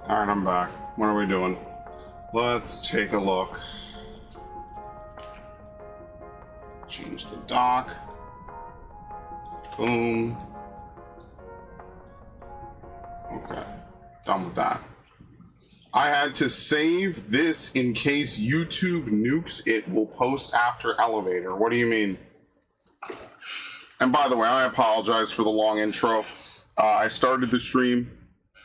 Alright, I'm back. What are we doing? Let's take a look. Change the dock. Boom. Okay, done with that. I had to save this in case YouTube nukes it. Will post after elevator. What do you mean? And by the way, I apologize for the long intro. I started the stream,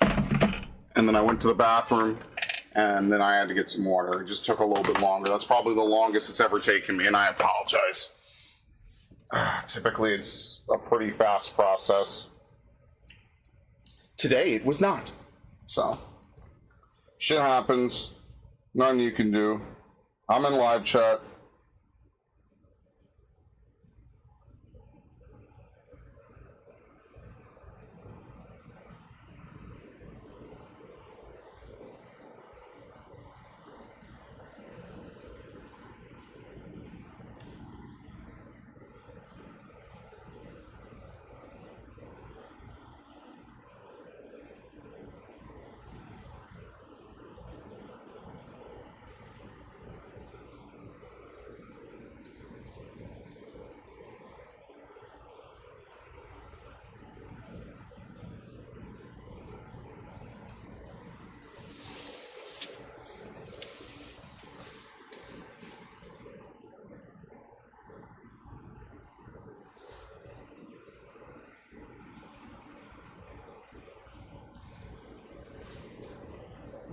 and then I went to the bathroom, and then I had to get some water. It just took a little bit longer. That's probably the longest it's ever taken me, and I apologize. Typically, it's a pretty fast process. Today, it was not. So, shit happens. Nothing you can do. I'm in live chat.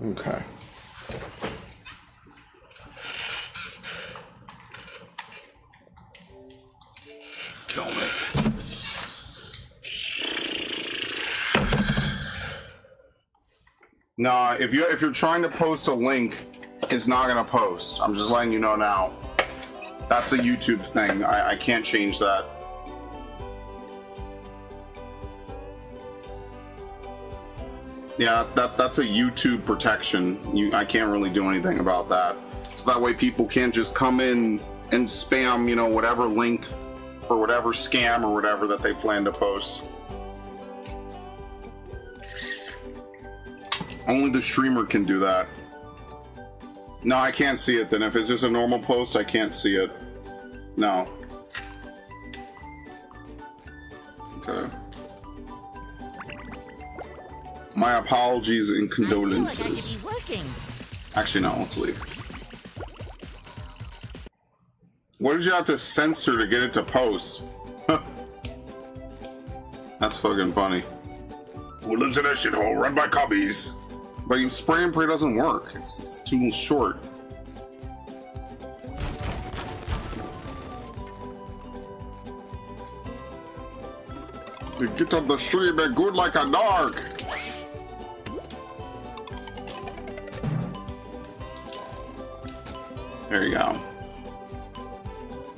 Okay. Kill me. Nah, if you're trying to post a link, it's not gonna post. I'm just letting you know now. That's a YouTube thing. I can't change that. Yeah, that's a YouTube protection. I can't really do anything about that. So that way people can't just come in and spam, you know, whatever link or whatever scam or whatever that they plan to post. Only the streamer can do that. No, I can't see it then. If it's just a normal post, I can't see it. No. Okay. My apologies and condolences. Actually, no, let's leave. What did you have to censor to get it to post? That's fucking funny. Who lives in a shithole run by cubbies? But you spray and pray doesn't work. It's too short. You get on the stream and good like a dog. There you go.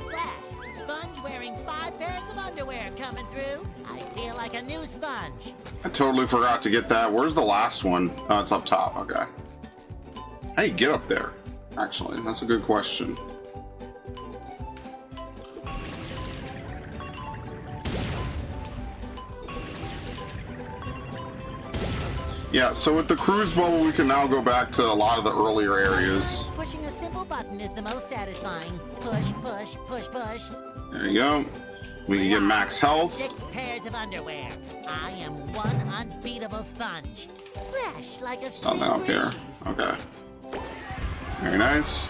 Flash, sponge wearing 5 pairs of underwear coming through. I feel like a new sponge. I totally forgot to get that. Where's the last one? Oh, it's up top. Okay. Hey, get up there. Actually, that's a good question. Yeah, so with the cruise bubble, we can now go back to a lot of the earlier areas. Pushing a simple button is the most satisfying. Push, push, push, push. There you go. We can get max health. 6 pairs of underwear. I am one unbeatable sponge. Fresh like a spring Nothing up here. Okay. Very nice.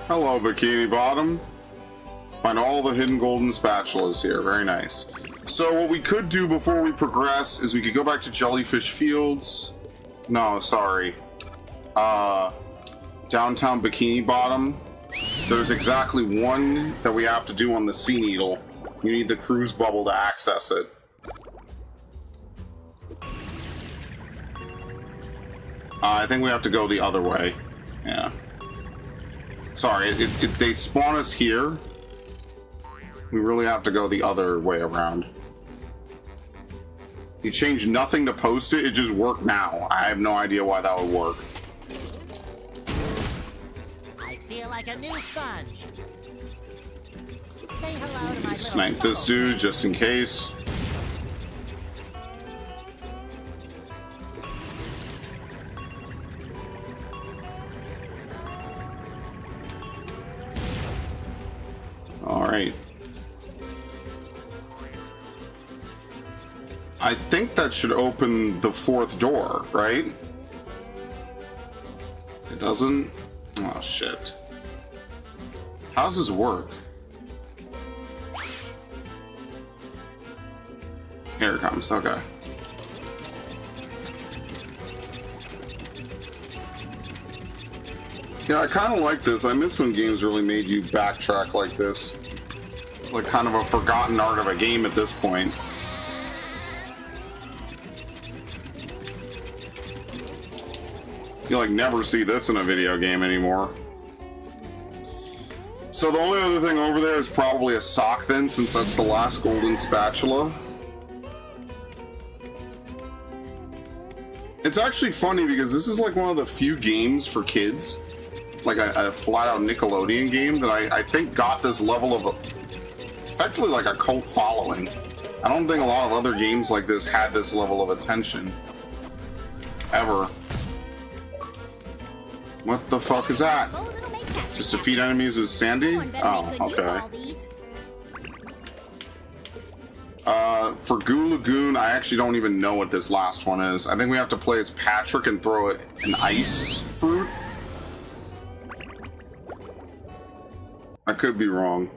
Hello, Bikini Bottom. Find all the hidden golden spatulas here. Very nice. So what we could do before we progress is we could go back to Jellyfish Fields. No, sorry. Downtown Bikini Bottom. There's exactly one that we have to do on the Sea Needle. You need the cruise bubble to access it. I think we have to go the other way. Yeah. Sorry, they spawn us here. We really have to go the other way around. You change nothing to post it, it just worked now. I have no idea why that would work. I feel like a new sponge. Say hello to my Snipe this dude just in case. Right. I think that should open the fourth door, right? It doesn't? Oh, shit. How does this work? Here it comes, okay. Yeah, I kind of like this. I miss when games really made you backtrack like this. Like kind of a forgotten art of a game at this point. You like never see this in a video game anymore. So the only other thing over there is probably a sock then, since that's the last golden spatula. It's actually funny because this is like one of the few games for kids, like a flat-out Nickelodeon game, that I think got this level of effectively like a cult following. I don't think a lot of other games like this had this level of attention ever. What the fuck is that? Just defeat enemies as Sandy? Oh, okay. For Goo Lagoon, I actually don't even know what this last one is. I think we have to play as Patrick and throw it an ice fruit. I could be wrong.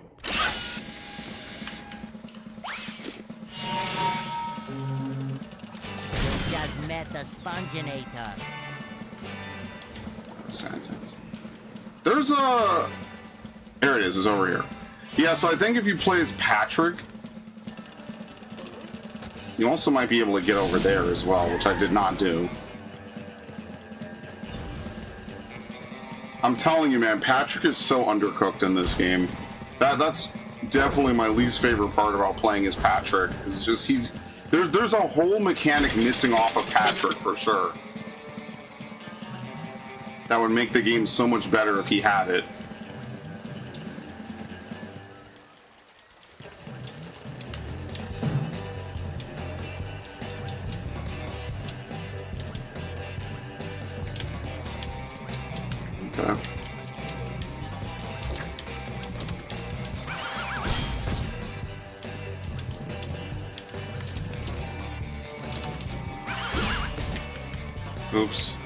Just met the Sponginator. There's a... There it is, it's over here. Yeah, so I think if you play as Patrick, you also might be able to get over there as well, which I did not do. I'm telling you, man, Patrick is so undercooked in this game. That's definitely my least favorite part about playing as Patrick. It's just there's a whole mechanic missing off of Patrick for sure. That would make the game so much better if he had it. Okay. Oops.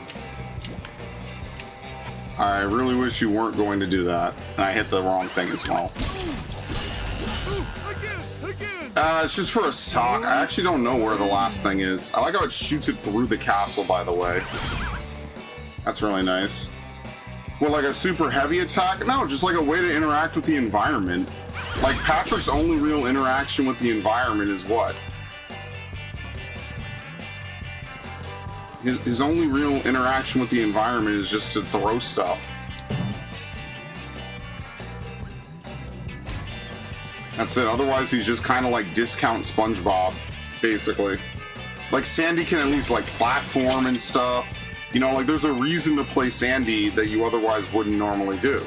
I really wish you weren't going to do that. And I hit the wrong thing as well. It's just for a sock. I actually don't know where the last thing is. I like how it shoots it through the castle, by the way. That's really nice. Well, like a super heavy attack? No, just like a way to interact with the environment. Like, Patrick's only real interaction with the environment is what? His only real interaction with the environment is just to throw stuff. That's it. Otherwise, he's just kind of like discount Spongebob, basically. Like, Sandy can at least, like, platform and stuff. You know, like, there's a reason to play Sandy that you otherwise wouldn't normally do.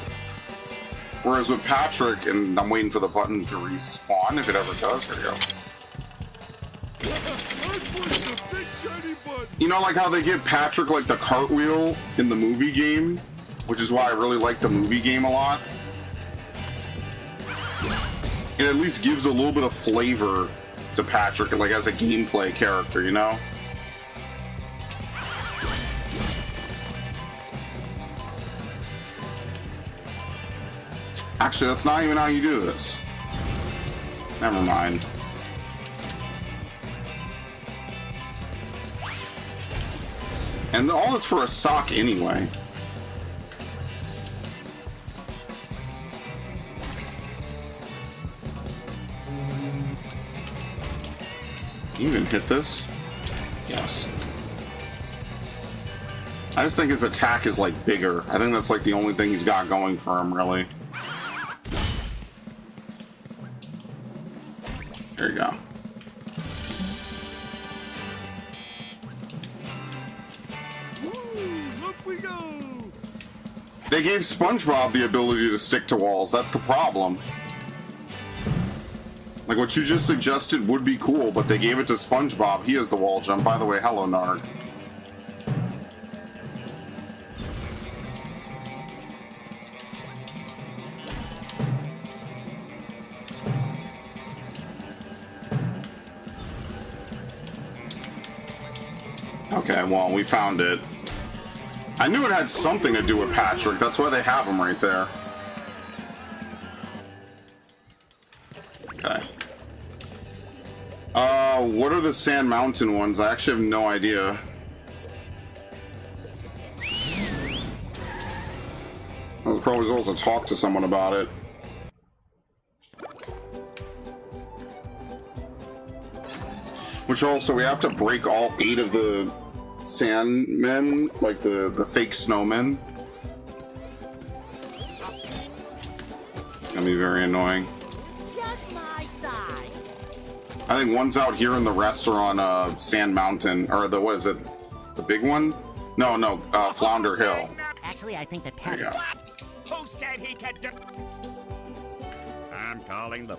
Whereas with Patrick, and I'm waiting for the button to respawn, if it ever does. Here we go. You know, like how they give Patrick, like, the cartwheel in the movie game? Which is why I really like the movie game a lot. It at least gives a little bit of flavor to Patrick, like, as a gameplay character, you know? Actually, that's not even how you do this. Never mind. And all this for a sock anyway. You even hit this? Yes. I just think his attack is like bigger. I think that's like the only thing he's got going for him, really. There you go. Woo, up we go. They gave SpongeBob the ability to stick to walls. That's the problem. Like, what you just suggested would be cool, but they gave it to SpongeBob. He has the wall jump. By the way, hello, Narg. Okay, well, we found it. I knew it had something to do with Patrick. That's why they have him right there. Okay. What are the Sand Mountain ones? I actually have no idea. I was probably supposed to talk to someone about it. Which also, we have to break all 8 of the Sandmen, like the fake snowmen. It's gonna be very annoying. Just my size. I think one's out here in the restaurant, Sand Mountain, or what is it? The big one? No, Flounder Hill. Actually, I think that There you go. Who said he could do? I'm calling the.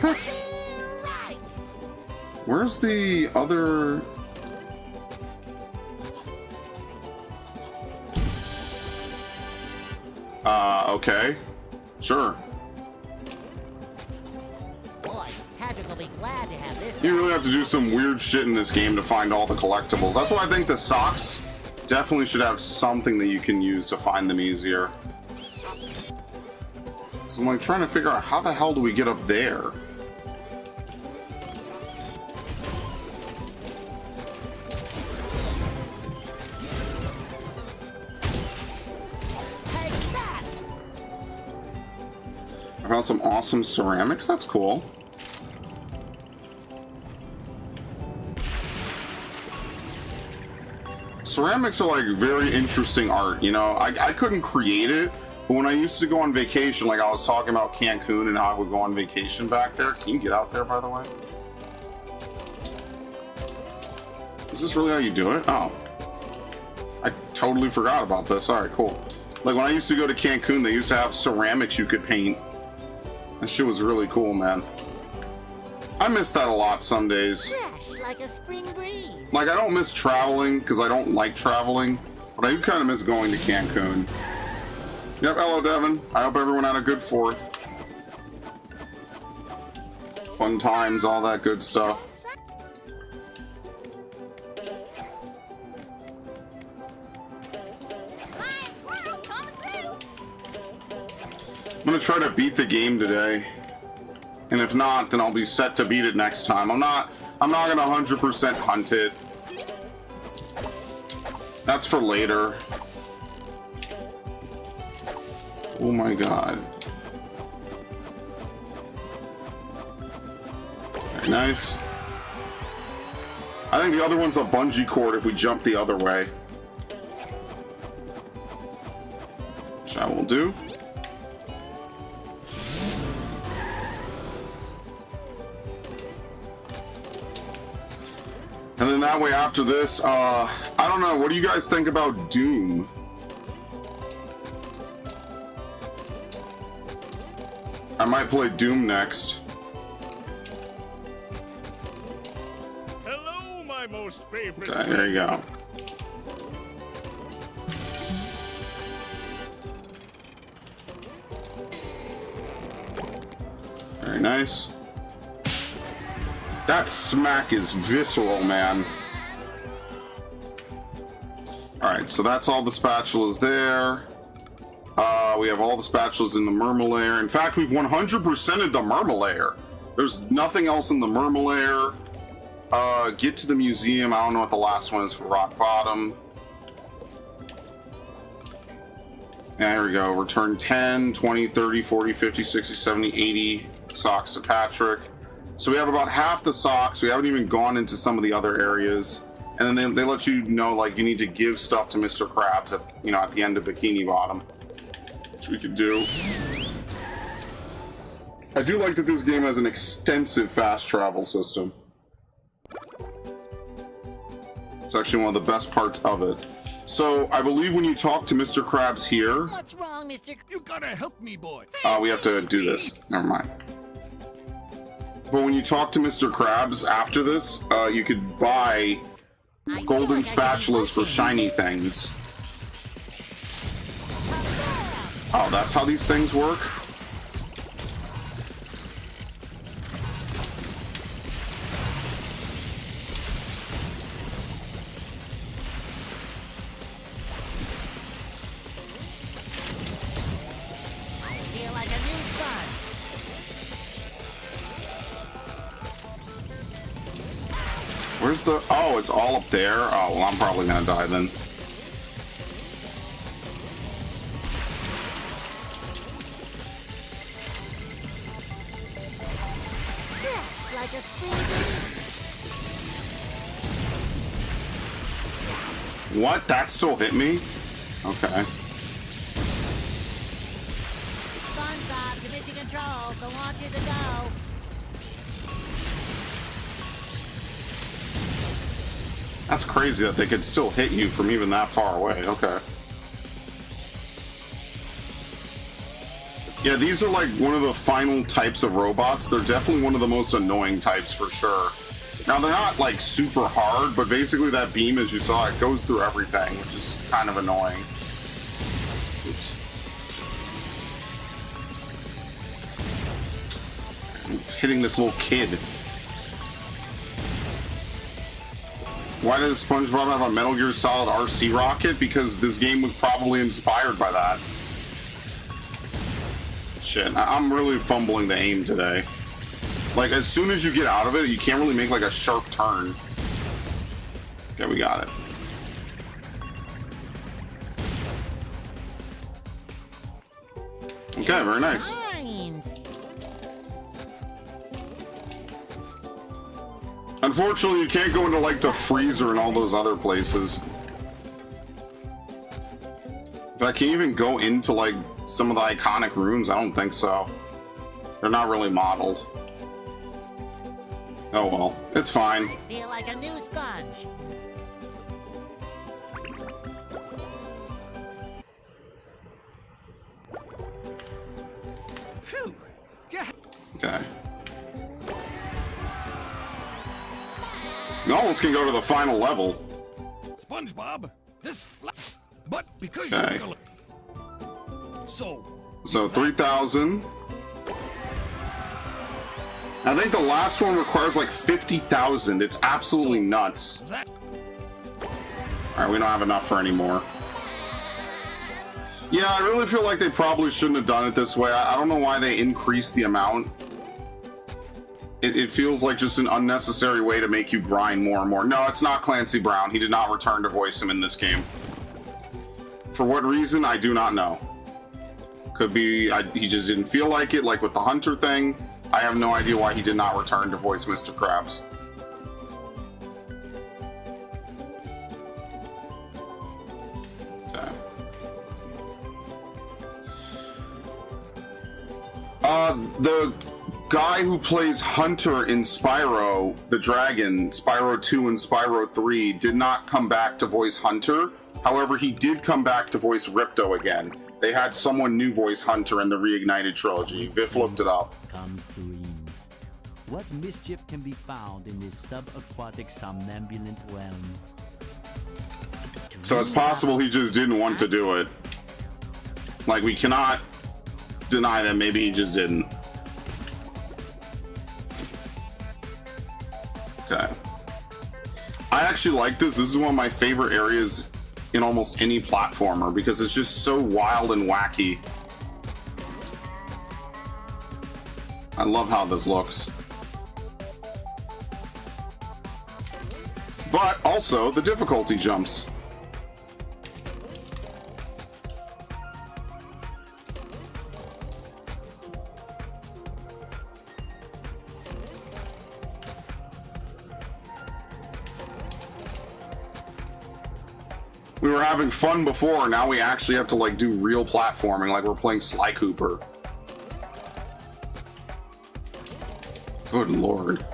Right. Where's the other? Okay. Sure. Boy, Patrick will be glad to have this. You really have to do some weird shit in this game to find all the collectibles. That's why I think the socks definitely should have something that you can use to find them easier. So I'm like trying to figure out how the hell do we get up there? Take that. I found some awesome ceramics. That's cool. Ceramics are like very interesting art, you know. I couldn't create it, but when I used to go on vacation, like I was talking about Cancun and how I would go on vacation back there. Can you get out there, by the way? Is this really how you do it? Oh. I totally forgot about this. Alright, cool. Like when I used to go to Cancun, they used to have ceramics you could paint. That shit was really cool, man. I miss that a lot some days. Fresh like a spring breeze. Like, I don't miss traveling, because I don't like traveling, but I do kind of miss going to Cancun. Yep, hello, Devin. I hope everyone had a good 4th. Fun times, all that good stuff. Hi, squirrel coming through. I'm gonna try to beat the game today. And if not, then I'll be set to beat it next time. I'm not gonna 100% hunt it. That's for later. Oh my god. Very nice. I think the other one's a bungee cord if we jump the other way. Which I will do. And then that way after this, I don't know, what do you guys think about Doom? I might play Doom next. Hello, my most favorite. Okay, there you go. Very nice. That smack is visceral, man. Alright, so that's all the spatulas there. We have all the spatulas in the Murmalair. In fact, we've 100%ed the Murmalair. There's nothing else in the Murmalair. Get to the museum. I don't know what the last one is for Rock Bottom. There we go. Return 10, 20, 30, 40, 50, 60, 70, 80 socks to Patrick. So we have about half the socks. We haven't even gone into some of the other areas. And then they let you know, like, you need to give stuff to Mr. Krabs at, you know, at the end of Bikini Bottom. Which we could do. I do like that this game has an extensive fast travel system. It's actually one of the best parts of it. So, I believe when you talk to Mr. Krabs here... What's wrong, Mr. You gotta help me, boy. we have to do this. Never mind. But when you talk to Mr. Krabs after this, you could buy golden spatulas for shiny things. Oh, that's how these things work? Where's the... Oh, it's all up there? Oh, well, I'm probably gonna die then. Fresh like a spring. What? That still hit me? Okay. Spongebob to mission control. The launch is a go. That's crazy that they could still hit you from even that far away. Okay. Yeah, these are like one of the final types of robots. They're definitely one of the most annoying types for sure. Now, they're not like super hard, but basically that beam, as you saw, it goes through everything, which is kind of annoying. Oops. I'm hitting this little kid. Why does SpongeBob have a Metal Gear Solid RC rocket? Because this game was probably inspired by that. Shit, I'm really fumbling the aim today. Like, as soon as you get out of it, you can't really make like a sharp turn. Okay, we got it. Okay, very nice. Unfortunately, you can't go into like the freezer and all those other places. But I can't even go into like some of the iconic rooms. I don't think so. They're not really modeled. Oh well, it's fine. I feel like a new sponge. Phew. Yeah. Okay. You almost can go to the final level. SpongeBob, this flat. But because Okay. you're So 3,000. I think the last one requires like 50,000. It's absolutely nuts. that Alright, we don't have enough for any more. Yeah, I really feel like they probably shouldn't have done it this way. I don't know why they increased the amount. It feels like just an unnecessary way to make you grind more and more. No, it's not Clancy Brown. He did not return to voice him in this game. For what reason, I do not know. Could be he just didn't feel like it, like with the Hunter thing. I have no idea why he did not return to voice Mr. Krabs. Okay. The guy who plays Hunter in Spyro the Dragon, Spyro 2 and Spyro 3, did not come back to voice Hunter. However, he did come back to voice Ripto again. They had someone new voice Hunter in the Reignited trilogy. Viv looked it up. Comes dreams. What mischief can be found in this subaquatic somnambulant realm? So it's possible he just didn't want to do it. Like, we cannot deny that maybe he just didn't. Okay. I actually like this. This is one of my favorite areas in almost any platformer because it's just so wild and wacky. I love how this looks. But also the difficulty jumps. We were having fun before, now we actually have to like do real platforming like we're playing Sly Cooper. Good lord.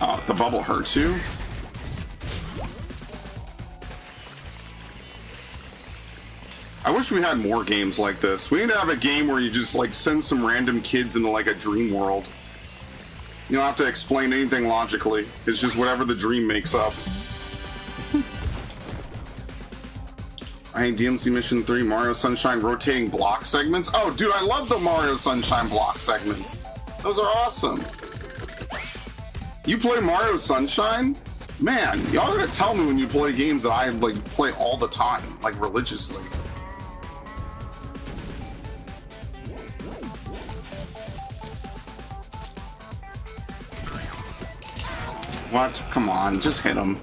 Oh, the bubble hurts you? I wish we had more games like this. We need to have a game where you just like send some random kids into like a dream world. You don't have to explain anything logically. It's just whatever the dream makes up. I think DMC Mission 3, Mario Sunshine rotating block segments. Oh, dude, I love the Mario Sunshine block segments. Those are awesome. You play Mario Sunshine? Man, y'all gotta tell me when you play games that I like play all the time, like religiously. What? Come on, just hit him.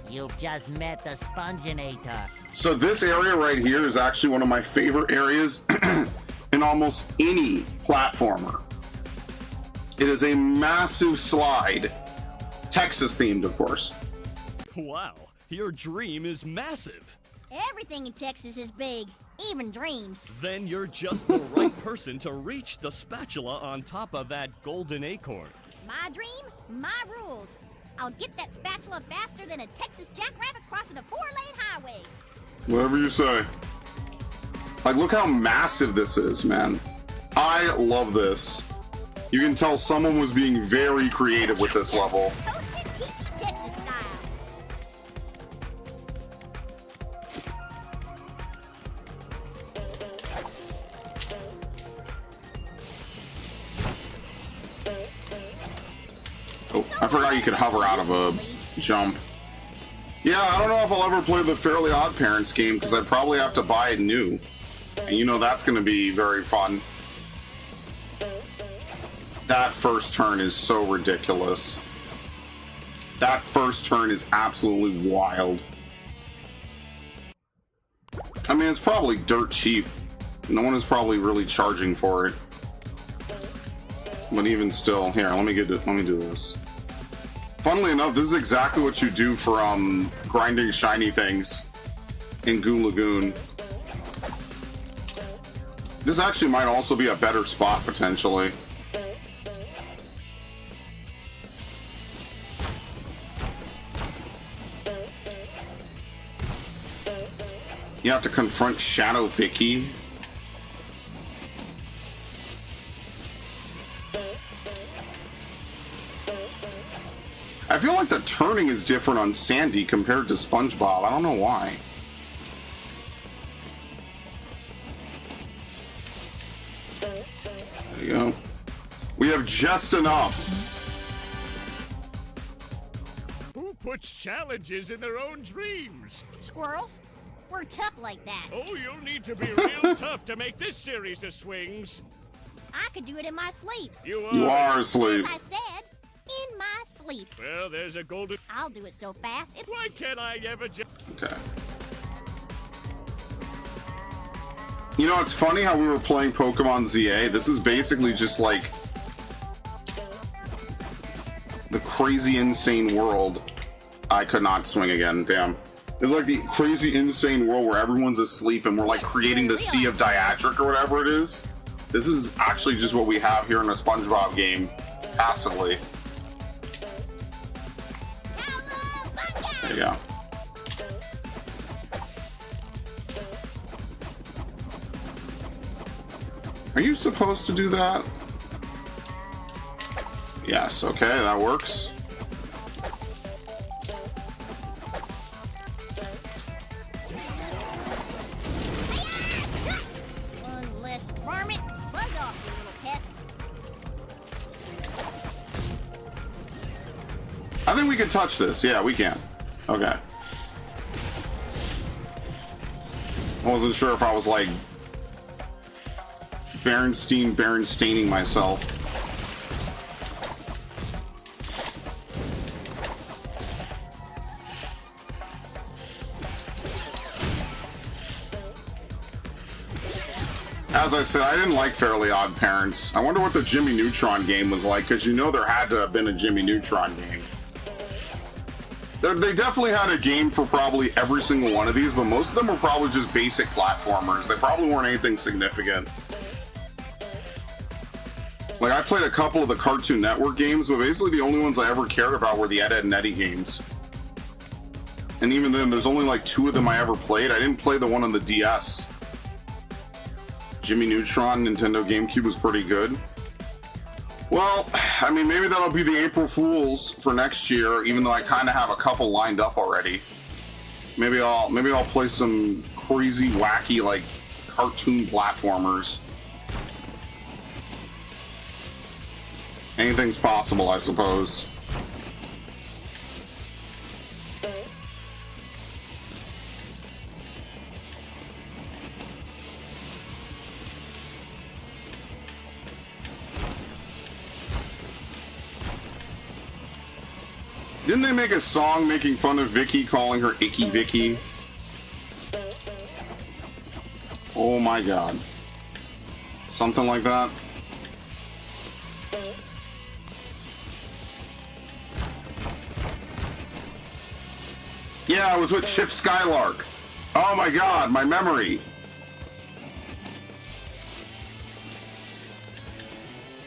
You've just met the Sponginator. So this area right here is actually one of my favorite areas in almost any platformer. It is a massive slide. Texas themed, of course. Wow, your dream is massive. Everything in Texas is big, even dreams. Then you're just the right person to reach the spatula on top of that golden acorn. My dream, my rules. I'll get that spatula faster than a Texas jackrabbit crossing a 4-lane highway. Whatever you say. Like, look how massive this is, man. I love this. You can tell someone was being very creative with this level. Toasted tiki Texas style. Oh, I forgot you could hover out of a jump. Yeah, I don't know if I'll ever play the Fairly Odd Parents game because I'd probably have to buy it new. And you know that's going to be very fun. That first turn is so ridiculous. That first turn is absolutely wild. I mean, it's probably dirt cheap. No one is probably really charging for it. But even still, here, let me do this. Funnily enough, this is exactly what you do for grinding shiny things in Goo Lagoon. This actually might also be a better spot potentially. You have to confront Shadow Vicky. I feel like the turning is different on Sandy compared to Spongebob. I don't know why. There you go. We have just enough. Who puts challenges in their own dreams? Squirrels, we're tough like that. Oh, you'll need to be real tough to make this series of swings. I could do it in my sleep. You You are asleep. As I said, in my sleep. Well, there's a golden... I'll do it so fast, it Why can't I ever just... Okay. You know, it's funny how we were playing Pokemon ZA. This is basically just like the crazy, insane world. I could not swing again, damn. It's like the crazy, insane world where everyone's asleep and we're like creating the Sea of Diadric or whatever it is. This is actually just what we have here in a SpongeBob game, passively. There you go. Are you supposed to do that? Yes, okay, that works. One less varmint. Buzz off, you little pests. I think we can touch this. Yeah, we can. Okay. I wasn't sure if I was like Berensteining myself. As I said, I didn't like Fairly Odd Parents. I wonder what the Jimmy Neutron game was like, because you know there had to have been a Jimmy Neutron game. They definitely had a game for probably every single one of these, but most of them were probably just basic platformers. They probably weren't anything significant. Like, I played a couple of the Cartoon Network games, but basically the only ones I ever cared about were the Ed, Edd n Eddy games. And even then, there's only like 2 of them I ever played. I didn't play the one on the DS. Jimmy Neutron, Nintendo GameCube was pretty good. Well, I mean, maybe that'll be the April Fools for next year, even though I kind of have a couple lined up already. Maybe I'll play some crazy, wacky, like, cartoon platformers. Anything's possible, I suppose. Didn't they make a song making fun of Vicky, calling her Icky Vicky? Oh my god. Something like that. Yeah, I was with Chip Skylark. Oh my god, my memory.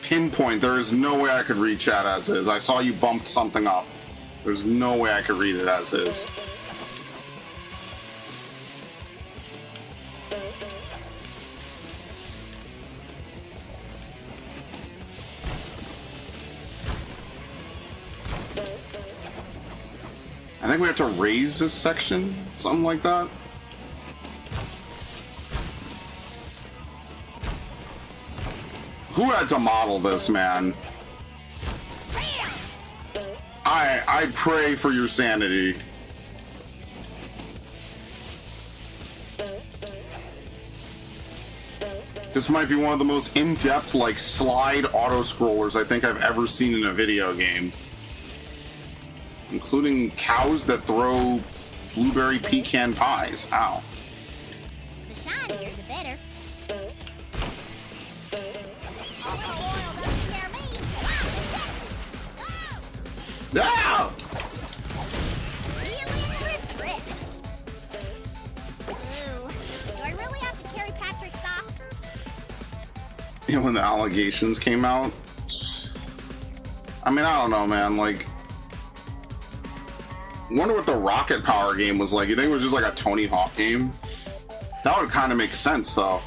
Pinpoint, there is no way I could read chat as is. I saw you bumped something up. There's no way I could read it as is. I think we have to raise this section, something like that. Who had to model this, man? I pray for your sanity. This might be one of the most in-depth, like, slide auto-scrollers I think I've ever seen in a video game. Including cows that throw blueberry pecan pies. Ow. The shinier, the better. Ah! Feeling refreshed. Ooh, do I really have to carry Patrick's socks? You know, when the allegations came out, I mean, I don't know, man. Like, wonder what the Rocket Power game was like. You think it was just like a Tony Hawk game? That would kind of make sense, though.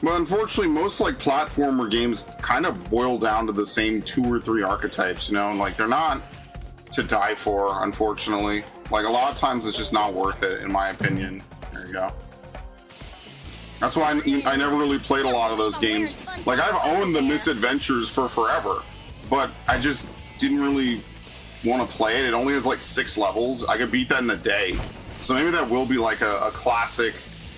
But unfortunately, most like platformer games kind of boil down to the same 2 or 3 archetypes, you know, and like they're not to die for, unfortunately. Like a lot of times it's just not worth it, in my opinion. There you go. That's why I never really played a lot of those games. Like I've owned the Misadventures for forever, but I just didn't really want to play it. It only has like 6 levels. I could beat that in a day. So maybe that will be like a classic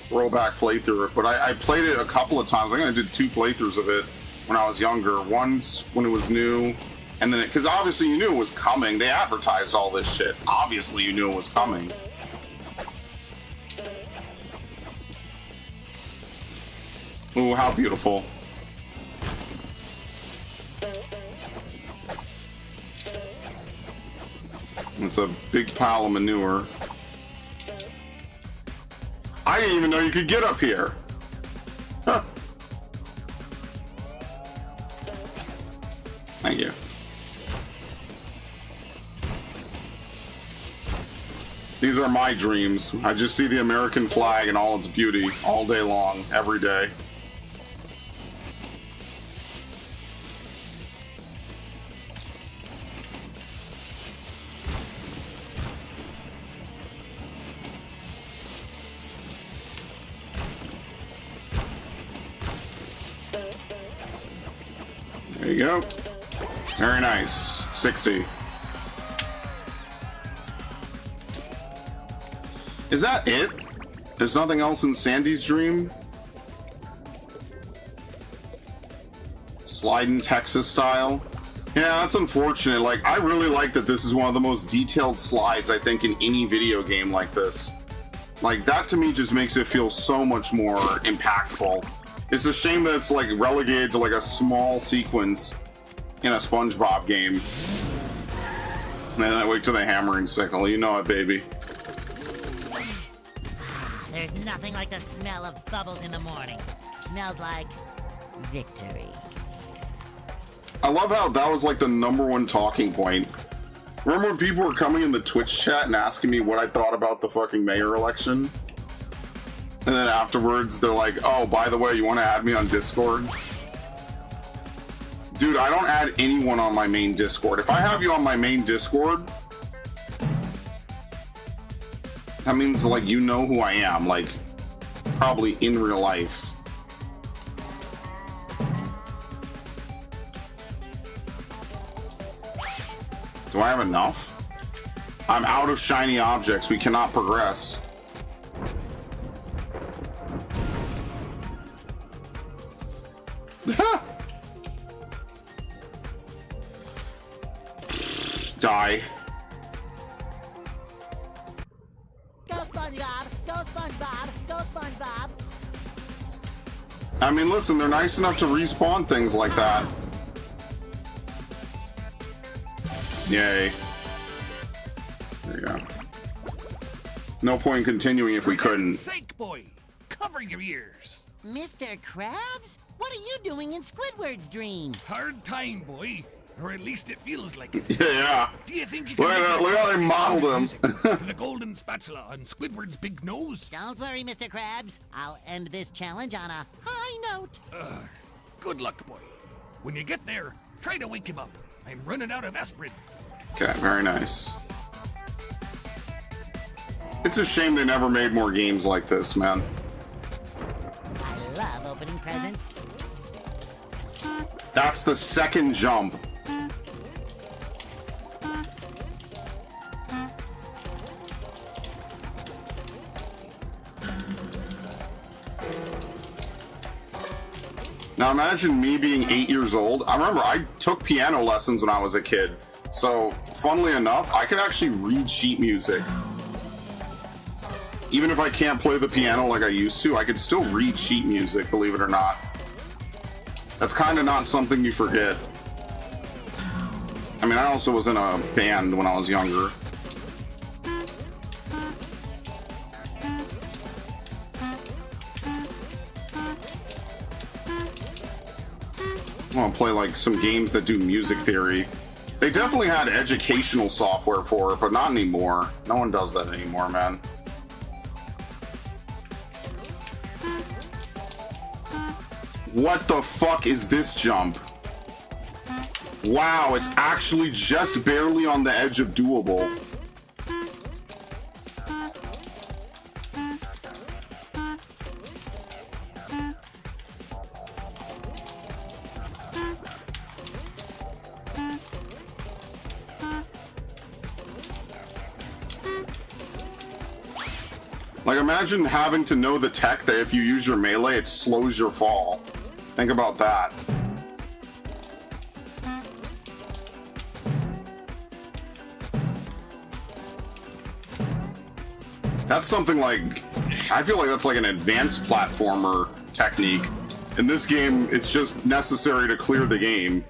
throwback playthrough, but I played it a couple of times. I think I did 2 playthroughs of it when I was younger. Once when it was new, and then because obviously you knew it was coming. They advertised all this shit. Obviously you knew it was coming. Ooh, how beautiful. It's a big pile of manure. I didn't even know you could get up here. Huh. Thank you. These are my dreams. I just see the American flag in all its beauty all day long, every day. There you go. Very nice. 60. Is that it? There's nothing else in Sandy's dream? Sliding Texas style? Yeah, that's unfortunate. Like, I really like that this is one of the most detailed slides, I think, in any video game like this. Like, that to me just makes it feel so much more impactful. It's a shame that it's like relegated to like a small sequence in a Spongebob game. And then I wait till the hammering sickle. You know it, baby. There's nothing like the smell of bubbles in the morning. Smells like victory. I love how that was like the #1 talking point. Remember when people were coming in the Twitch chat and asking me what I thought about the fucking mayor election? And then afterwards, they're like, oh, by the way, you want to add me on Discord? Dude, I don't add anyone on my main Discord. If I have you on my main Discord, that means, like, you know who I am. Like, probably in real life. Do I have enough? I'm out of shiny objects. We cannot progress. Die. Go SpongeBob! Go SpongeBob! Go SpongeBob! I mean, listen, they're nice enough to respawn things like that. Yay. There you go. No point in continuing if we couldn't. Sake, boy! Cover your ears! Mr. Krabs? What are you doing in Squidward's dream? Hard time, boy. Or at least it feels like it. Yeah. Do you think you Look can at- look how they modeled him. with a golden spatula on Squidward's big nose? Don't worry, Mr. Krabs. I'll end this challenge on a high note. Good luck, boy. When you get there, try to wake him up. I'm running out of aspirin. Okay, very nice. It's a shame they never made more games like this, man. I love opening presents. That's the second jump. Now imagine me being 8 years old. I remember I took piano lessons when I was a kid. So, funnily enough, I could actually read sheet music. Even if I can't play the piano like I used to, I could still read sheet music, believe it or not. That's kind of not something you forget. I mean, I also was in a band when I was younger. I want to play like some games that do music theory. They definitely had educational software for it, but not anymore. No one does that anymore, man. What the fuck is this jump? Wow, it's actually just barely on the edge of doable. Like, imagine having to know the tech that if you use your melee, it slows your fall. Think about that. That's something like, I feel like that's like an advanced platformer technique. In this game, it's just necessary to clear the game.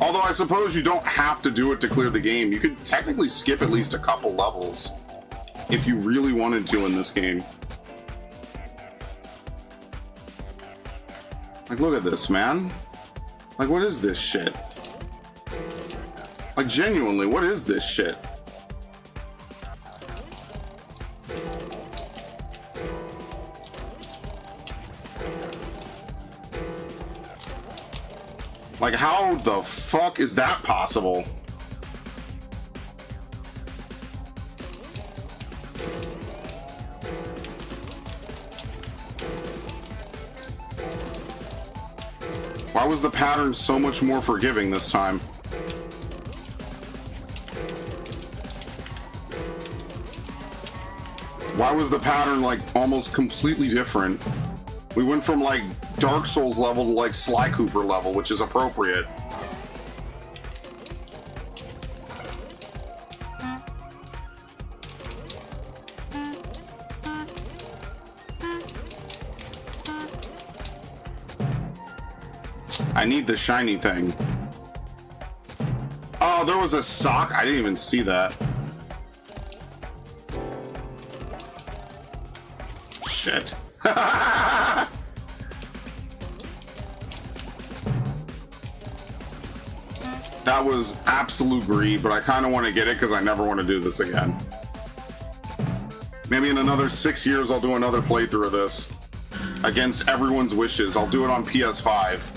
Although I suppose you don't have to do it to clear the game. You could technically skip at least a couple levels if you really wanted to in this game. Like, look at this, man. Like, what is this shit? Like, genuinely, what is this shit? Like, how the fuck is that possible? Why was the pattern so much more forgiving this time? Why was the pattern like almost completely different? We went from like Dark Souls level to like Sly Cooper level, which is appropriate. I need the shiny thing. Oh, there was a sock? I didn't even see that. Shit. That was absolute greed, but I kind of want to get it because I never want to do this again. Maybe in another 6 years I'll do another playthrough of this. Against everyone's wishes. I'll do it on PS5.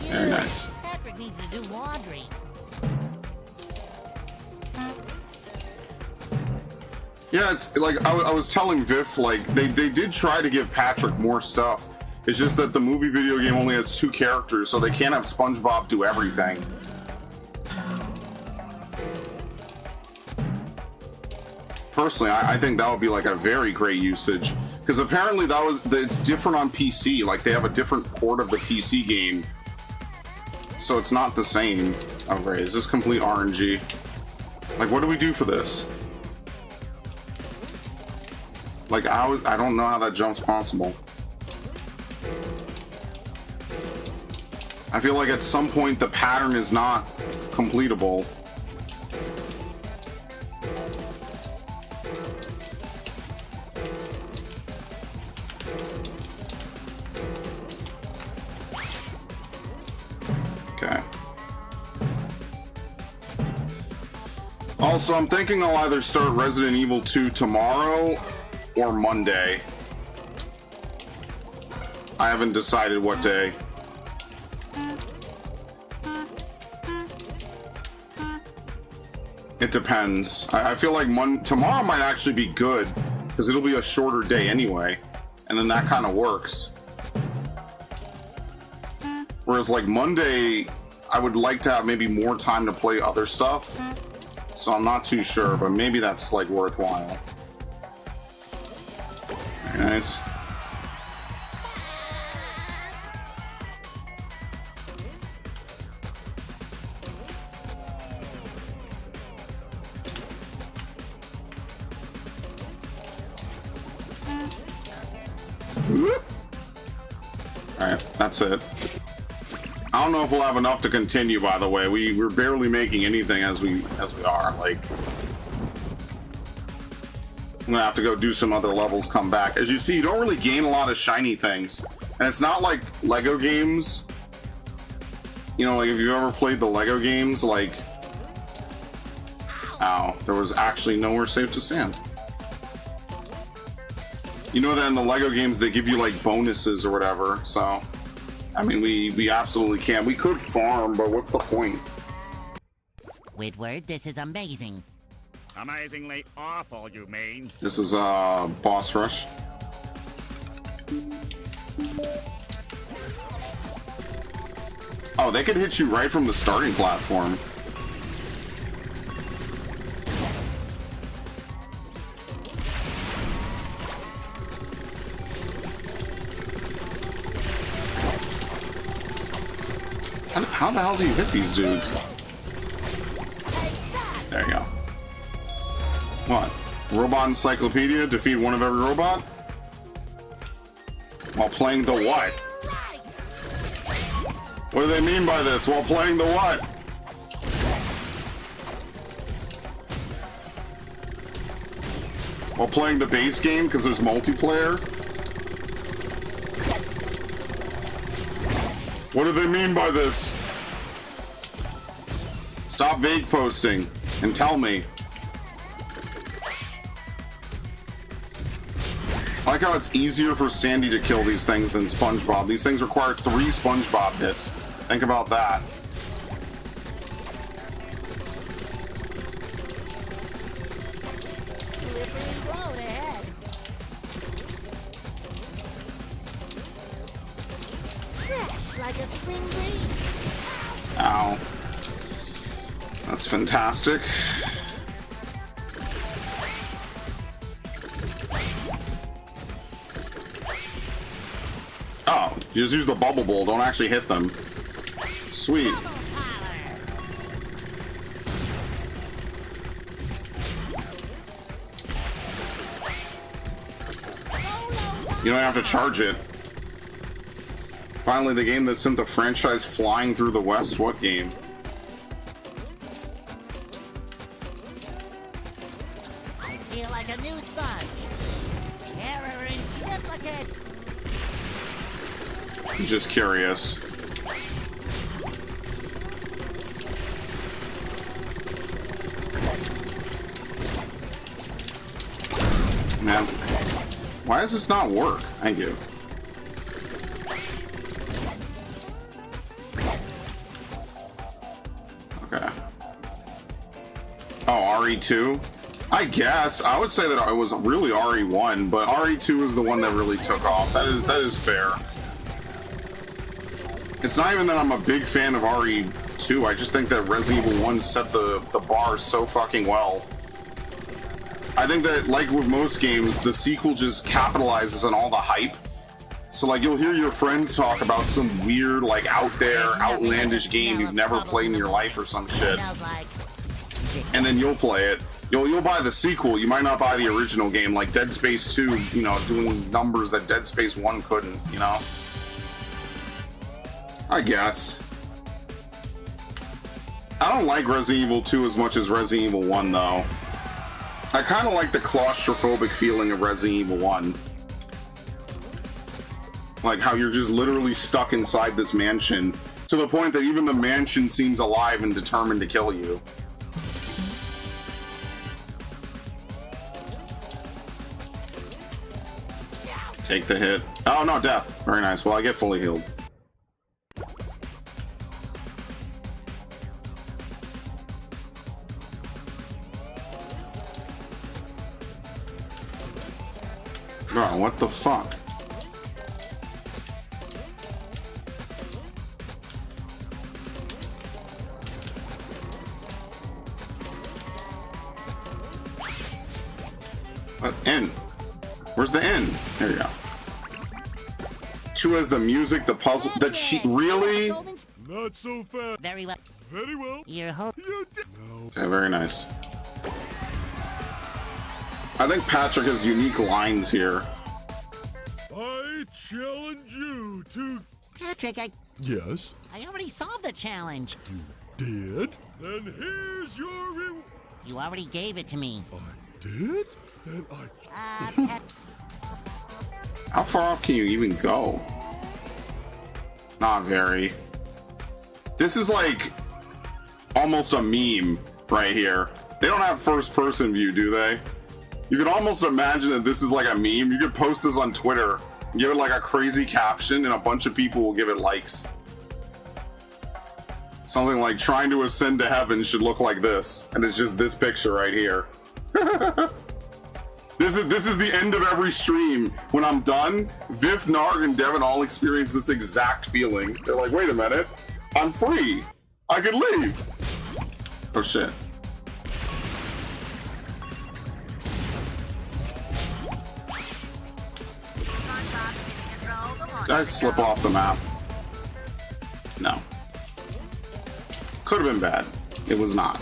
Very nice. Patrick needs to do laundry. Yeah, it's like I was telling Viv, like they did try to give Patrick more stuff, It's just that the movie video game only has 2 characters, so they can't have SpongeBob do everything. Personally, I think that would be like a very great usage, because apparently it's different on PC. Like, they have a different port of the PC game, so it's not the same. Oh great, is this complete RNG? Like, what do we do for this? Like, I don't know how that jump's possible. I feel like at some point the pattern is not completable. Okay. Also, I'm thinking I'll either start Resident Evil 2 tomorrow or Monday. I haven't decided what day. It depends. I feel like tomorrow might actually be good, because it'll be a shorter day anyway, and then that kind of works. Whereas like Monday, I would like to have maybe more time to play other stuff, so I'm not too sure, but maybe that's like worthwhile. Very nice. Alright, that's it. I don't know if we'll have enough to continue, by the way. We're barely making anything as we are. Like, I'm gonna have to go do some other levels, come back. As you see, you don't really gain a lot of shiny things. And it's not like Lego games. You know, like if you've ever played the Lego games, like... Ow, there was actually nowhere safe to stand. You know that in the Lego games, they give you like bonuses or whatever, so... I mean, we absolutely can. We could farm, but what's the point? Squidward, this is amazing. Amazingly awful, you mean? This is boss rush. Oh, they could hit you right from the starting platform. How the hell do you hit these dudes? There you go. What? Robot Encyclopedia? Defeat one of every robot? While playing the what? What do they mean by this? While playing the what? While playing the base game because there's multiplayer? What do they mean by this? Stop vague posting and tell me. I like how it's easier for Sandy to kill these things than SpongeBob. These things require 3 SpongeBob hits. Think about that. Slippery road ahead. Fresh like a spring breeze. Ow. That's fantastic. Oh, you just use the bubble bowl, don't actually hit them. Sweet. You don't have to charge it. Finally, the game that sent the franchise flying through the West. What game? I feel like a new sponge. Terror in triplicate. I'm just curious. Man, why does this not work? Thank you. Okay. Oh, RE2? I guess. I would say that it was really RE1, but RE2 is the one that really took off. That is fair. It's not even that I'm a big fan of RE2. I just think that Resident Evil 1 set the bar so fucking well. I think that, like with most games, the sequel just capitalizes on all the hype. So, like, you'll hear your friends talk about some weird, like, out there, outlandish game you've never played in your life or some shit. And then you'll play it. You'll buy the sequel. You might not buy the original game, like Dead Space 2, you know, doing numbers that Dead Space 1 couldn't, you know? I guess. I don't like Resident Evil 2 as much as Resident Evil 1, though. I kind of like the claustrophobic feeling of Resident Evil 1. Like how you're just literally stuck inside this mansion to the point that even the mansion seems alive and determined to kill you. Take the hit. Oh, no, death. Very nice. Well, I get fully healed. Bro, what the fuck? What? End. Where's the end? There you go. 2 has the music, the puzzle, the cheat. Really? Not so fast. Very well. Very well. You're hope. You did. No. Okay, very nice. I think Patrick has unique lines here. I challenge you to. Patrick, Yes. I already solved the challenge. Did? Then here's your reward. You already gave it to me. I did? Then I. Pat, How far off can you even go? Not very. This is like almost a meme right here. They don't have first person view, do they? You can almost imagine that this is like a meme. You could post this on Twitter, give it like a crazy caption, and a bunch of people will give it likes. Something like trying to ascend to heaven should look like this. And it's just this picture right here. This is the end of every stream. When I'm done, Viv, Narg, and Devin all experience this exact feeling. They're like, wait a minute, I'm free. I can leave. Oh shit. Did I slip off the map? No. Could have been bad. It was not.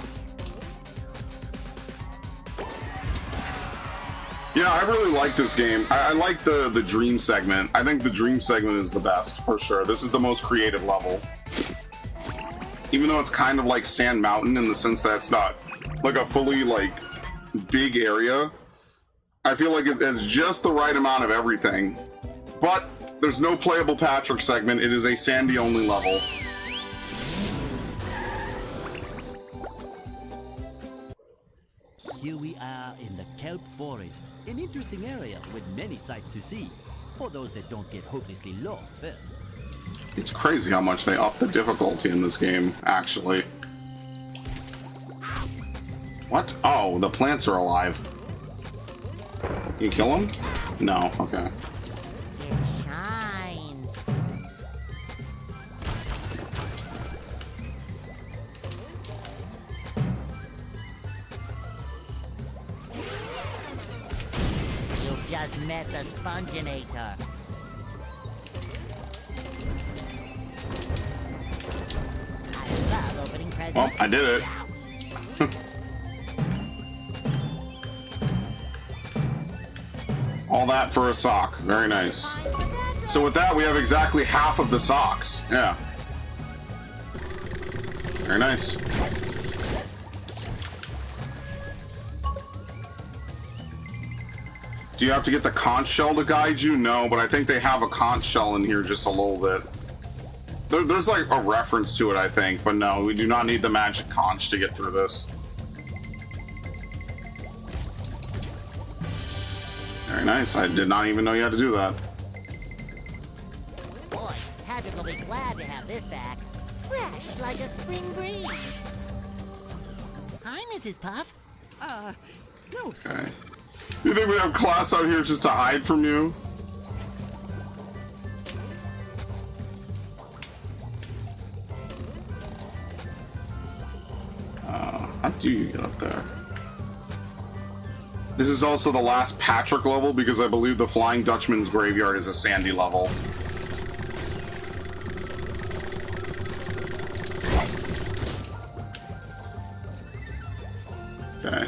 Yeah, I really like this game. I like the dream segment. I think the dream segment is the best, for sure. This is the most creative level. Even though it's kind of like Sand Mountain in the sense that it's not like a fully like big area, I feel like it has just the right amount of everything. But there's no playable Patrick segment. It is a Sandy only level. Here we are in the kelp forest, an interesting area with many sights to see, for those that don't get hopelessly lost first. It's crazy how much they up the difficulty in this game, actually. What? Oh, the plants are alive. You kill them? No, okay. it shines. You've just met the Spongebob. I love opening Oh, presents. I did it. All that for a sock. Very nice. So with that, we have exactly half of the socks. Yeah. Very nice. Do you have to get the conch shell to guide you? No, but I think they have a conch shell in here just a little bit. There's like a reference to it, I think, but no, we do not need the magic conch to get through this. Very nice. I did not even know you had to do that. Boy, Patrick will be glad to have this back. Fresh like a spring breeze. Hi, Mrs. Puff. No, Okay. You think we have class out here just to hide from you? How do you get up there? This is also the last Patrick level because I believe the Flying Dutchman's graveyard is a Sandy level. Okay.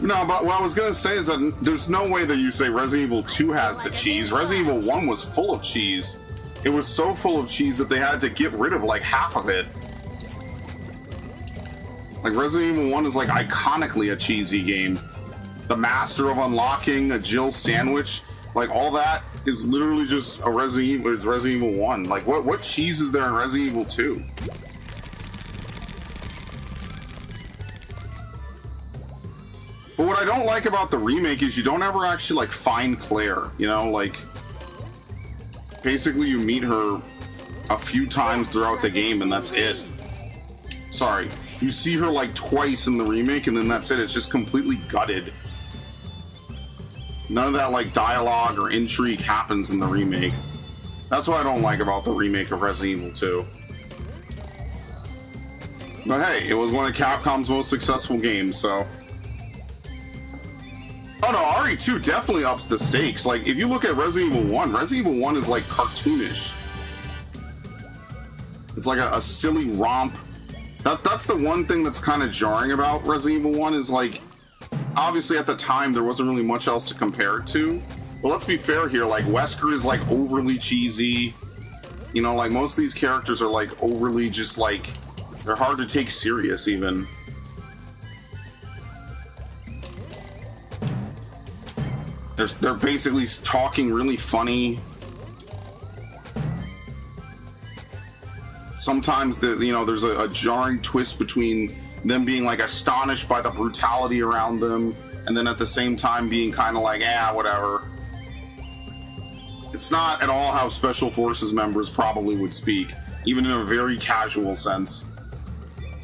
No, but what I was gonna say is that there's no way that you say Resident Evil 2 has the cheese. Resident Evil 1 was full of cheese. It was so full of cheese that they had to get rid of like half of it. Like Resident Evil 1 is like iconically a cheesy game. The Master of Unlocking, a Jill sandwich, like all that is literally just a Resident Evil. It's Resident Evil 1. Like what cheese is there in Resident Evil 2? But what I don't like about the remake is you don't ever actually like find Claire, you know, like basically you meet her a few times throughout the game and that's it. Sorry, you see her like twice in the remake and then that's it. It's just completely gutted. None of that like dialogue or intrigue happens in the remake. That's what I don't like about the remake of Resident Evil 2. But hey, it was one of Capcom's most successful games, so. Oh no, RE2 definitely ups the stakes. Like, if you look at Resident Evil 1, Resident Evil 1 is like cartoonish. It's like a silly romp. That's the one thing that's kind of jarring about Resident Evil 1 is like, obviously at the time there wasn't really much else to compare it to. But let's be fair here, like Wesker is like overly cheesy. You know, like most of these characters are like overly just like, they're hard to take serious even. They're basically talking really funny. Sometimes there's a jarring twist between them being like astonished by the brutality around them, and then at the same time being kind of like, whatever. It's not at all how Special Forces members probably would speak, even in a very casual sense.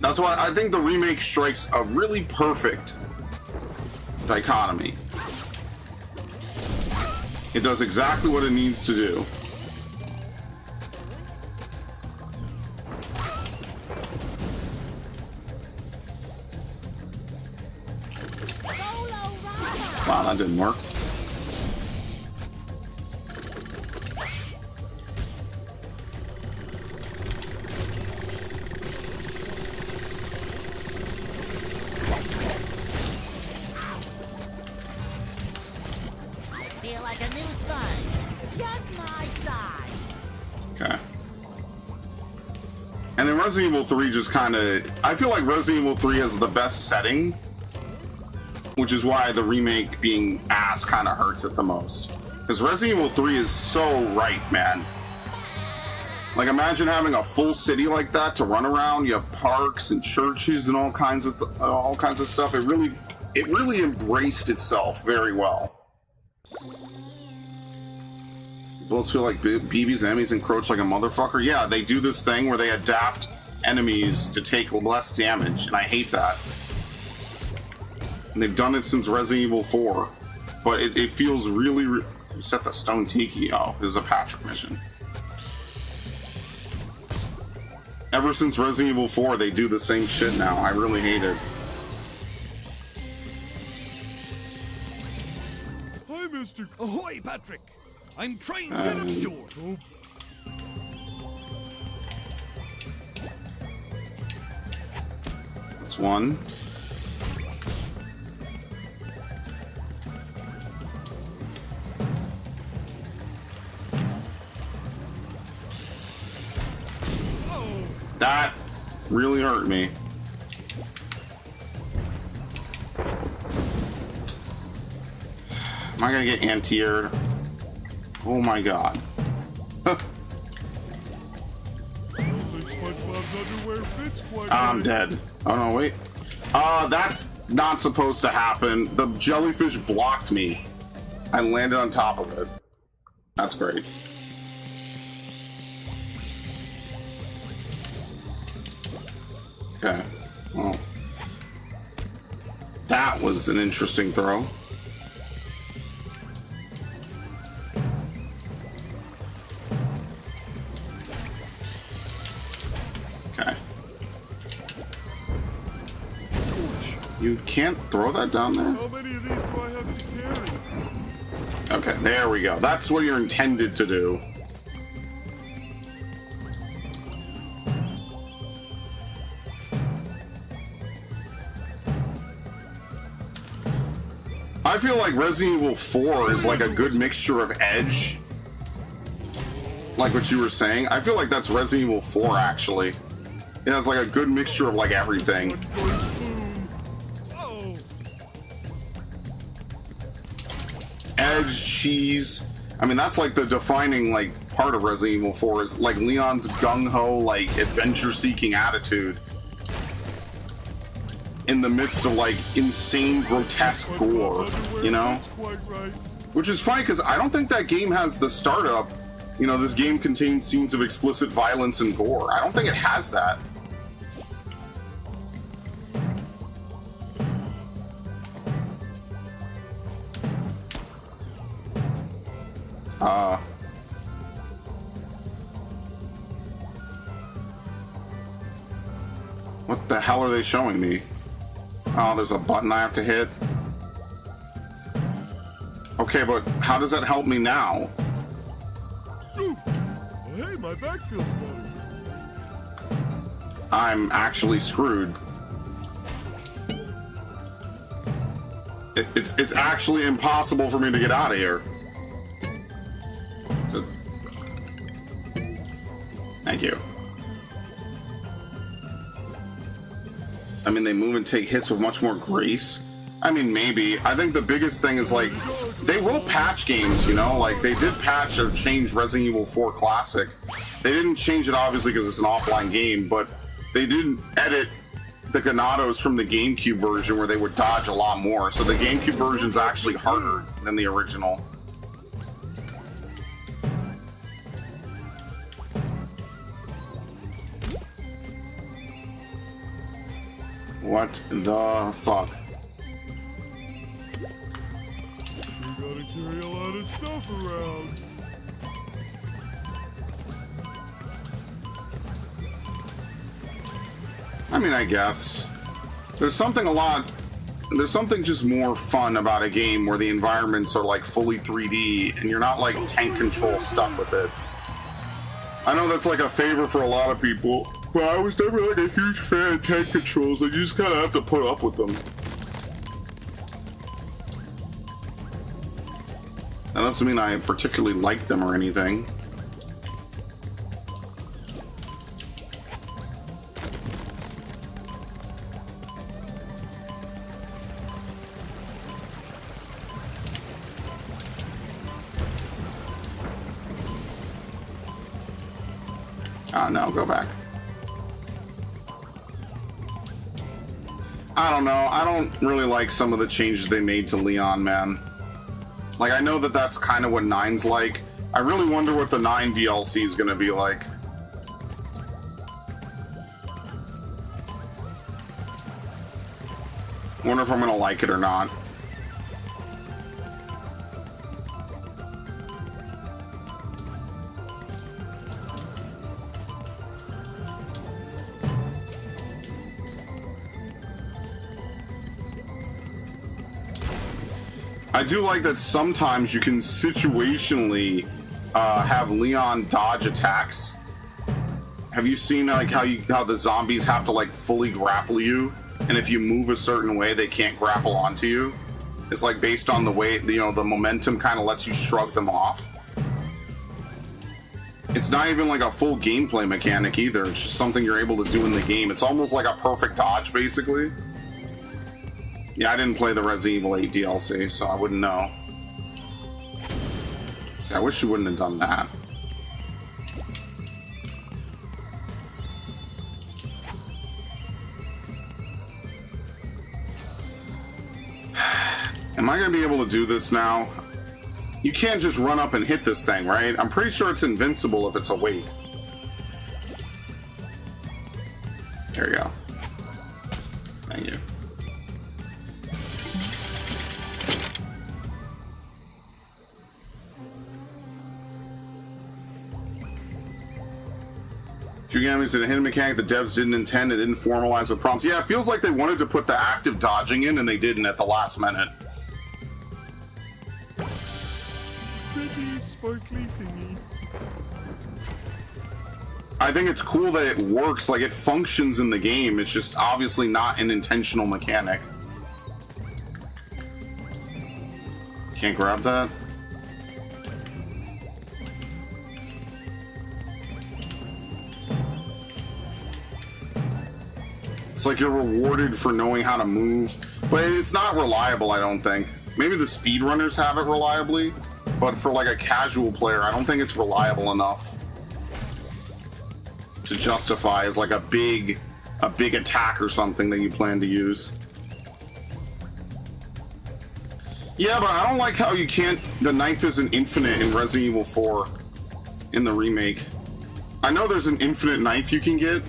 That's why I think the remake strikes a really perfect dichotomy. It does exactly what it needs to do. Wow, that didn't work. Feel like a new sponge. Just my size. Okay. And then Resident Evil 3 just kind of... I feel like Resident Evil 3 has the best setting, which is why the remake being ass kind of hurts it the most. Because Resident Evil 3 is so right, man. Like, imagine having a full city like that to run around. You have parks and churches and all kinds of stuff. It really embraced itself very well. Bullets feel like BB's enemies encroach like a motherfucker. Yeah, they do this thing where they adapt enemies to take less damage, and I hate that. And they've done it since Resident Evil 4, but it feels really... Set the Stone Tiki. Oh, this is a Patrick mission. Ever since Resident Evil 4, they do the same shit now. I really hate it. Hi, Mr. Ahoy, Patrick! I'm trying to get him short. Oh. That's one. That really hurt me. Am I gonna get anti-aired? Oh my god. I'm dead. Oh no, wait. That's not supposed to happen. The jellyfish blocked me. I landed on top of it. That's great. Okay. Well, that was an interesting throw. Okay. You can't throw that down there? How many of these do I have to carry? Okay, there we go. That's what you're intended to do. I feel like Resident Evil 4 is like a good mixture of edge. Like what you were saying. I feel like that's Resident Evil 4 actually. It has like a good mixture of like everything. Edge, cheese. I mean, that's like the defining like part of Resident Evil 4 is like Leon's gung-ho like adventure-seeking attitude in the midst of like insane grotesque gore, you know? Which is funny because I don't think that game has the startup, you know, this game contains scenes of explicit violence and gore. I don't think it has that. What the hell are they showing me? Oh, there's a button I have to hit. Okay, but how does that help me now? Oh, hey, my back feels better. I'm actually screwed. It's actually impossible for me to get out of here. Thank you. I mean, they move and take hits with much more grace. I mean, maybe. I think the biggest thing is, like, they will patch games, you know? Like, they did patch or change Resident Evil 4 Classic. They didn't change it, obviously, because it's an offline game, but they did edit the Ganados from the GameCube version where they would dodge a lot more. So the GameCube version's actually harder than the original. What the fuck? You gotta carry a lot of stuff around. I mean, I guess. There's something just more fun about a game where the environments are like fully 3D and you're not like tank control stuck with it. I know that's like a favor for a lot of people, but I was never like a huge fan of tank controls, and you just kind of have to put up with them. That doesn't mean I particularly like them or anything. No, go back. I don't know. I don't really like some of the changes they made to Leon, man. Like, I know that that's kind of what 9's like. I really wonder what the 9 DLC is going to be like. Wonder if I'm going to like it or not. I do like that sometimes you can situationally have Leon dodge attacks. Have you seen like how the zombies have to like fully grapple you, and if you move a certain way, they can't grapple onto you? It's like based on the way, you know, the momentum kind of lets you shrug them off. It's not even like a full gameplay mechanic either. It's just something you're able to do in the game. It's almost like a perfect dodge, basically. Yeah, I didn't play the Resident Evil 8 DLC, so I wouldn't know. Yeah, I wish you wouldn't have done that. Am I gonna be able to do this now? You can't just run up and hit this thing, right? I'm pretty sure it's invincible if it's awake. There you go. Thank you. Shugami said a hidden mechanic the devs didn't intend and didn't formalize with prompts. Yeah, it feels like they wanted to put the active dodging in and they didn't at the last minute. Pretty sparkly thingy. I think it's cool that it works, like it functions in the game. It's just obviously not an intentional mechanic. Can't grab that? It's like you're rewarded for knowing how to move, but it's not reliable, I don't think. Maybe the speedrunners have it reliably, but for like a casual player, I don't think it's reliable enough to justify as like a big attack or something that you plan to use. Yeah, but I don't like how you can't, the knife isn't infinite in Resident Evil 4 in the remake. I know there's an infinite knife you can get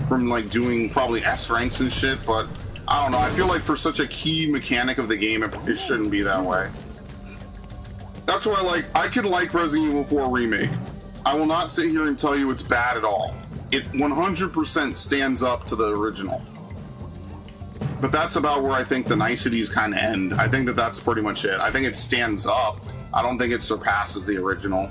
from like doing probably S ranks and shit, but I don't know, I feel like for such a key mechanic of the game, it shouldn't be that way. That's why I could like Resident Evil 4 Remake. I will not sit here and tell you it's bad at all. It 100% stands up to the original. But that's about where I think the niceties kind of end. I think that that's pretty much it. I think it stands up. I don't think it surpasses the original.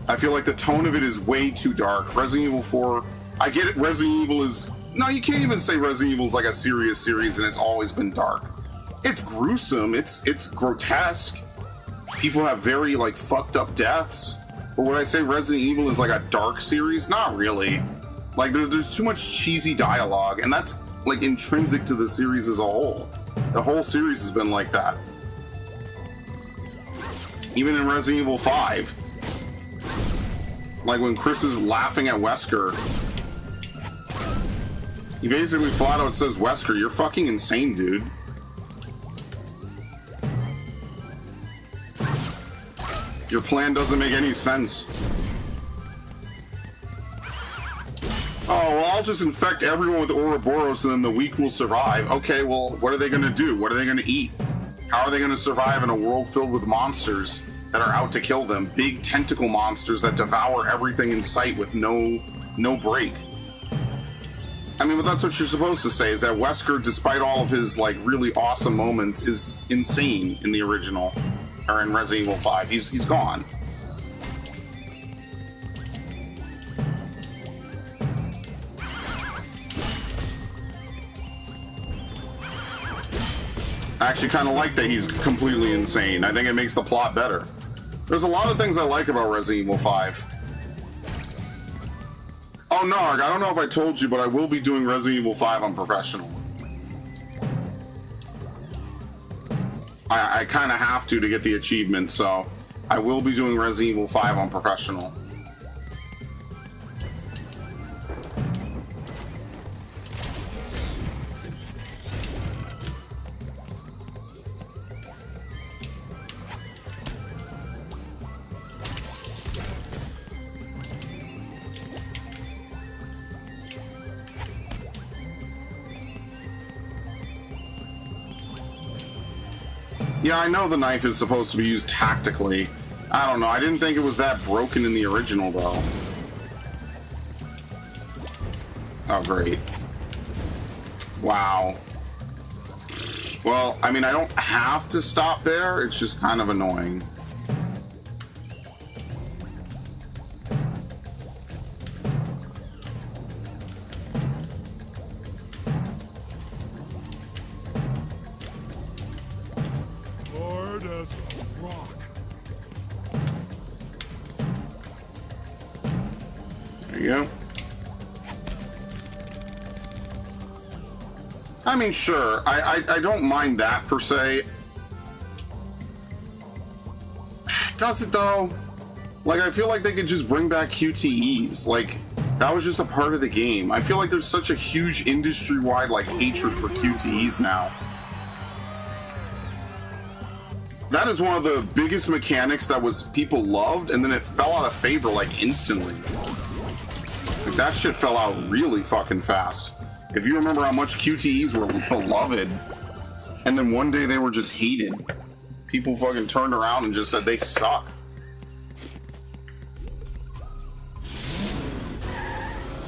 I feel like the tone of it is way too dark. Resident Evil 4, I get it, Resident Evil is... No, you can't even say Resident Evil is like a serious series and it's always been dark. It's gruesome, it's grotesque. People have very like fucked up deaths. But would I say Resident Evil is like a dark series? Not really. Like there's too much cheesy dialogue, and that's like intrinsic to the series as a whole. The whole series has been like that. Even in Resident Evil 5. Like when Chris is laughing at Wesker. He basically flat out says, Wesker, you're fucking insane, dude. Your plan doesn't make any sense. Oh, well, I'll just infect everyone with Ouroboros and then the weak will survive. Okay, well, what are they gonna do? What are they gonna eat? How are they gonna survive in a world filled with monsters that are out to kill them? Big tentacle monsters that devour everything in sight with no break. I mean, but that's what you're supposed to say, is that Wesker, despite all of his like really awesome moments, is insane in the original, or in Resident Evil 5. He's gone. I actually kind of like that he's completely insane. I think it makes the plot better. There's a lot of things I like about Resident Evil 5. Oh, Narg, I don't know if I told you, but I will be doing Resident Evil 5 on Professional. I kind of have to get the achievement, so I will be doing Resident Evil 5 on Professional. Yeah, I know the knife is supposed to be used tactically. I don't know, I didn't think it was that broken in the original, though. Oh, great. Wow. Well, I mean, I don't have to stop there, it's just kind of annoying. I mean, sure, I don't mind that per se. Does it though? Like, I feel like they could just bring back QTEs. Like, that was just a part of the game. I feel like there's such a huge industry-wide like hatred for QTEs now. That is one of the biggest mechanics that was people loved, and then it fell out of favor like instantly. Like, that shit fell out really fucking fast. If you remember how much QTEs were beloved, and then one day they were just hated. People fucking turned around and just said they suck.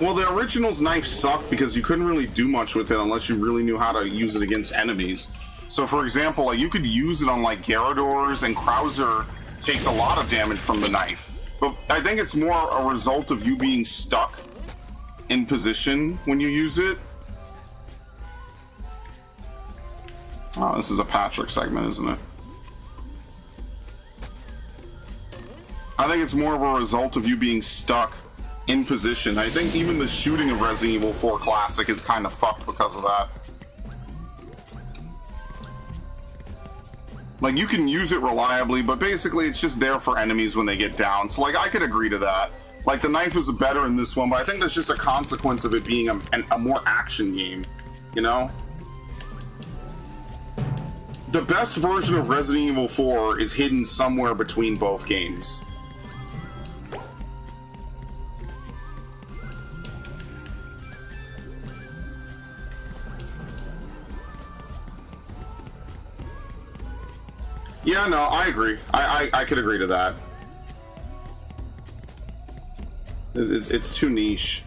Well, the original's knife sucked because you couldn't really do much with it unless you really knew how to use it against enemies. So, for example, like, you could use it on like Gyarados, and Krauser takes a lot of damage from the knife. But I think it's more a result of you being stuck in position when you use it. Oh, this is a Patrick segment, isn't it? I think it's more of a result of you being stuck in position. I think even the shooting of Resident Evil 4 Classic is kind of fucked because of that. Like, you can use it reliably, but basically it's just there for enemies when they get down. So, like, I could agree to that. Like, the knife is better in this one, but I think that's just a consequence of it being a more action game, you know? The best version of Resident Evil 4 is hidden somewhere between both games. Yeah, no, I agree. I could agree to that. It's too niche.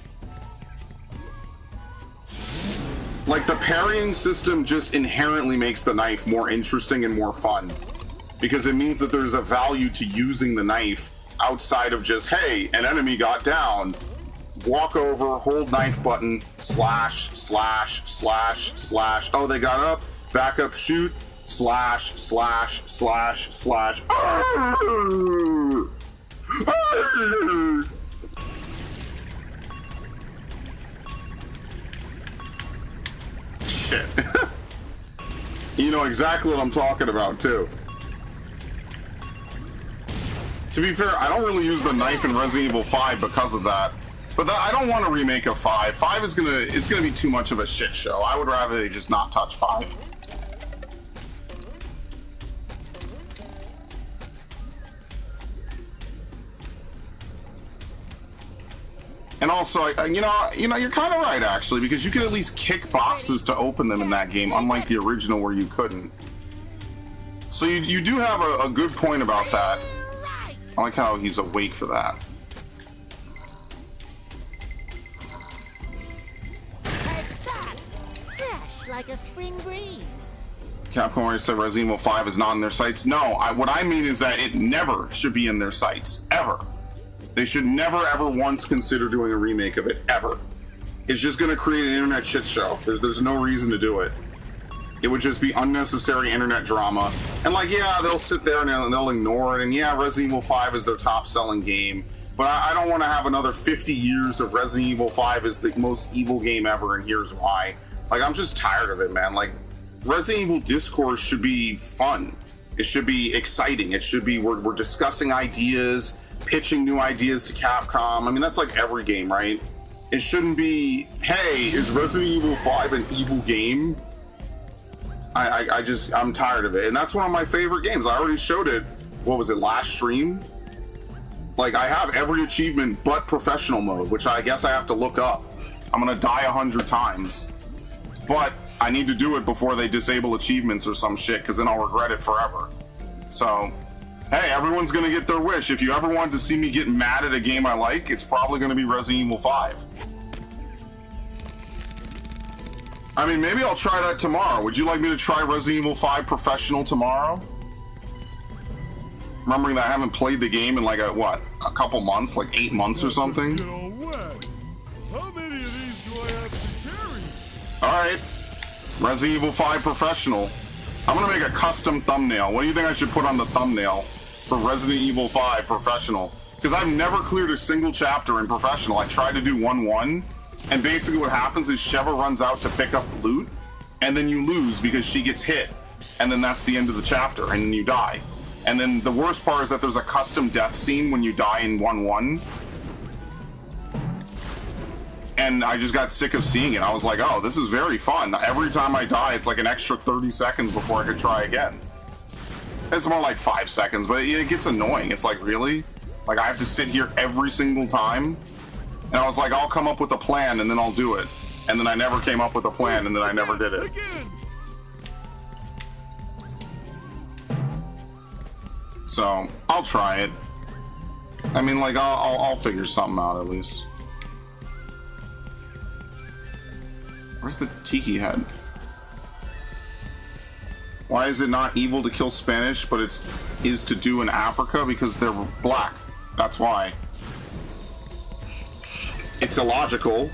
Like, the parrying system just inherently makes the knife more interesting and more fun. Because it means that there's a value to using the knife outside of just, hey, an enemy got down. Walk over, hold knife button, slash, slash, slash, slash. Oh, they got up, back up, shoot. Slash, slash, slash, slash. Shit. You know exactly what I'm talking about, too. To be fair, I don't really use the knife in Resident Evil 5 because of that. But I don't want to remake a 5. 5 is it's gonna be too much of a shit show. I would rather they just not touch 5. And also, you know, you're kind of right, actually, because you can at least kick boxes to open them in that game, unlike the original where you couldn't. So you do have a good point about that. I like how he's awake for that. Fresh like a spring breeze. Capcom already said Resident Evil 5 is not in their sights. No, what I mean is that it never should be in their sights, ever. They should never, ever once consider doing a remake of it, ever. It's just going to create an internet shit show. There's no reason to do it. It would just be unnecessary internet drama. And like, yeah, they'll sit there and they'll ignore it. And yeah, Resident Evil 5 is their top-selling game. But I don't want to have another 50 years of Resident Evil 5 as the most evil game ever, and here's why. Like, I'm just tired of it, man. Like, Resident Evil discourse should be fun. It should be exciting. It should be, we're discussing ideas, pitching new ideas to Capcom. I mean, that's like every game, right? It shouldn't be, hey, is Resident Evil 5 an evil game? I'm tired of it. And that's one of my favorite games. I already showed it, what was it, last stream? Like, I have every achievement but professional mode, which I guess I have to look up. I'm gonna die 100 times. But I need to do it before they disable achievements or some shit, because then I'll regret it forever. So, hey, everyone's gonna get their wish. If you ever want to see me get mad at a game I like, it's probably gonna be Resident Evil 5. I mean, maybe I'll try that tomorrow. Would you like me to try Resident Evil 5 Professional tomorrow? Remembering that I haven't played the game in like a couple months, like 8 months or something. How many of these do I have to carry? Alright. Resident Evil 5 Professional. I'm gonna make a custom thumbnail. What do you think I should put on the thumbnail for Resident Evil 5 Professional? Because I've never cleared a single chapter in Professional. I tried to do 1-1, and basically what happens is Sheva runs out to pick up loot, and then you lose because she gets hit. And then that's the end of the chapter, and then you die. And then the worst part is that there's a custom death scene when you die in 1-1. And I just got sick of seeing it. I was like, oh, this is very fun. Every time I die, it's like an extra 30 seconds before I could try again. It's more like 5 seconds, but it gets annoying. It's like, really? Like, I have to sit here every single time? And I was like, I'll come up with a plan and then I'll do it. And then I never came up with a plan and then I never did it. So, I'll try it. I mean, like, I'll figure something out at least. Where's the tiki head? Why is it not evil to kill Spanish, but it is to do in Africa? Because they're black. That's why. It's illogical,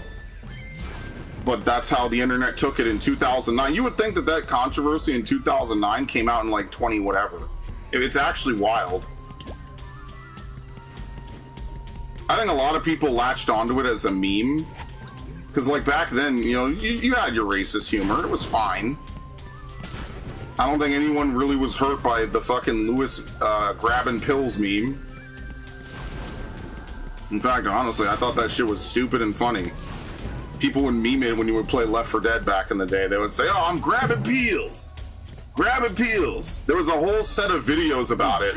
but that's how the internet took it in 2009. You would think that that controversy in 2009 came out in like 20 whatever. It's actually wild. I think a lot of people latched onto it as a meme. Because like back then, you know, you had your racist humor. It was fine. I don't think anyone really was hurt by the fucking Lewis grabbing pills meme. In fact, honestly, I thought that shit was stupid and funny. People would meme it when you would play Left 4 Dead back in the day. They would say, "Oh, I'm grabbing peels. Grabbing peels." There was a whole set of videos about it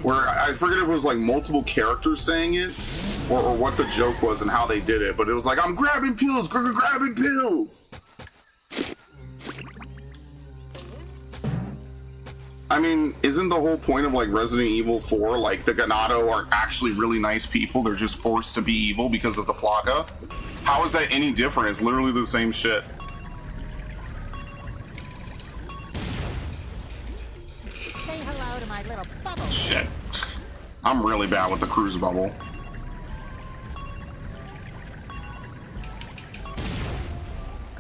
where I forget if it was like multiple characters saying it or what the joke was and how they did it, but it was like, "I'm grabbing peels, grabbing pills." I mean, isn't the whole point of like Resident Evil 4 like the Ganado are actually really nice people? They're just forced to be evil because of the Plaga? How is that any different? It's literally the same shit. Say hello to my little bubble. Shit. I'm really bad with the cruise bubble.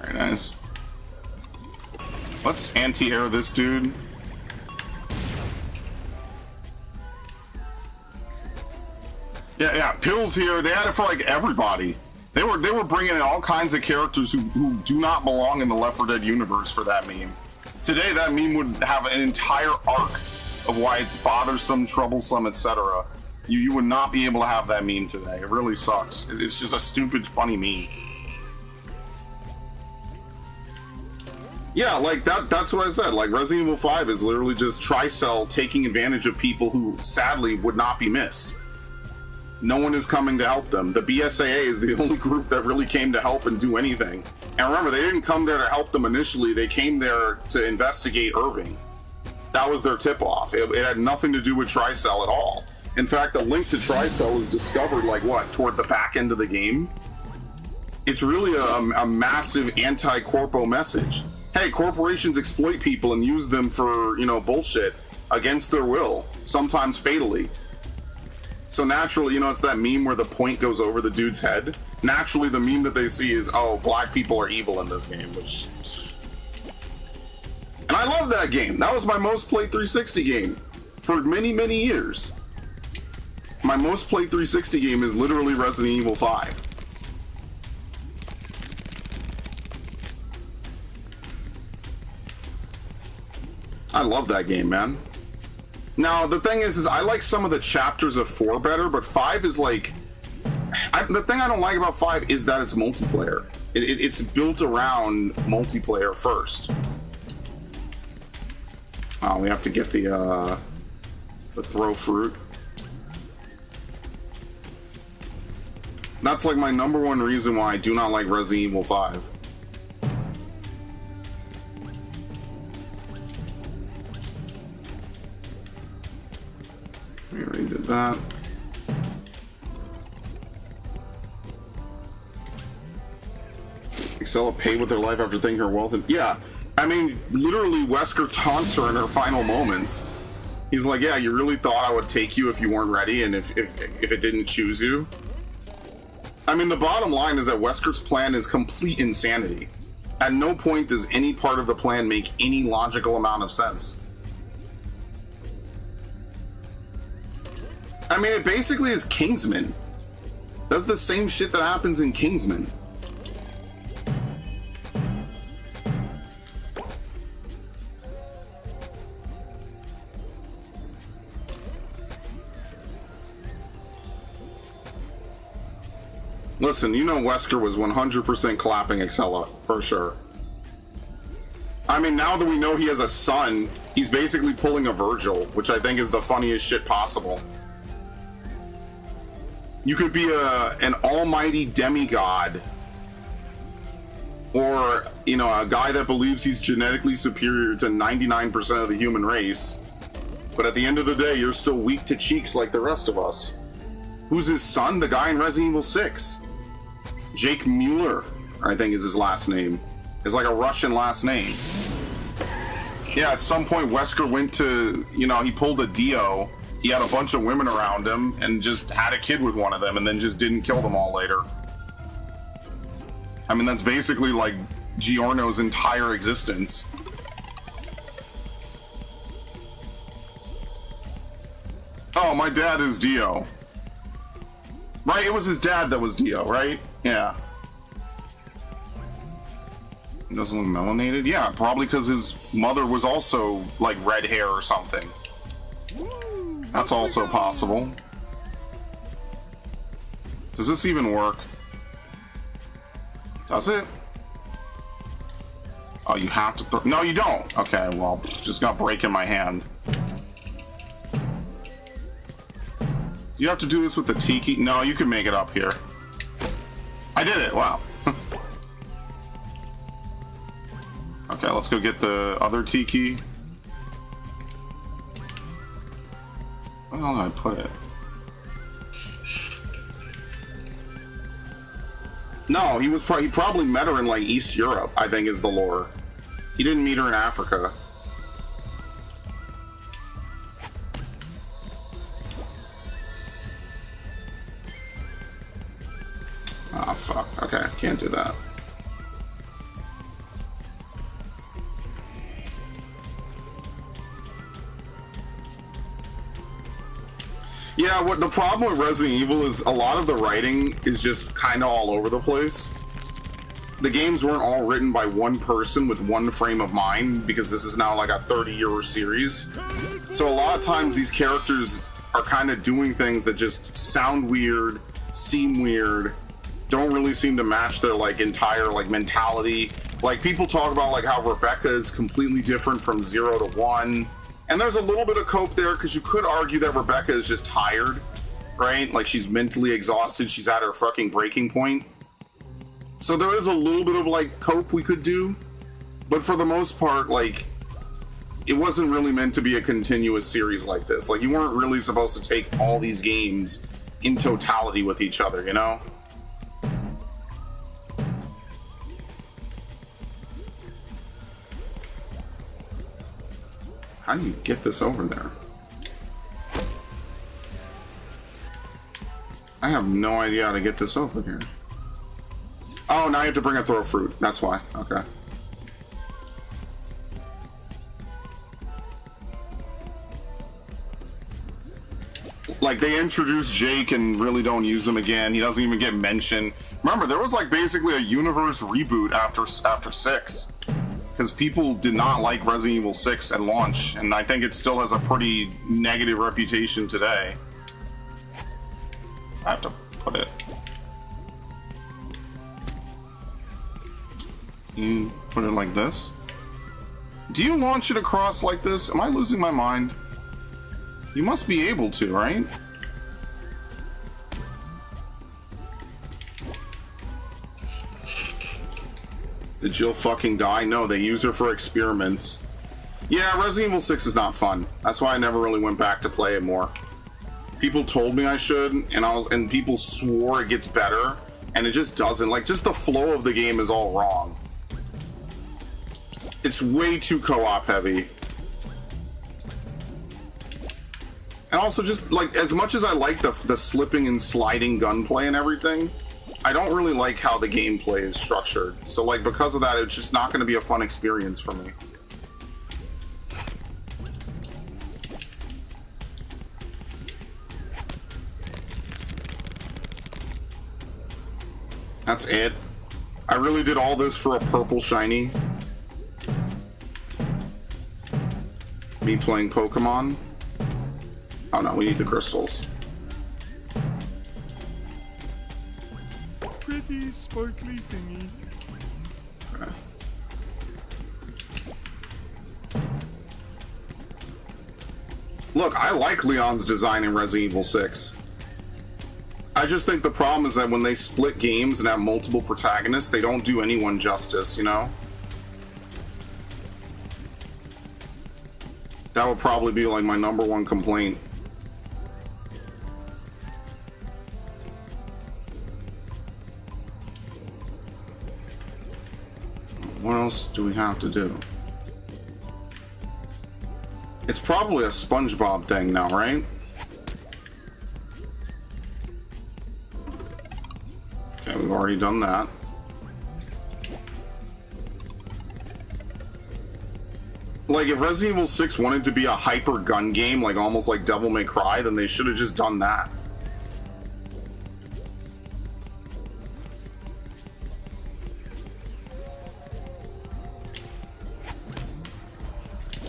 Very nice. Let's anti-air this dude. Yeah, pills here. They had it for like everybody. They were bringing in all kinds of characters who do not belong in the Left 4 Dead universe for that meme. Today, that meme would have an entire arc of why it's bothersome, troublesome, etc. You would not be able to have that meme today. It really sucks. It's just a stupid, funny meme. Yeah, like that's what I said. Like Resident Evil 5 is literally just Tricell taking advantage of people who sadly would not be missed. No one is coming to help them. The BSAA is the only group that really came to help and do anything. And remember, they didn't come there to help them initially. They came there to investigate Irving. That was their tip-off. It had nothing to do with Tricell at all. In fact, the link to Tricell was discovered, like, what, toward the back end of the game? It's really a massive anti-corpo message. Hey, corporations exploit people and use them for, you know, bullshit against their will, sometimes fatally. So naturally, you know, it's that meme where the point goes over the dude's head. Naturally, the meme that they see is, oh, black people are evil in this game, which... And I love that game. That was my most played 360 game for many, many years. My most played 360 game is literally Resident Evil 5. I love that game, man. Now, the thing is I like some of the chapters of 4 better, but 5 is like... the thing I don't like about 5 is that it's multiplayer. It's built around multiplayer first. Oh, we have to get the throw fruit. That's like my #1 reason why I do not like Resident Evil 5. We already did that. Excella paid with her life after thinking her wealth and yeah, I mean literally Wesker taunts her in her final moments. He's like, yeah, you really thought I would take you if you weren't ready and if it didn't choose you? I mean, the bottom line is that Wesker's plan is complete insanity. At no point does any part of the plan make any logical amount of sense. I mean, it basically is Kingsman. That's the same shit that happens in Kingsman. Listen, you know Wesker was 100% clapping Excella, for sure. I mean, now that we know he has a son, he's basically pulling a Virgil, which I think is the funniest shit possible. You could be an almighty demigod, or, you know, a guy that believes he's genetically superior to 99% of the human race, but at the end of the day, you're still weak to cheeks like the rest of us. Who's his son? The guy in Resident Evil 6. Jake Mueller, I think is his last name. It's like a Russian last name. Yeah, at some point Wesker went to, you know, he pulled a Dio. He had a bunch of women around him and just had a kid with one of them and then just didn't kill them all later. I mean, that's basically like Giorno's entire existence. Oh, my dad is Dio. Right? It was his dad that was Dio, right? Yeah. He doesn't look melanated? Yeah, probably because his mother was also like red hair or something. That's also possible. Does this even work? Does it? Oh, you have to throw. No, you don't. Okay, well, just got break in my hand. You have to do this with the tiki. No, you can make it up here. I did it. Wow. Okay, let's go get the other tiki. Where the hell did I put it? No, he probably met her in like East Europe, I think is the lore. He didn't meet her in Africa. Ah, fuck. Okay, can't do that. Yeah, what the problem with Resident Evil is a lot of the writing is just kind of all over the place. The games weren't all written by one person with one frame of mind because this is now like a 30-year series. So a lot of times these characters are kind of doing things that just sound weird, seem weird, don't really seem to match their like entire like mentality. Like people talk about like how Rebecca is completely different from 0 to 1. And there's a little bit of cope there because you could argue that Rebecca is just tired, right? Like she's mentally exhausted. She's at her fucking breaking point. So there is a little bit of like cope we could do. But for the most part, like it wasn't really meant to be a continuous series like this. Like you weren't really supposed to take all these games in totality with each other, you know? How do you get this over there? I have no idea how to get this over here. Oh, now you have to bring a throw fruit. That's why. Okay. Like, they introduce Jake and really don't use him again. He doesn't even get mentioned. Remember, there was like basically a universe reboot after 6. Because people did not like Resident Evil 6 at launch, and I think it still has a pretty negative reputation today. I have to put it. You put it like this? Do you launch it across like this? Am I losing my mind? You must be able to, right? Did Jill fucking die? No, they use her for experiments. Yeah, Resident Evil 6 is not fun. That's why I never really went back to play it more. People told me I should, and people swore it gets better, and it just doesn't. Like, just the flow of the game is all wrong. It's way too co-op heavy. And also just, like, as much as I like the slipping and sliding gunplay and everything, I don't really like how the gameplay is structured. So, like, because of that, it's just not going to be a fun experience for me. That's it. I really did all this for a purple shiny. Me playing Pokemon. Oh no, we need the crystals. Pretty sparkly thingy. Okay. Look, I like Leon's design in Resident Evil 6. I just think the problem is that when they split games and have multiple protagonists, they don't do anyone justice, you know? That would probably be like my #1 complaint. What else do we have to do? It's probably a Spongebob thing now, right? Okay, we've already done that. Like, if Resident Evil 6 wanted to be a hyper gun game, like almost like Devil May Cry, then they should have just done that.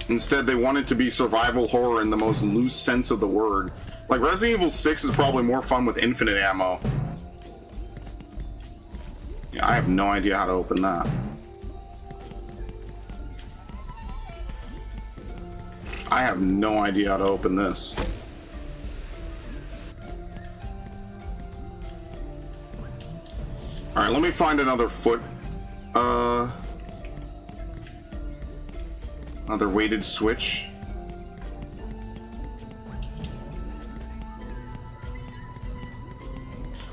Instead, they want it to be survival horror in the most loose sense of the word. Like, Resident Evil 6 is probably more fun with infinite ammo. Yeah, I have no idea how to open that. I have no idea how to open this. Alright, let me find another foot. Another weighted switch.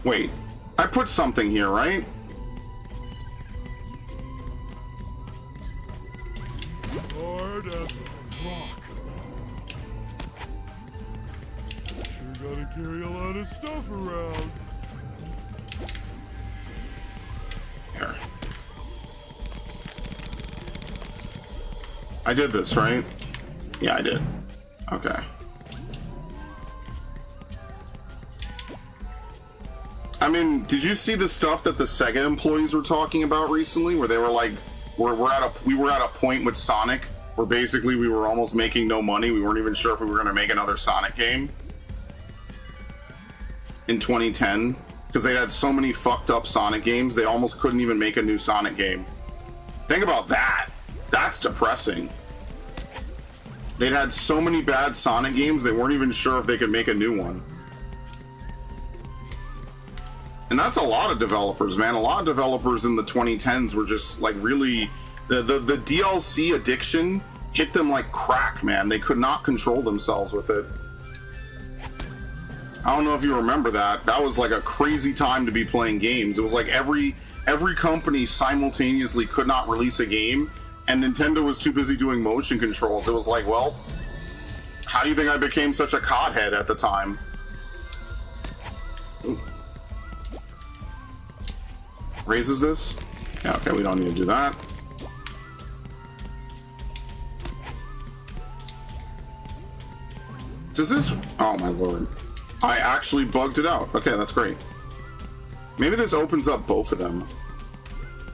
Wait, I put something here, right? Hard as a rock. Sure gotta carry a lot of stuff around. Here. I did this, right? Yeah, I did. Okay. I mean, did you see the stuff that the Sega employees were talking about recently, where they were like, we were at a point with Sonic where basically we were almost making no money. We weren't even sure if we were going to make another Sonic game in 2010 because they had so many fucked up Sonic games they almost couldn't even make a new Sonic game. Think about that. That's depressing. They'd had so many bad Sonic games they weren't even sure if they could make a new one. And that's a lot of developers, man. A lot of developers in the 2010s were just like really the DLC addiction hit them like crack, man. They could not control themselves with it. I don't know if you remember that. That was like a crazy time to be playing games. It was like every company simultaneously could not release a game, and Nintendo was too busy doing motion controls. It was like, well, how do you think I became such a cothead at the time? Ooh. Raises this? Yeah, okay, we don't need to do that. Does this... Oh my lord. I actually bugged it out. Okay, that's great. Maybe this opens up both of them.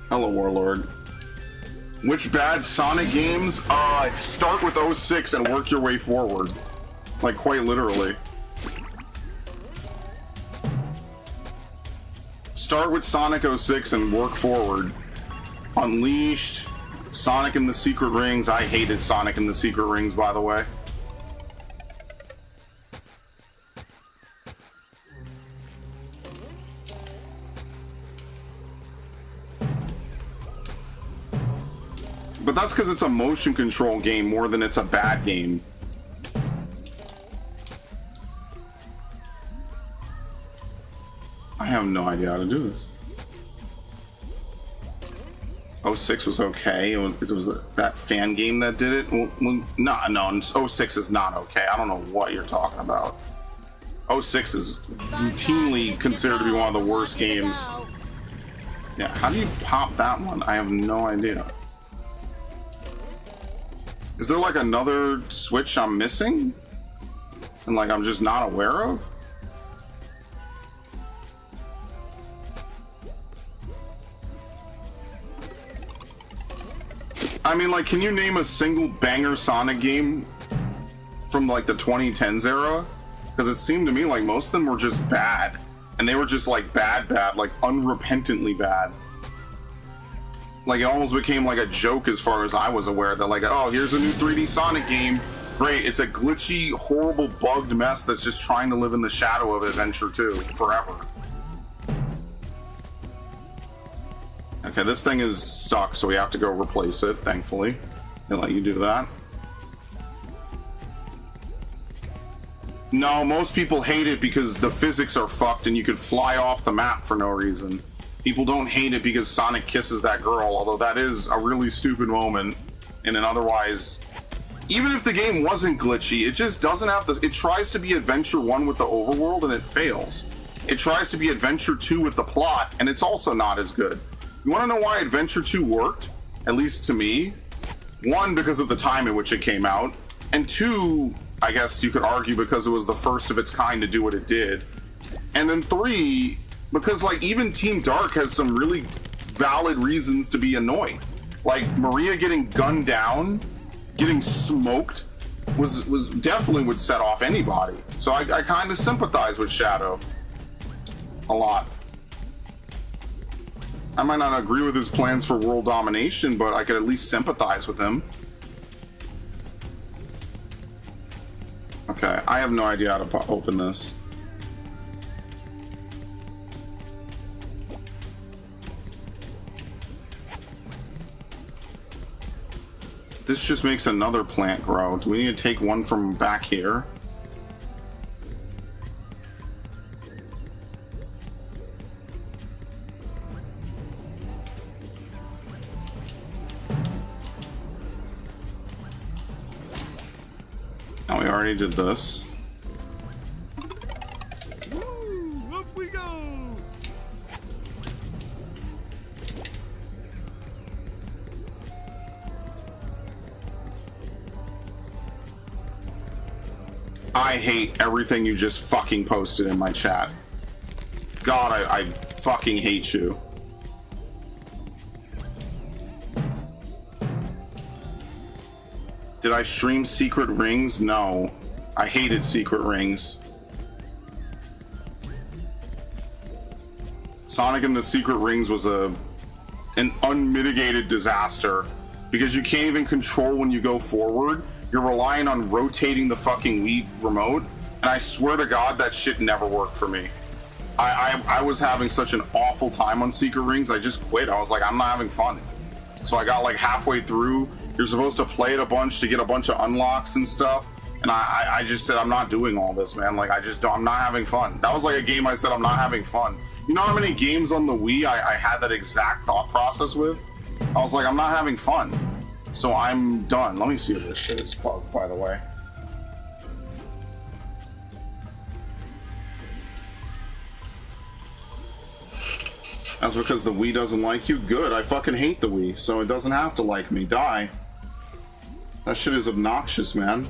Hello, Warlord. Which bad Sonic games? Start with 06 and work your way forward. Like, quite literally. Start with Sonic 06 and work forward. Unleashed, Sonic and the Secret Rings. I hated Sonic and the Secret Rings, by the way. But that's because it's a motion control game more than it's a bad game. I have no idea how to do this. 06 was okay. It was that fan game that did it. Well, no, 06 is not okay. I don't know what you're talking about. 06 is routinely considered to be one of the worst games. Yeah, how do you pop that one? I have no idea. Is there like another switch I'm missing? And like I'm just not aware of? I mean, like, can you name a single banger Sonic game from like the 2010s era? Because it seemed to me like most of them were just bad. And they were just like bad, like unrepentantly bad. Like, it almost became like a joke as far as I was aware, that like, oh, here's a new 3D Sonic game. Great, it's a glitchy, horrible, bugged mess that's just trying to live in the shadow of Adventure 2 forever. Okay, this thing is stuck, so we have to go replace it, thankfully. They let you do that. No, most people hate it because the physics are fucked and you could fly off the map for no reason. People don't hate it because Sonic kisses that girl, although that is a really stupid moment in an otherwise... Even if the game wasn't glitchy, it just doesn't have this. It tries to be Adventure 1 with the overworld and it fails. It tries to be Adventure 2 with the plot and it's also not as good. You want to know why Adventure 2 worked? At least to me. One, because of the time in which it came out. And two, I guess you could argue because it was the first of its kind to do what it did. And then three, because like even Team Dark has some really valid reasons to be annoyed. Like Maria getting gunned down, getting smoked was definitely would set off anybody. So I kind of sympathize with Shadow a lot. I might not agree with his plans for world domination, but I could at least sympathize with him. Okay, I have no idea how to open this. This just makes another plant grow. Do we need to take one from back here? Oh, we already did this. Woo, up we go. I hate everything you just fucking posted in my chat. God, I fucking hate you. Did I stream Secret Rings? No. I hated Secret Rings. Sonic and the Secret Rings was an unmitigated disaster because you can't even control when you go forward. You're relying on rotating the fucking Wii remote, and I swear to God that shit never worked for me. I was having such an awful time on Secret Rings, I just quit. I was like, I'm not having fun. So I got like halfway through. You're supposed to play it a bunch to get a bunch of unlocks and stuff, and I just said, I'm not doing all this, man. Like, I'm not having fun. That was like a game I said I'm not having fun. You know how many games on the Wii I had that exact thought process with? I was like, I'm not having fun. So I'm done. Let me see if this shit is bugged, by the way. That's because the Wii doesn't like you? Good, I fucking hate the Wii, so it doesn't have to like me. Die. That shit is obnoxious, man.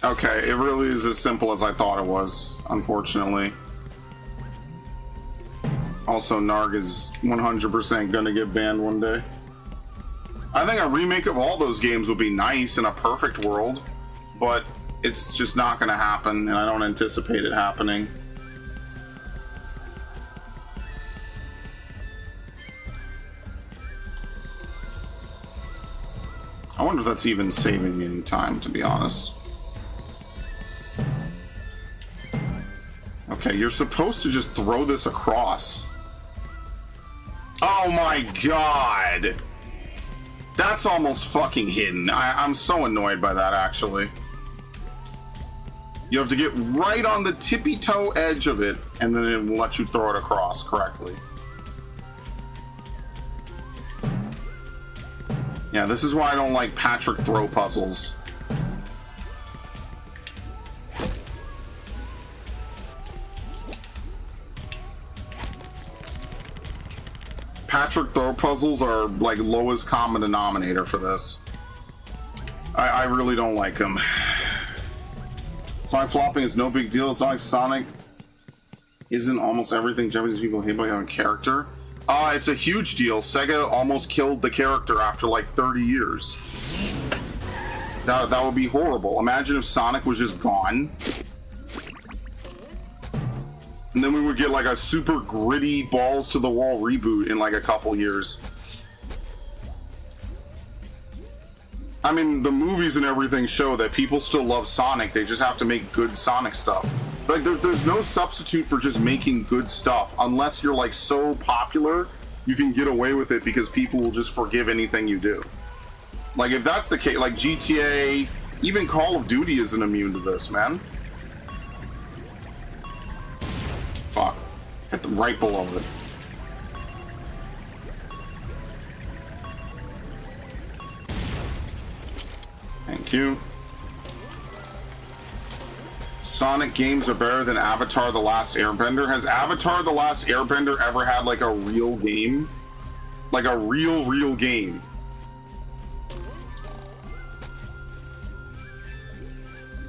Okay, it really is as simple as I thought it was, unfortunately. Also, Narg is 100% gonna get banned one day. I think a remake of all those games would be nice in a perfect world, but it's just not gonna happen, and I don't anticipate it happening. I wonder if that's even saving any time, to be honest. Okay, you're supposed to just throw this across. Oh my god! That's almost fucking hidden. I'm so annoyed by that, actually. You have to get right on the tippy-toe edge of it, and then it will let you throw it across correctly. Yeah, this is why I don't like Patrick throw puzzles. Patrick throw puzzles are like lowest common denominator for this. I really don't like them. Sonic flopping is no big deal. It's not like Sonic isn't almost everything Japanese people hate by having character. It's a huge deal. Sega almost killed the character after like 30 years. That would be horrible. Imagine if Sonic was just gone. And then we would get like a super gritty balls to the wall reboot in like a couple years. I mean, the movies and everything show that people still love Sonic. They just have to make good Sonic stuff. Like, there's no substitute for just making good stuff unless you're like so popular you can get away with it because people will just forgive anything you do. Like, if that's the case, like GTA, even Call of Duty isn't immune to this, man. Fuck. Hit them right below it. Thank you. Sonic games are better than Avatar: The Last Airbender. Has Avatar: The Last Airbender ever had like a real game? Like a real game?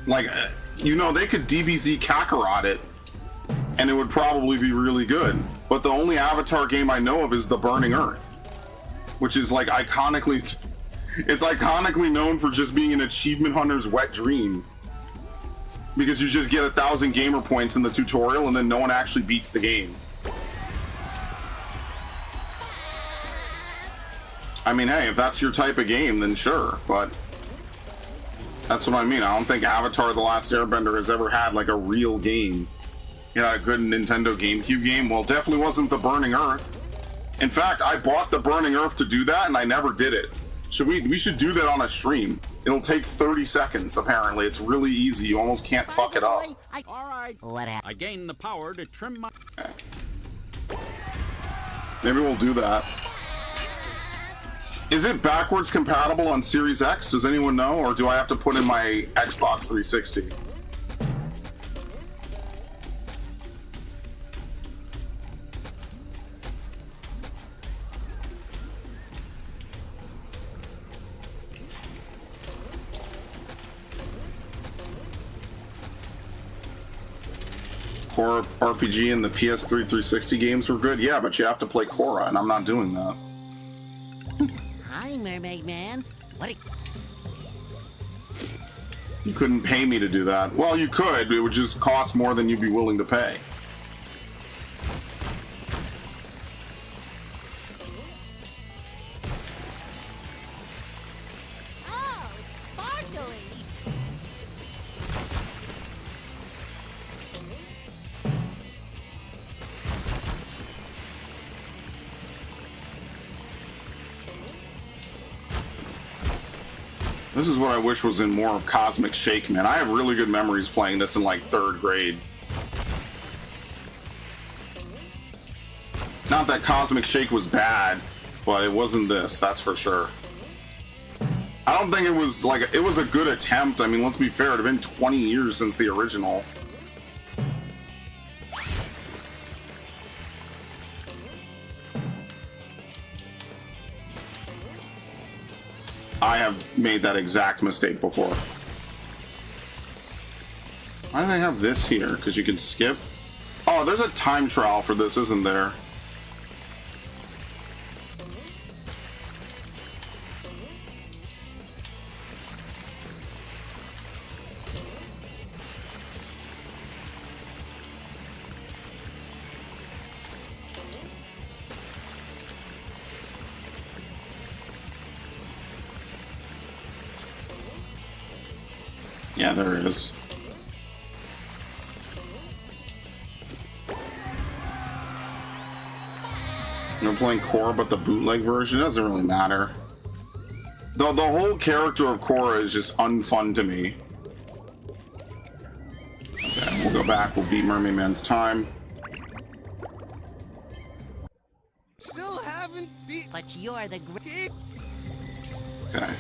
Like, you know, they could DBZ Kakarot it and it would probably be really good. But the only Avatar game I know of is The Burning Earth, which is like iconically, it's iconically known for just being an achievement hunter's wet dream. Because you just get 1,000 gamer points in the tutorial and then no one actually beats the game. I mean, hey, if that's your type of game, then sure, but that's what I mean. I don't think Avatar: The Last Airbender has ever had like a real game. You know, a good Nintendo GameCube game. Well, it definitely wasn't The Burning Earth. In fact, I bought The Burning Earth to do that and I never did it. We should do that on a stream. It'll take 30 seconds, apparently. It's really easy. You almost can't fuck it up. All right. What happened? I gained the power to trim my... Okay. Maybe we'll do that. Is it backwards compatible on Series X? Does anyone know? Or do I have to put in my Xbox 360? Korra RPG and the PS3 360 games were good? Yeah, but you have to play Korra, and I'm not doing that. Hi, Mermaid Man. What? You couldn't pay me to do that. Well, you could. It would just cost more than you'd be willing to pay. Oh, sparkly! This is what I wish was in more of Cosmic Shake, man. I have really good memories playing this in like 3rd grade. Not that Cosmic Shake was bad, but it wasn't this, that's for sure. I don't think it was like, it was a good attempt. I mean, let's be fair, it had been 20 years since the original. I have made that exact mistake before. Why do they have this here? Because you can skip? Oh, there's a time trial for this, isn't there? Yeah, there it is. You're playing Korra, but the bootleg version doesn't really matter. The whole character of Korra is just unfun to me. Okay, we'll go back. We'll beat Mermaid Man's time. Still haven't beat. But you're the great. Okay.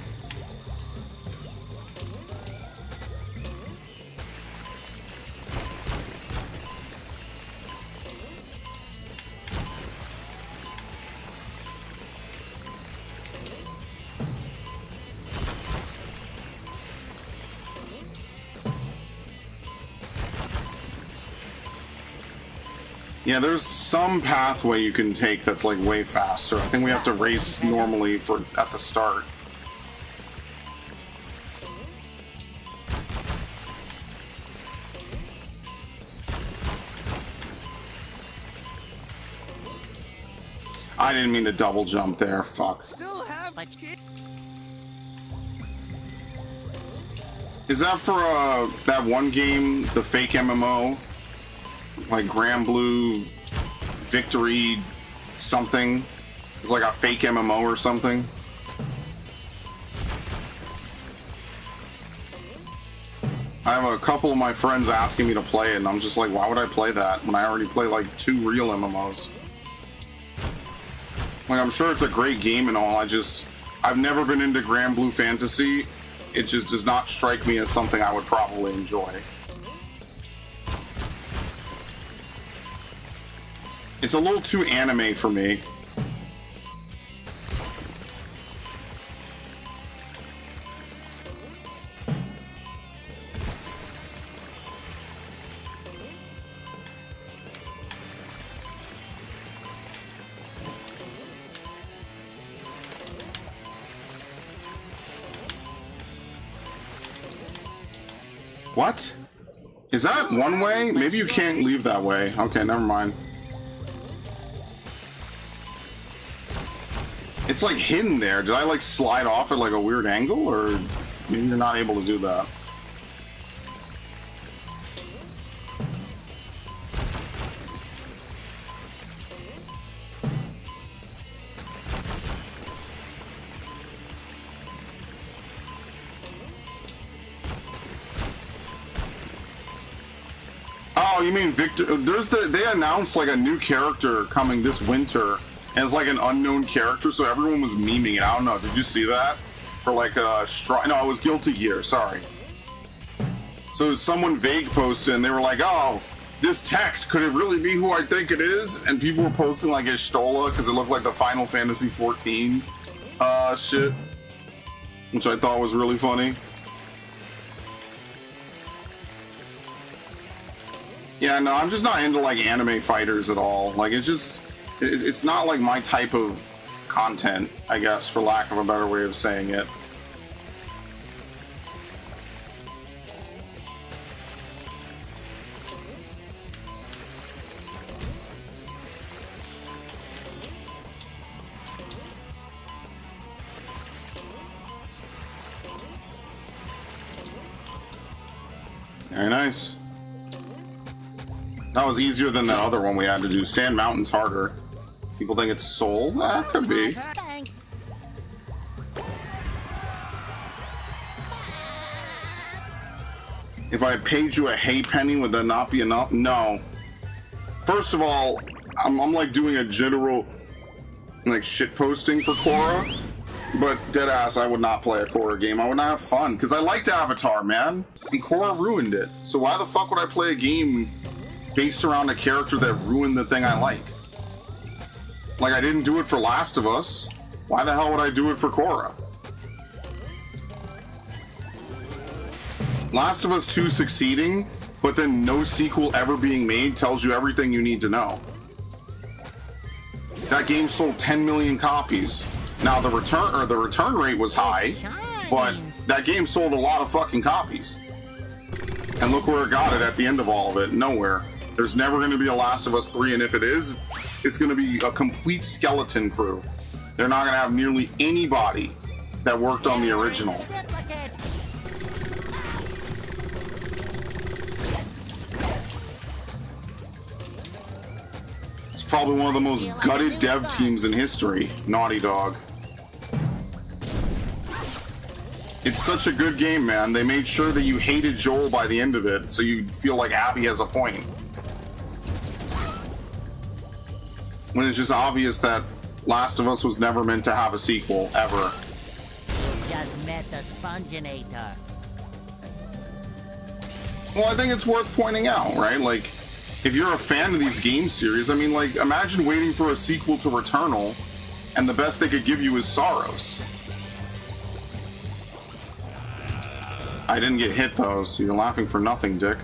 Yeah, there's some pathway you can take that's like way faster. I think we have to race normally at the start. I didn't mean to double jump there. Fuck. Still have. But Is that for that one game, the fake MMO? Like Grand Blue Victory something? It's like a fake MMO or something? I have a couple of my friends asking me to play it, and I'm just like, why would I play that when I already play like 2 real MMOs? Like, I'm sure it's a great game and all, I've never been into Grand Blue Fantasy. It just does not strike me as something I would probably enjoy. It's a little too anime for me. What? Is that one way? Maybe you can't leave that way. Okay, never mind. It's like hidden there. Did I like slide off at like a weird angle, or maybe you're not able to do that? Oh, you mean Victor? They announced like a new character coming this winter, and it's like an unknown character, so everyone was memeing it. I don't know. Did you see that? For like a no, it was Guilty Gear. Sorry. So someone vague posted, and they were like, "Oh, this text, could it really be who I think it is?" And people were posting like Ishtola because it looked like the Final Fantasy 14 shit, which I thought was really funny. Yeah, no, I'm just not into like anime fighters at all. Like, it's not like my type of content, I guess, for lack of a better way of saying it. Very nice. That was easier than that other one we had to do. Sand Mountain's harder. People think it's Soul? That could be. If I paid you a hay penny, would that not be enough? No. First of all, I'm like doing a general like shit posting for Korra, but deadass, I would not play a Korra game. I would not have fun because I liked Avatar, man, and Korra ruined it. So why the fuck would I play a game based around a character that ruined the thing I like? Like, I didn't do it for Last of Us. Why the hell would I do it for Korra? Last of Us 2 succeeding, but then no sequel ever being made tells you everything you need to know. That game sold 10 million copies. Now the return rate was high, but that game sold a lot of fucking copies. And look where it got it at the end of all of it. Nowhere. There's never going to be a Last of Us 3, and if it is, it's going to be a complete skeleton crew. They're not going to have nearly anybody that worked on the original. It's probably one of the most gutted dev teams in history, Naughty Dog. It's such a good game, man. They made sure that you hated Joel by the end of it, so you feel like Abby has a point. When it's just obvious that Last of Us was never meant to have a sequel, ever. You just met the Sponginator. Well, I think it's worth pointing out, right? Like, if you're a fan of these game series, I mean, like, imagine waiting for a sequel to Returnal, and the best they could give you is Sorrows. I didn't get hit, though, so you're laughing for nothing, Dick.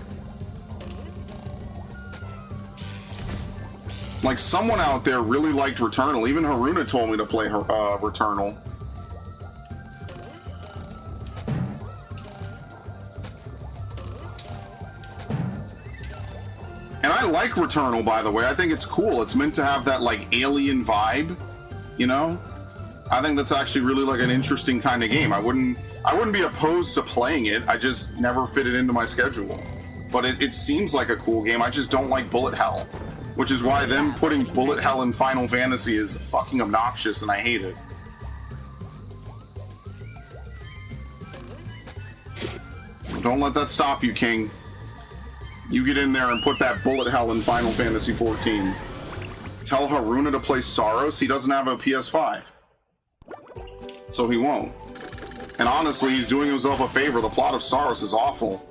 Like, someone out there really liked Returnal. Even Haruna told me to play Returnal. And I like Returnal, by the way. I think it's cool. It's meant to have that, like, alien vibe, you know? I think that's actually really like an interesting kind of game. I wouldn't be opposed to playing it. I just never fit it into my schedule. But it seems like a cool game. I just don't like bullet hell, which is why them putting bullet hell in Final Fantasy is fucking obnoxious, and I hate it. Don't let that stop you, King. You get in there and put that bullet hell in Final Fantasy 14. Tell Haruna to play Saros. He doesn't have a PS5. So he won't. And honestly, he's doing himself a favor. The plot of Saros is awful.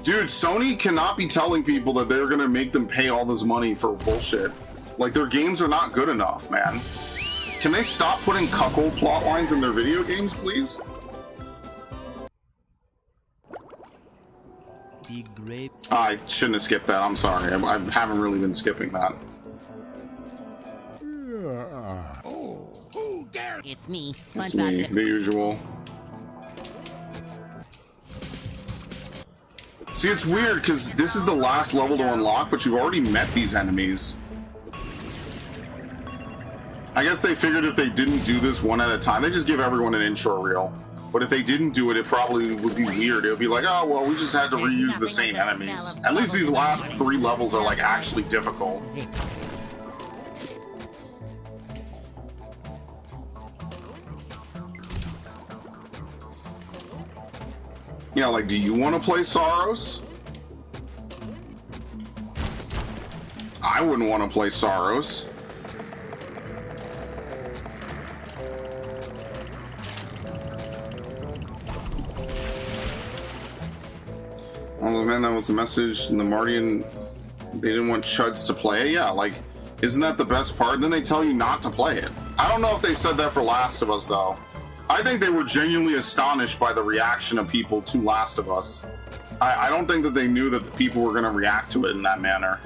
Dude, Sony cannot be telling people that they're gonna make them pay all this money for bullshit. Like, their games are not good enough, man. Can they stop putting cuckold plot lines in their video games, please? The grape. I shouldn't have skipped that. I'm sorry. I haven't really been skipping that. Oh, who dare? It's me, It's me, the usual. See, it's weird because this is the last level to unlock, but you've already met these enemies. I guess they figured if they didn't do this one at a time, they just give everyone an intro reel. But if they didn't do it, it probably would be weird. It would be like, oh, well, we just had to reuse the same enemies. At least these last 3 levels are, like, actually difficult. Yeah, like, do you want to play Saros? I wouldn't want to play Saros. Oh man, that was the message in the Mardian. They didn't want chuds to play it. Yeah, like, isn't that the best part? And then they tell you not to play it. I don't know if they said that for Last of Us, though. I think they were genuinely astonished by the reaction of people to Last of Us. I don't think that they knew that the people were going to react to it in that manner.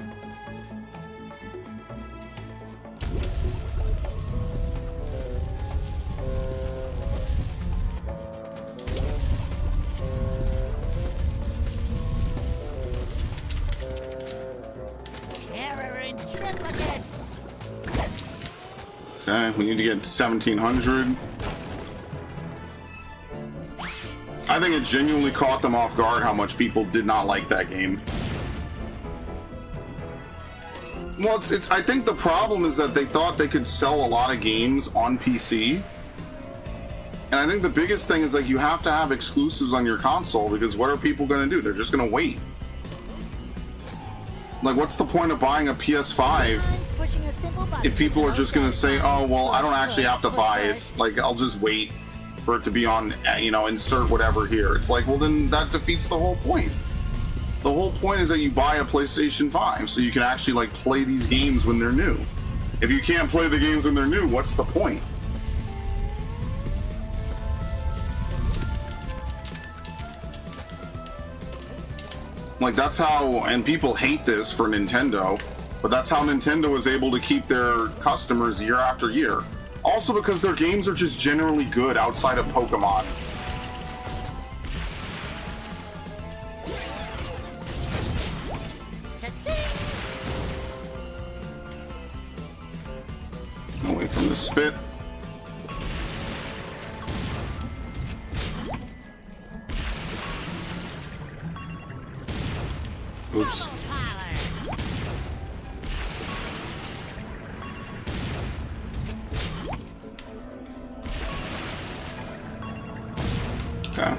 Okay, we need to get 1700. I think it genuinely caught them off guard how much people did not like that game. Well, I think the problem is that they thought they could sell a lot of games on PC. And I think the biggest thing is, like, you have to have exclusives on your console, because what are people going to do? They're just going to wait. Like, what's the point of buying a PS5 if people are just going to say, oh, well, I don't actually have to buy it. Like, I'll just wait for it to be on, you know, insert whatever here. It's like, well, then that defeats the whole point. The whole point is that you buy a PlayStation 5 so you can actually, like, play these games when they're new. If you can't play the games when they're new, what's the point? Like, that's how, and people hate this for Nintendo, but that's how Nintendo is able to keep their customers year after year. Also because their games are just generally good outside of Pokemon. Away from the spit. Oops. Okay.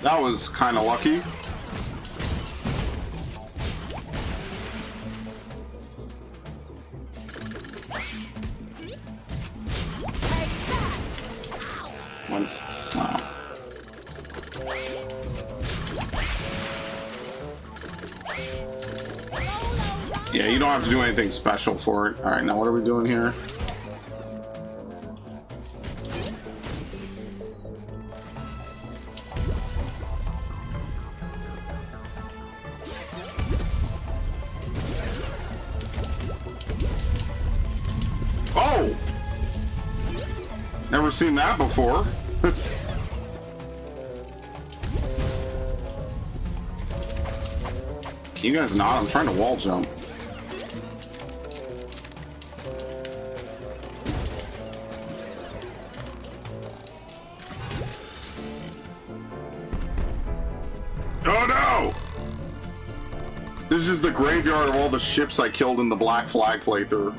That was kind of lucky. Yeah, you don't have to do anything special for it. All right, now what are we doing here? Never never seen that before. Can you guys not? I'm trying to wall jump. Oh no! This is the graveyard of all the ships I killed in the Black Flag playthrough.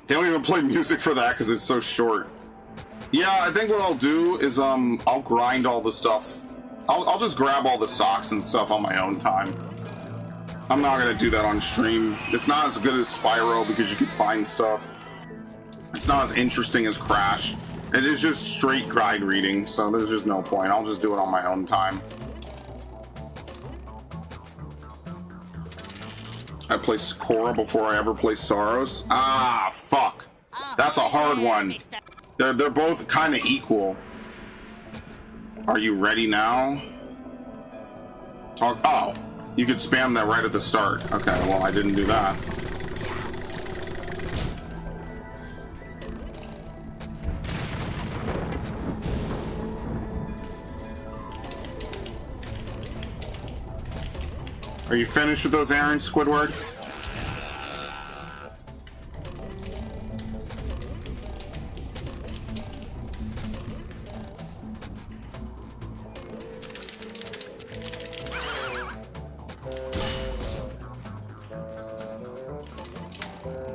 They don't even play music for that because it's so short. Yeah, I think what I'll do is I'll grind all the stuff. I'll just grab all the socks and stuff on my own time. I'm not gonna do that on stream. It's not as good as Spyro because you can find stuff. It's not as interesting as Crash. It is just straight guide reading, so there's just no point. I'll just do it on my own time. I play Korra before I ever play Saros. Ah, fuck. That's a hard one. They're both kind of equal. Are you ready now? Oh, you could spam that right at the start. Okay, well, I didn't do that. Are you finished with those errands, Squidward?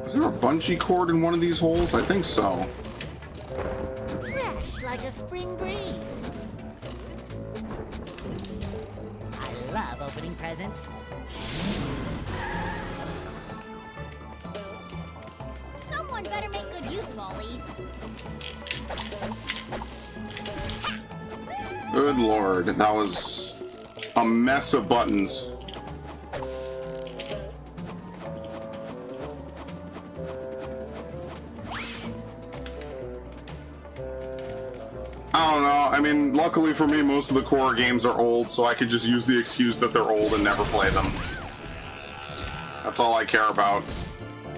Is there a bungee cord in one of these holes? I think so. Fresh like a spring breeze. I love opening presents. Someone better make good use of all these. Good lord, that was a mess of buttons. I don't know. I mean, luckily for me, most of the Korra games are old, so I could just use the excuse that they're old and never play them. That's all I care about.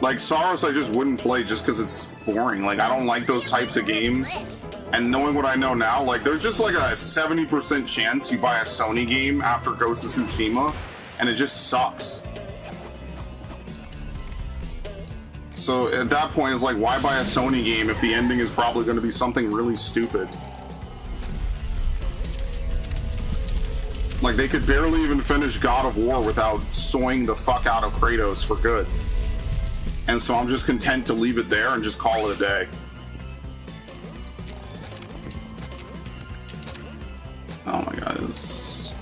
Like, Saros I just wouldn't play just because it's boring. Like, I don't like those types of games. And knowing what I know now, like, there's just like a 70% chance you buy a Sony game after Ghost of Tsushima, and it just sucks. So at that point, it's like, why buy a Sony game if the ending is probably going to be something really stupid? Like, they could barely even finish God of War without soying the fuck out of Kratos for good. And so I'm just content to leave it there and just call it a day. Oh my god, this...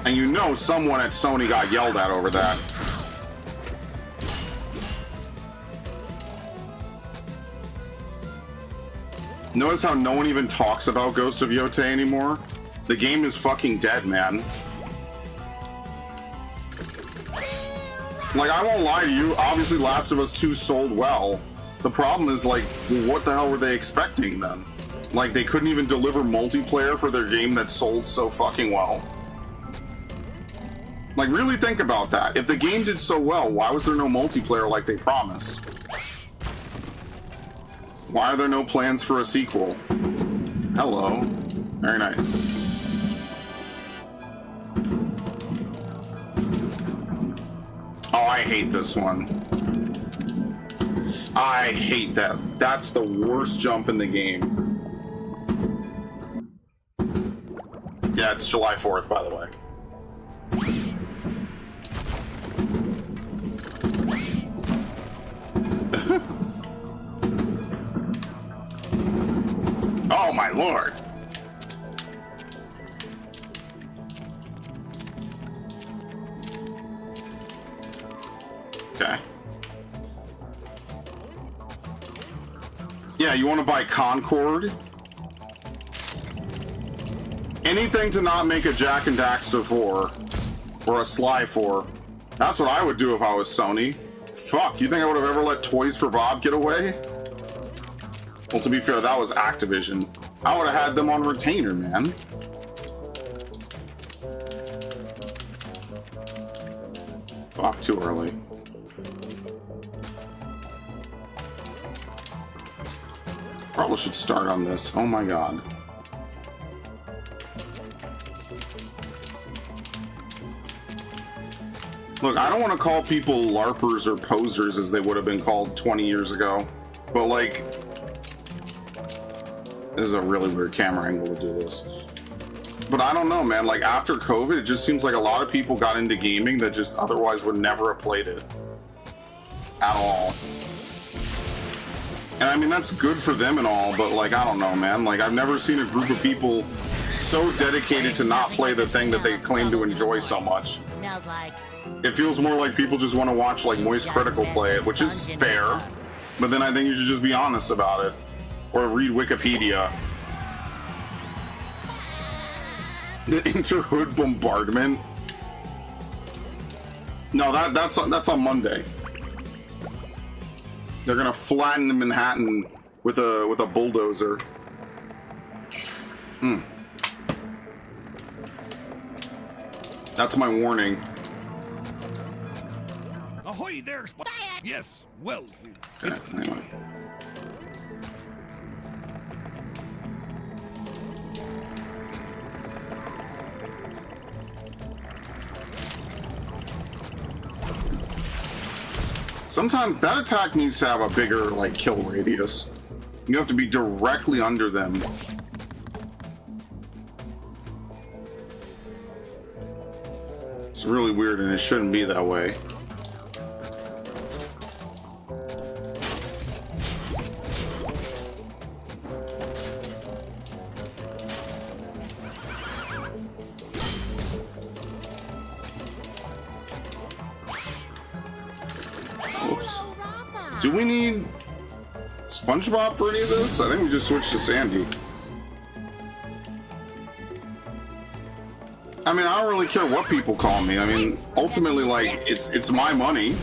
And you know someone at Sony got yelled at over that. Notice how no one even talks about Ghost of Yotei anymore? The game is fucking dead, man. Like, I won't lie to you, obviously Last of Us 2 sold well. The problem is, like, what the hell were they expecting then? Like, they couldn't even deliver multiplayer for their game that sold so fucking well. Like, really think about that. If the game did so well, why was there no multiplayer like they promised? Why are there no plans for a sequel? Hello. Very nice. Oh, I hate this one. I hate that. That's the worst jump in the game. Yeah, it's July 4th, by the way. Oh my lord. Okay. Yeah, you want to buy Concord? Anything to not make a Jack and Daxter 4 or a Sly 4. That's what I would do if I was Sony. Fuck, you think I would have ever let Toys for Bob get away? Well, to be fair, that was Activision. I would have had them on retainer, man. Fuck, too early. Probably should start on this. Oh my god. Look, I don't want to call people LARPers or posers as they would have been called 20 years ago, but like, this is a really weird camera angle to do this. But I don't know, man, like after COVID, it just seems like a lot of people got into gaming that just otherwise would never have played it at all. And I mean, that's good for them and all, but like, I don't know, man, like I've never seen a group of people so dedicated to not play the thing that they claim to enjoy so much. Smells like. It feels more like people just want to watch like Moist Critical play it, which is fair, but then I think you should just be honest about it or read Wikipedia. The Interhood bombardment. No, that's on Monday. They're gonna flatten Manhattan with a bulldozer. That's my warning. Ahoy there, Yes, well, Okay, anyway. Sometimes that attack needs to have a bigger like kill radius. You have to be directly under them. It's really weird and it shouldn't be that way. Oops. Do we need Spongebob for any of this? I think we just switched to Sandy. I mean, I don't really care what people call me. I mean, ultimately, like, it's my money.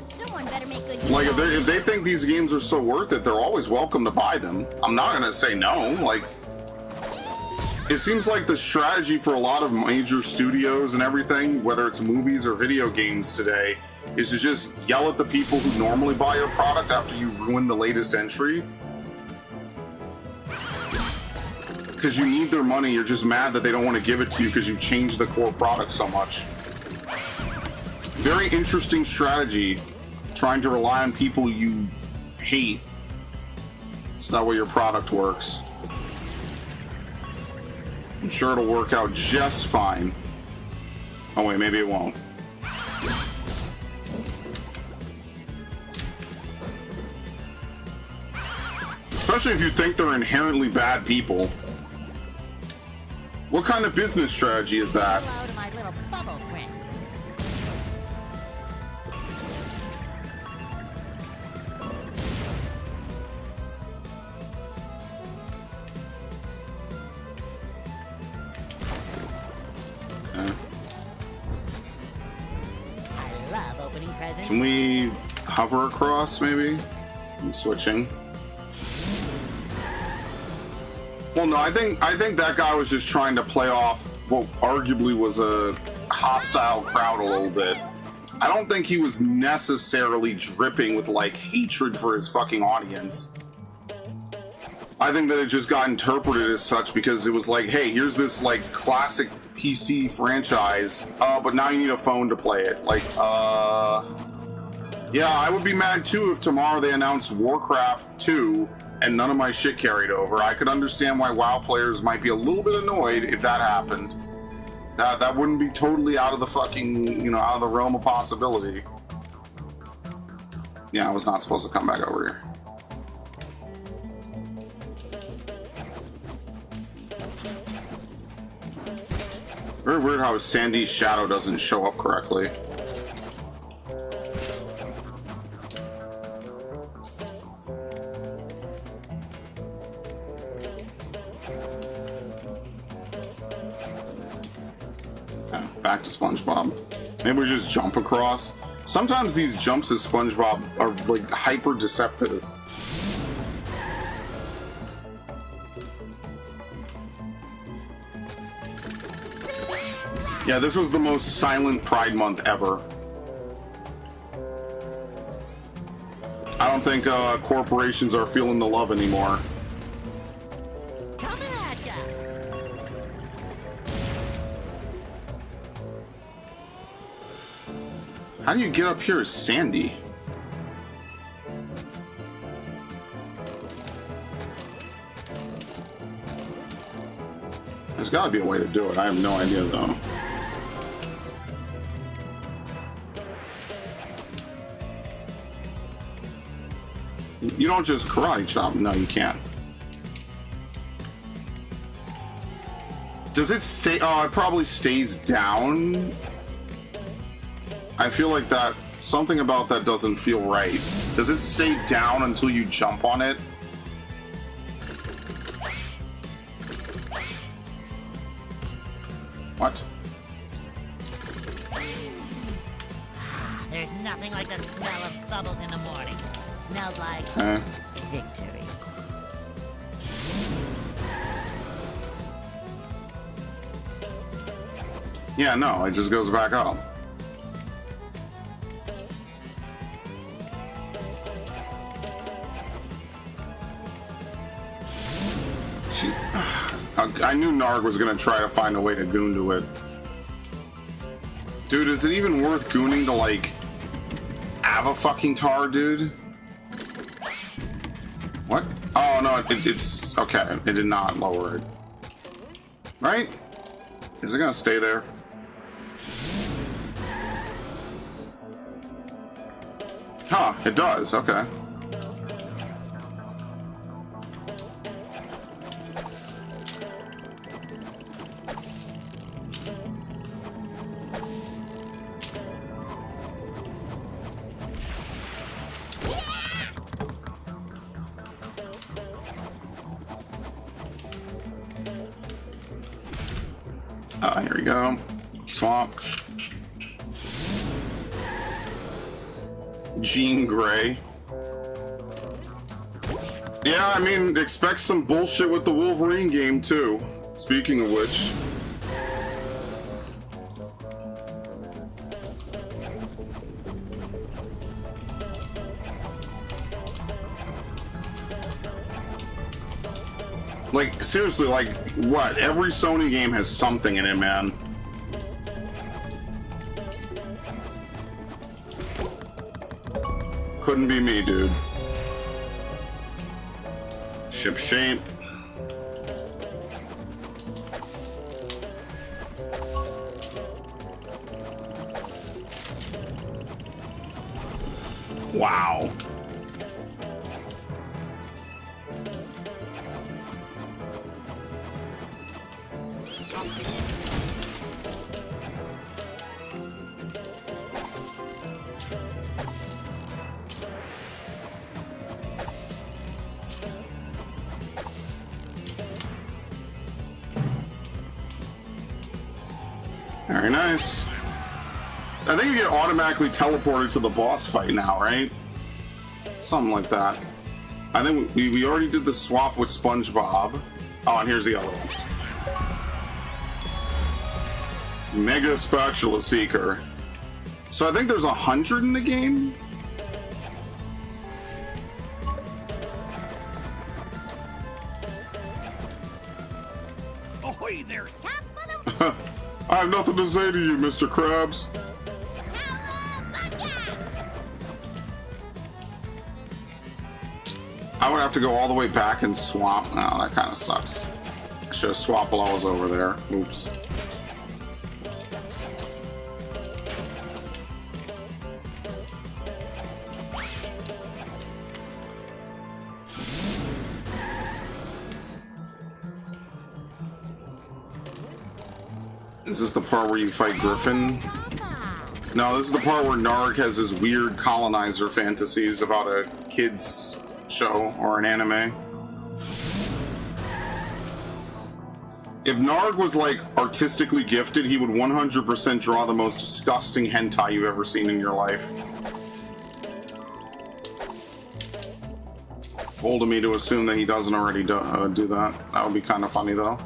Someone better make good use Like, of it. if they think these games are so worth it, they're always welcome to buy them. I'm not gonna say no. Like, it seems like the strategy for a lot of major studios and everything, whether it's movies or video games today, is to just yell at the people who normally buy your product after you ruin the latest entry. Because you need their money, you're just mad that they don't want to give it to you because you changed the core product so much. Very interesting strategy, trying to rely on people you hate so that way your product works. I'm sure it'll work out just fine. Oh wait, maybe it won't. Especially if you think they're inherently bad people. What kind of business strategy is that? Hello to my little bubble friend. I love opening presents. Can we hover across, maybe? I'm switching. Well, no, I think that guy was just trying to play off what arguably was a hostile crowd a little bit. I don't think he was necessarily dripping with like hatred for his fucking audience. I think that it just got interpreted as such because it was like, hey, here's this like classic PC franchise, but now you need a phone to play it. Like, yeah, I would be mad too if tomorrow they announced Warcraft 2 and none of my shit carried over. I could understand why WoW players might be a little bit annoyed if that happened. That wouldn't be totally out of the fucking, you know, out of the realm of possibility. Yeah, I was not supposed to come back over here. Very weird how Sandy's shadow doesn't show up correctly. Okay, back to Spongebob. Maybe we just jump across. Sometimes these jumps as SpongeBob are like hyper deceptive. Yeah, this was the most silent Pride Month ever. I don't think corporations are feeling the love anymore. Coming at ya. How do you get up here as Sandy? There's got to be a way to do it. I have no idea though. You don't just karate chop. No, you can't. Does it stay? Oh, it probably stays down. I feel like that, something about that doesn't feel right. Does it stay down until you jump on it? What? There's nothing like the smell of bubbles in the morning. Smells like victory. Yeah, no, it just goes back up. She's... I knew Narg was gonna try to find a way to goon to it. Dude, is it even worth gooning to, like, Ava-fucking-tar, dude? What? Oh, no, it's... Okay, it did not lower it. Right? Is it gonna stay there? Huh, it does, okay. Here we go. Swamp. Jean Grey. Yeah, I mean, expect some bullshit with the Wolverine game too. Speaking of which. Like, seriously, like, what? Every Sony game has something in it, man. Couldn't be me, dude. Ship shape. Wow. Very nice. I think you get automatically teleported to the boss fight now, right? Something like that. I think we already did the swap with SpongeBob. Oh, and here's the other one. Mega Spatula Seeker. So I think there's 100 in the game? Ahoy there! Top of the I have nothing to say to you, Mr. Krabs. I would have to go all the way back and swap. Oh, that kind of sucks. I should have swapped while I was over there. Oops. Is this the part where you fight Griffin? No, this is the part where Narg has his weird colonizer fantasies about a kid's show or an anime. If Narg was like artistically gifted, he would 100% draw the most disgusting hentai you've ever seen in your life. Bold of me to assume that he doesn't already do that. That would be kind of funny though.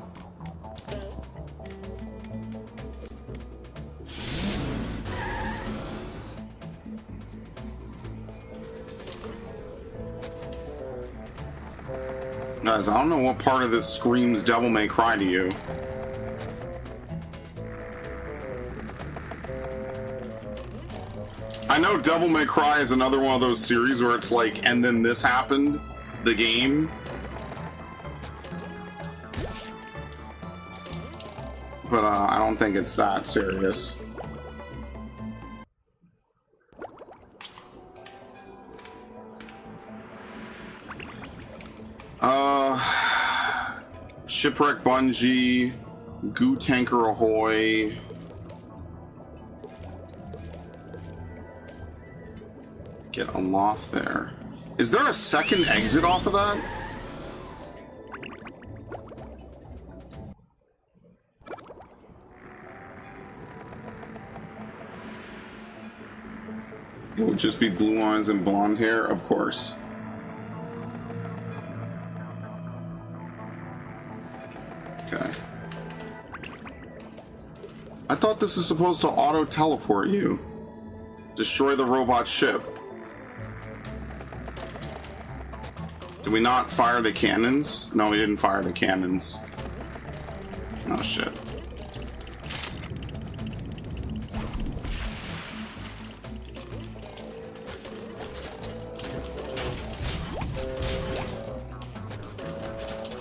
Guys, I don't know what part of this screams Devil May Cry to you. I know Devil May Cry is another one of those series where it's like, and then this happened, the game. But I don't think it's that serious. Shipwreck Bungee, Goo Tanker Ahoy. Get a loft there. Is there a second exit off of that? It would just be blue eyes and blonde hair, of course. Okay. I thought this is supposed to auto-teleport you. Destroy the robot ship. Did we not fire the cannons? No, we didn't fire the cannons. Oh, shit.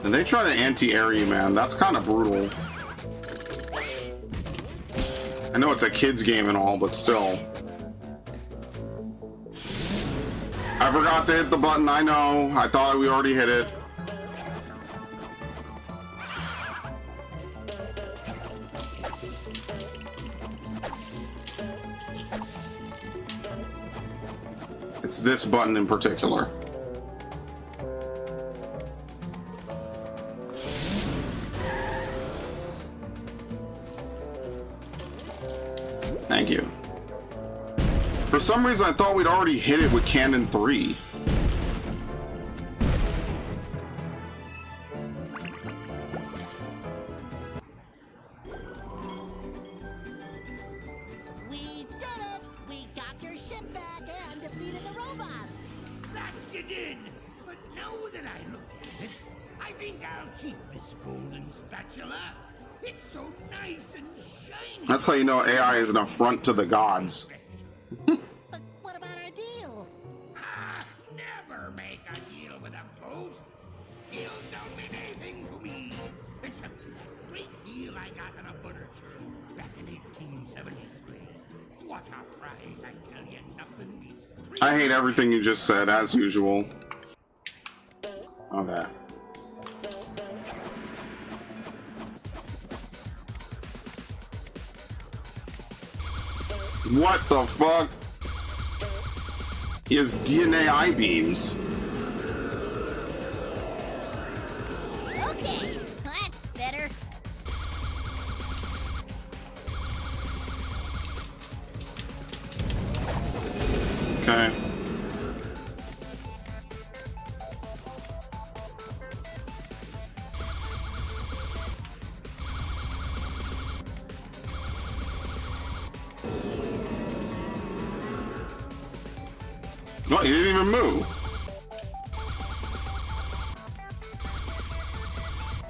And they try to anti-air you, man. That's kind of brutal. I know it's a kid's game and all, but still. I forgot to hit the button, I know. I thought we already hit it. It's this button in particular. Thank you. For some reason, I thought we'd already hit it with Cannon 3. We did it! We got your ship back and defeated the robots! That you did! But now that I look at it, I think I'll keep this golden spatula. It's so nice and shiny. That's how you know AI is an affront to the gods. But what about our deal? Never make a deal with a ghost. Deals don't mean anything to me. Except for that great deal I got on a butter churn back in 1873. What a prize, I tell you, nothing beats. I hate everything you just said, as usual. Okay. What the fuck? He has DNA I-beams. Okay, that's better. Okay. No, he didn't even move.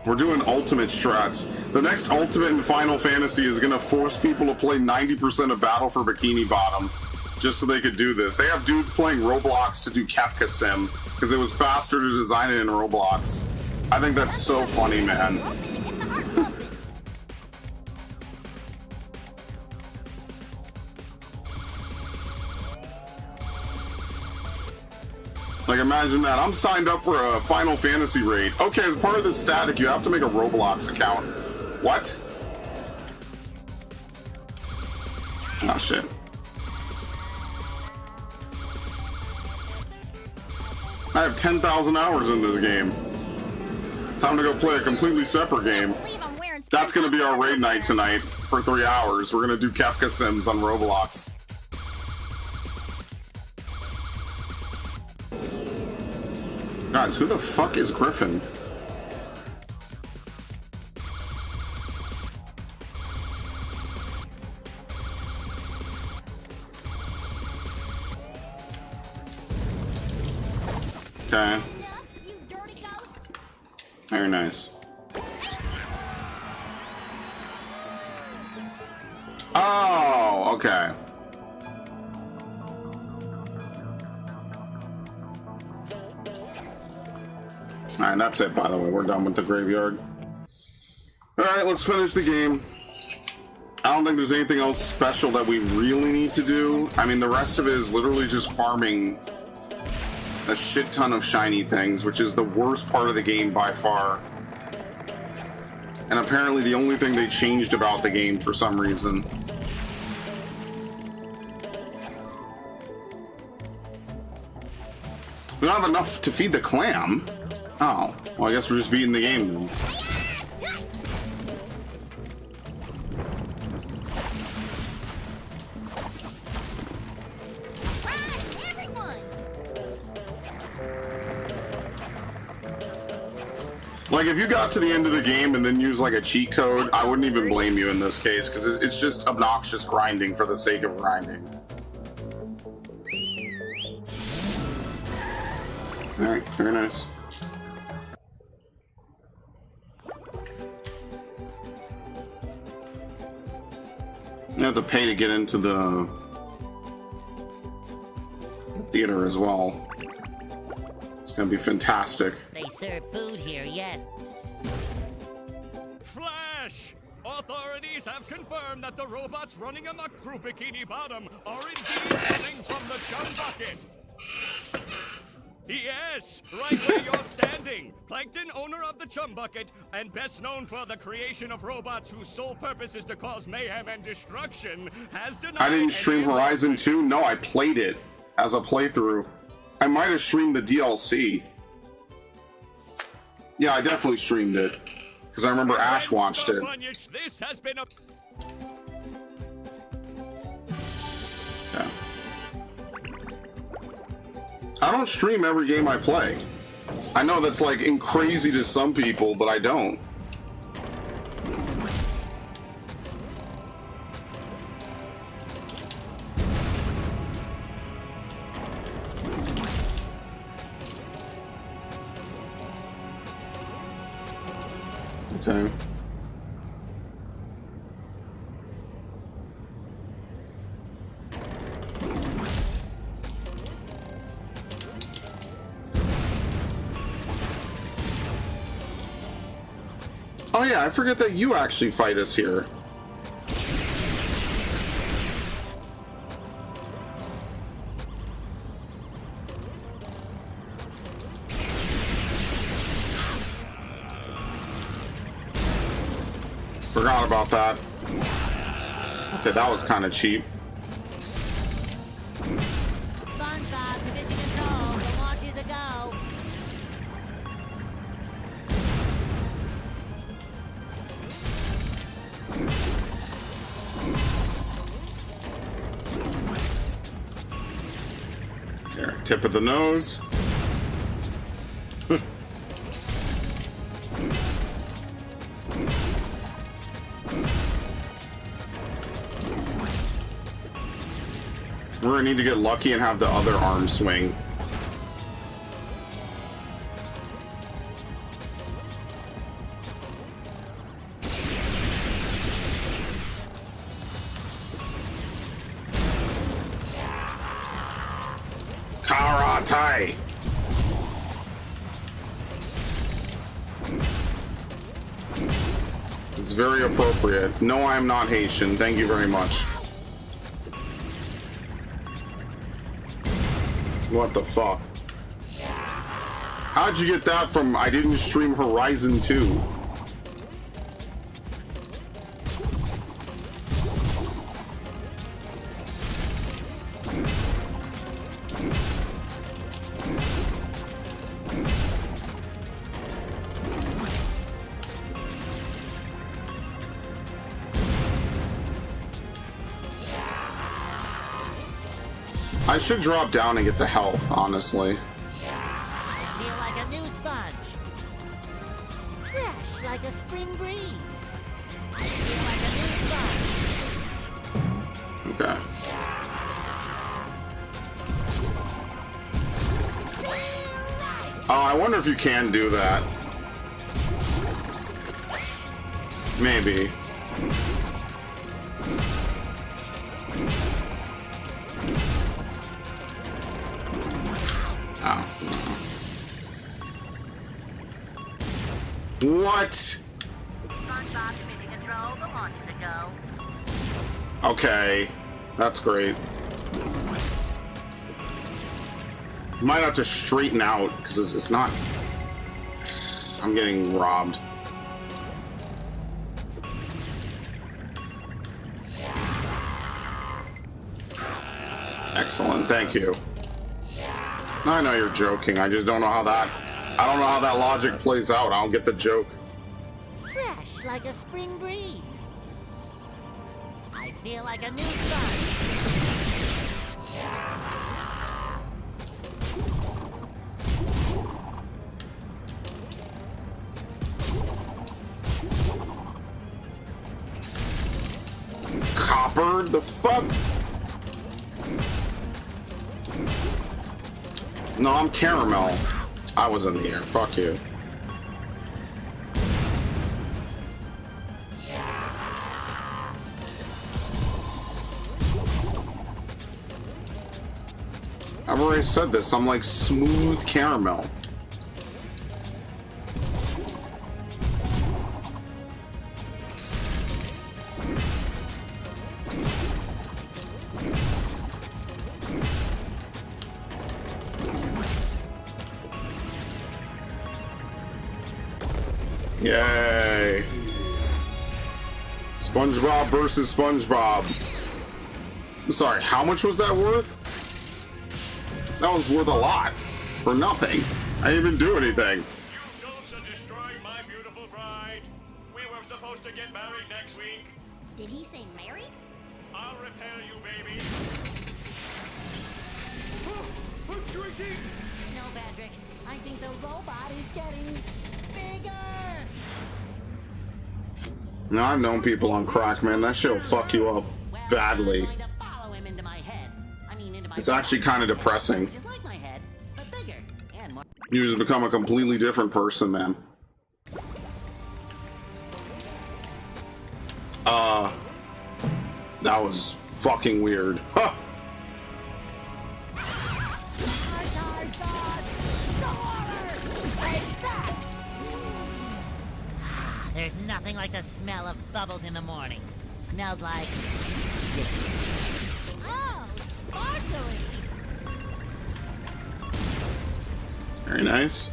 We're doing ultimate strats. The next ultimate in Final Fantasy is gonna force people to play 90% of Battle for Bikini Bottom just so they could do this. They have dudes playing Roblox to do Kefka Sim because it was faster to design it in Roblox. I think that's so funny, man. Like, imagine that. I'm signed up for a Final Fantasy raid. Okay, as part of this static, you have to make a Roblox account. What? Oh, shit. I have 10,000 hours in this game. Time to go play a completely separate game. I can't believe I'm wearing That's gonna be our raid night tonight for 3 hours. We're gonna do Kefka Sims on Roblox. Guys, who the fuck is Griffin? Okay. Enough, you dirty ghost. Very nice. Oh, okay. Alright, that's it, by the way. We're done with the graveyard. Alright, let's finish the game. I don't think there's anything else special that we really need to do. I mean, the rest of it is literally just farming a shit ton of shiny things, which is the worst part of the game by far. And apparently the only thing they changed about the game for some reason. We don't have enough to feed the clam. Oh, well, I guess we're just beating the game then. Right, everyone. Like, if you got to the end of the game and then use like a cheat code, I wouldn't even blame you in this case, because it's just obnoxious grinding for the sake of grinding. Alright, very nice. You have to pay to get into the theater as well. It's gonna be fantastic. They serve food here yet. Flash! Authorities have confirmed that the robots running amok through Bikini Bottom are indeed coming from the chum bucket. Yes, right where you're standing. Plankton, owner of the Chum Bucket, and best known for the creation of robots whose sole purpose is to cause mayhem and destruction, has denied. I didn't stream Horizon 2. No, I played it as a playthrough. I might have streamed the DLC. Yeah, I definitely streamed it because I remember Ash watched it. This has been a... Yeah. I don't stream every game I play. I know that's like crazy to some people, but I don't. Okay. Oh yeah, I forget that you actually fight us here. Forgot about that. Okay, that was kind of cheap. Spongebob, division control. The launch is a go. Here, tip of the nose. We're gonna need to get lucky and have the other arm swing. Karate! It's very appropriate. No, I am not Haitian. Thank you very much. What the fuck? How'd you get that from I didn't stream Horizon 2? I should drop down and get the health, honestly. I feel like a new sponge. Fresh like a spring breeze. I feel like a new sponge. Okay. Oh, I wonder if you can do that. Maybe. Oh. What? Spongebob to mission control. The launch is a go. Okay. That's great. Might have to straighten out because it's not. I'm getting robbed. Excellent, thank you. I know you're joking. I just don't know how that. I don't know how that logic plays out. I don't get the joke. Fresh like a spring breeze. I feel like a new sponge. Copper? The fuck? No, I'm caramel. I was in the air. Fuck you. I've already said this. I'm like smooth caramel. Yay. SpongeBob versus SpongeBob. I'm sorry, how much was that worth? That was worth a lot. For nothing. I didn't even do anything. You don'ts are destroying my beautiful bride. We were supposed to get married next week. Did he say married? I'll repair you, baby. I'm shrinking! No, Patrick. I think the robot is getting bigger. Now, I've known people on crack, man. That shit'll fuck you up badly. I'm going to follow him into my head. I mean, into my It's actually kind of depressing. Just like my head, but bigger and more. You just become a completely different person, man. That was fucking weird. Huh. There's nothing like the smell of bubbles in the morning. Smells like... Oh, sparkly! Very nice.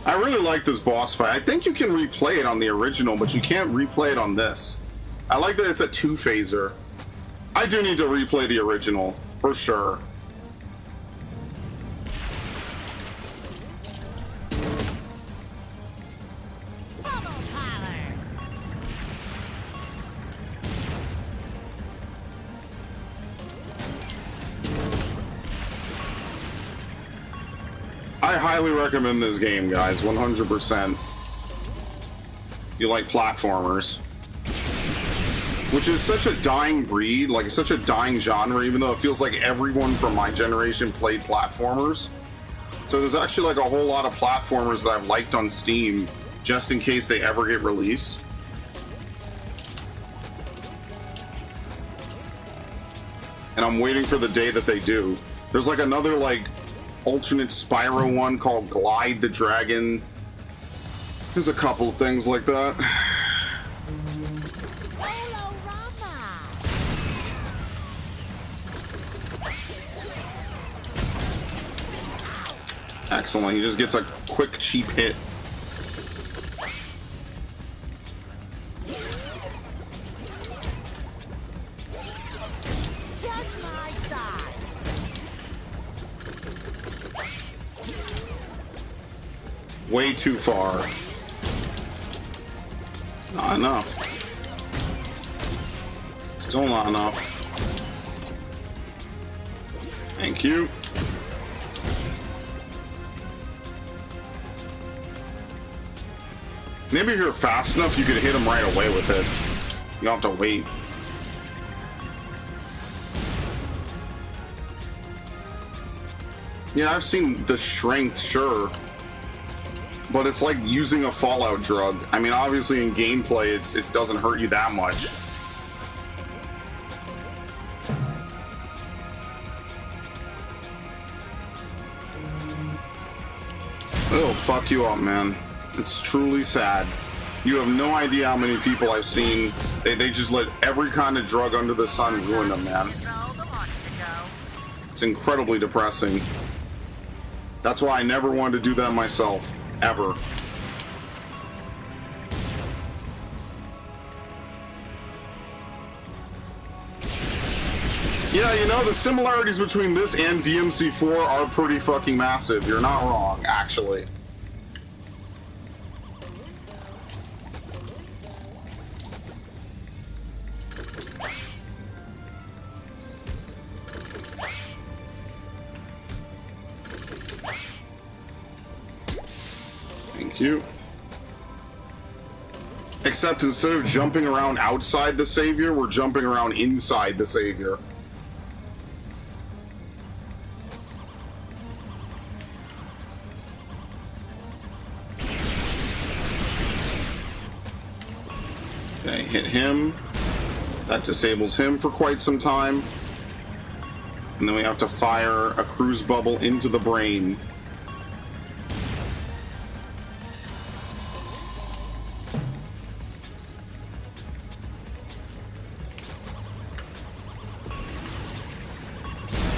I really like this boss fight. I think you can replay it on the original, but you can't replay it on this. I like that it's a two-phaser. I do need to replay the original, for sure. Bubble power! I highly recommend this game, guys, 100%. You like platformers. Which is such a dying breed, like such a dying genre, even though it feels like everyone from my generation played platformers. So there's actually like a whole lot of platformers that I've liked on Steam, just in case they ever get released. And I'm waiting for the day that they do. There's like another like alternate Spyro one called Glide the Dragon. There's a couple of things like that. Excellent, he just gets a quick, cheap hit. Just my size. Way too far. Not enough. Still not enough. Thank you. Maybe if you're fast enough, you could hit him right away with it. You don't have to wait. Yeah, I've seen the strength, sure. But it's like using a Fallout drug. I mean, obviously in gameplay, it doesn't hurt you that much. It'll fuck you up, man. It's truly sad. You have no idea how many people I've seen. They just let every kind of drug under the sun ruin them, man. It's incredibly depressing. That's why I never wanted to do that myself. Ever. Yeah, you know, the similarities between this and DMC4 are pretty fucking massive. You're not wrong, actually. Thank you. Except instead of jumping around outside the savior, we're jumping around inside the savior. Okay, hit him. That disables him for quite some time. And then we have to fire a cruise bubble into the brain.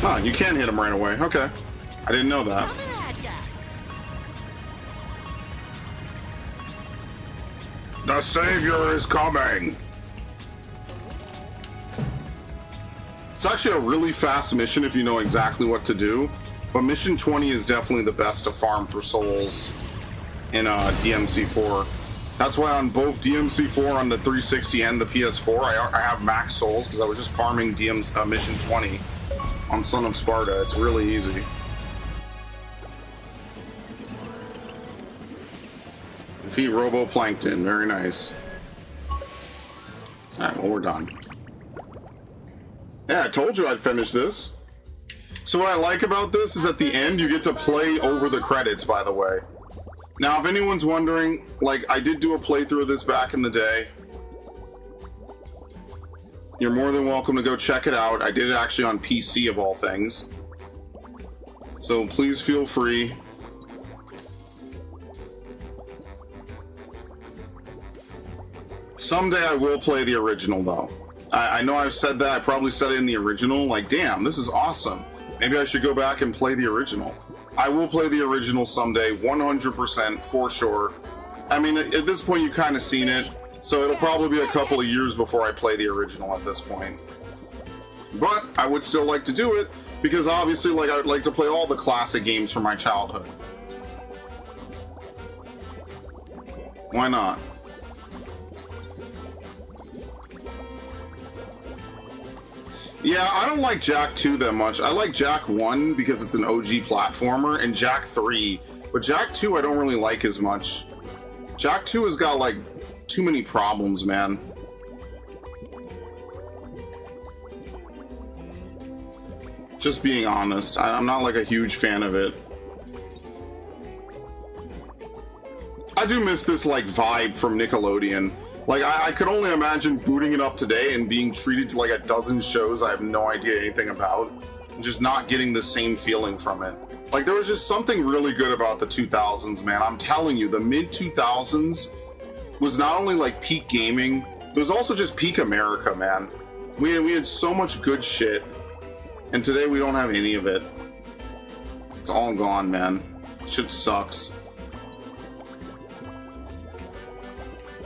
Ah, you can hit him right away. Okay. I didn't know that. The savior is coming. It's actually a really fast mission if you know exactly what to do. But mission 20 is definitely the best to farm for souls in DMC4. That's why on both DMC4 on the 360 and the PS4, I have max souls because I was just farming mission 20 on Son of Sparta. It's really easy. Defeat Roboplankton. Very nice. Alright, well, we're done. Yeah, I told you I'd finish this. So what I like about this is at the end, you get to play over the credits, by the way. Now, if anyone's wondering, like, I did do a playthrough of this back in the day. You're more than welcome to go check it out. I did it actually on PC, of all things. So please feel free. Someday I will play the original, though. I know I've said that. I probably said it in the original. Like, damn, this is awesome. Maybe I should go back and play the original. I will play the original someday, 100% for sure. I mean, at this point, you've kind of seen it. So it'll probably be a couple of years before I play the original at this point. But I would still like to do it because obviously, like, I'd like to play all the classic games from my childhood. Why not? Yeah, I don't like Jak 2 that much. I like Jak 1 because it's an OG platformer, and Jak 3. But Jak 2 I don't really like as much. Jak 2 has got, like, too many problems, man. Just being honest, I'm not like a huge fan of it. I do miss this like vibe from Nickelodeon. Like I could only imagine booting it up today and being treated to like a dozen shows I have no idea anything about, and just not getting the same feeling from it. Like there was just something really good about the 2000s, man. I'm telling you, the mid 2000s was not only like peak gaming, it was also just peak America, man. We had so much good shit, and today we don't have any of it. It's all gone, man. Shit sucks.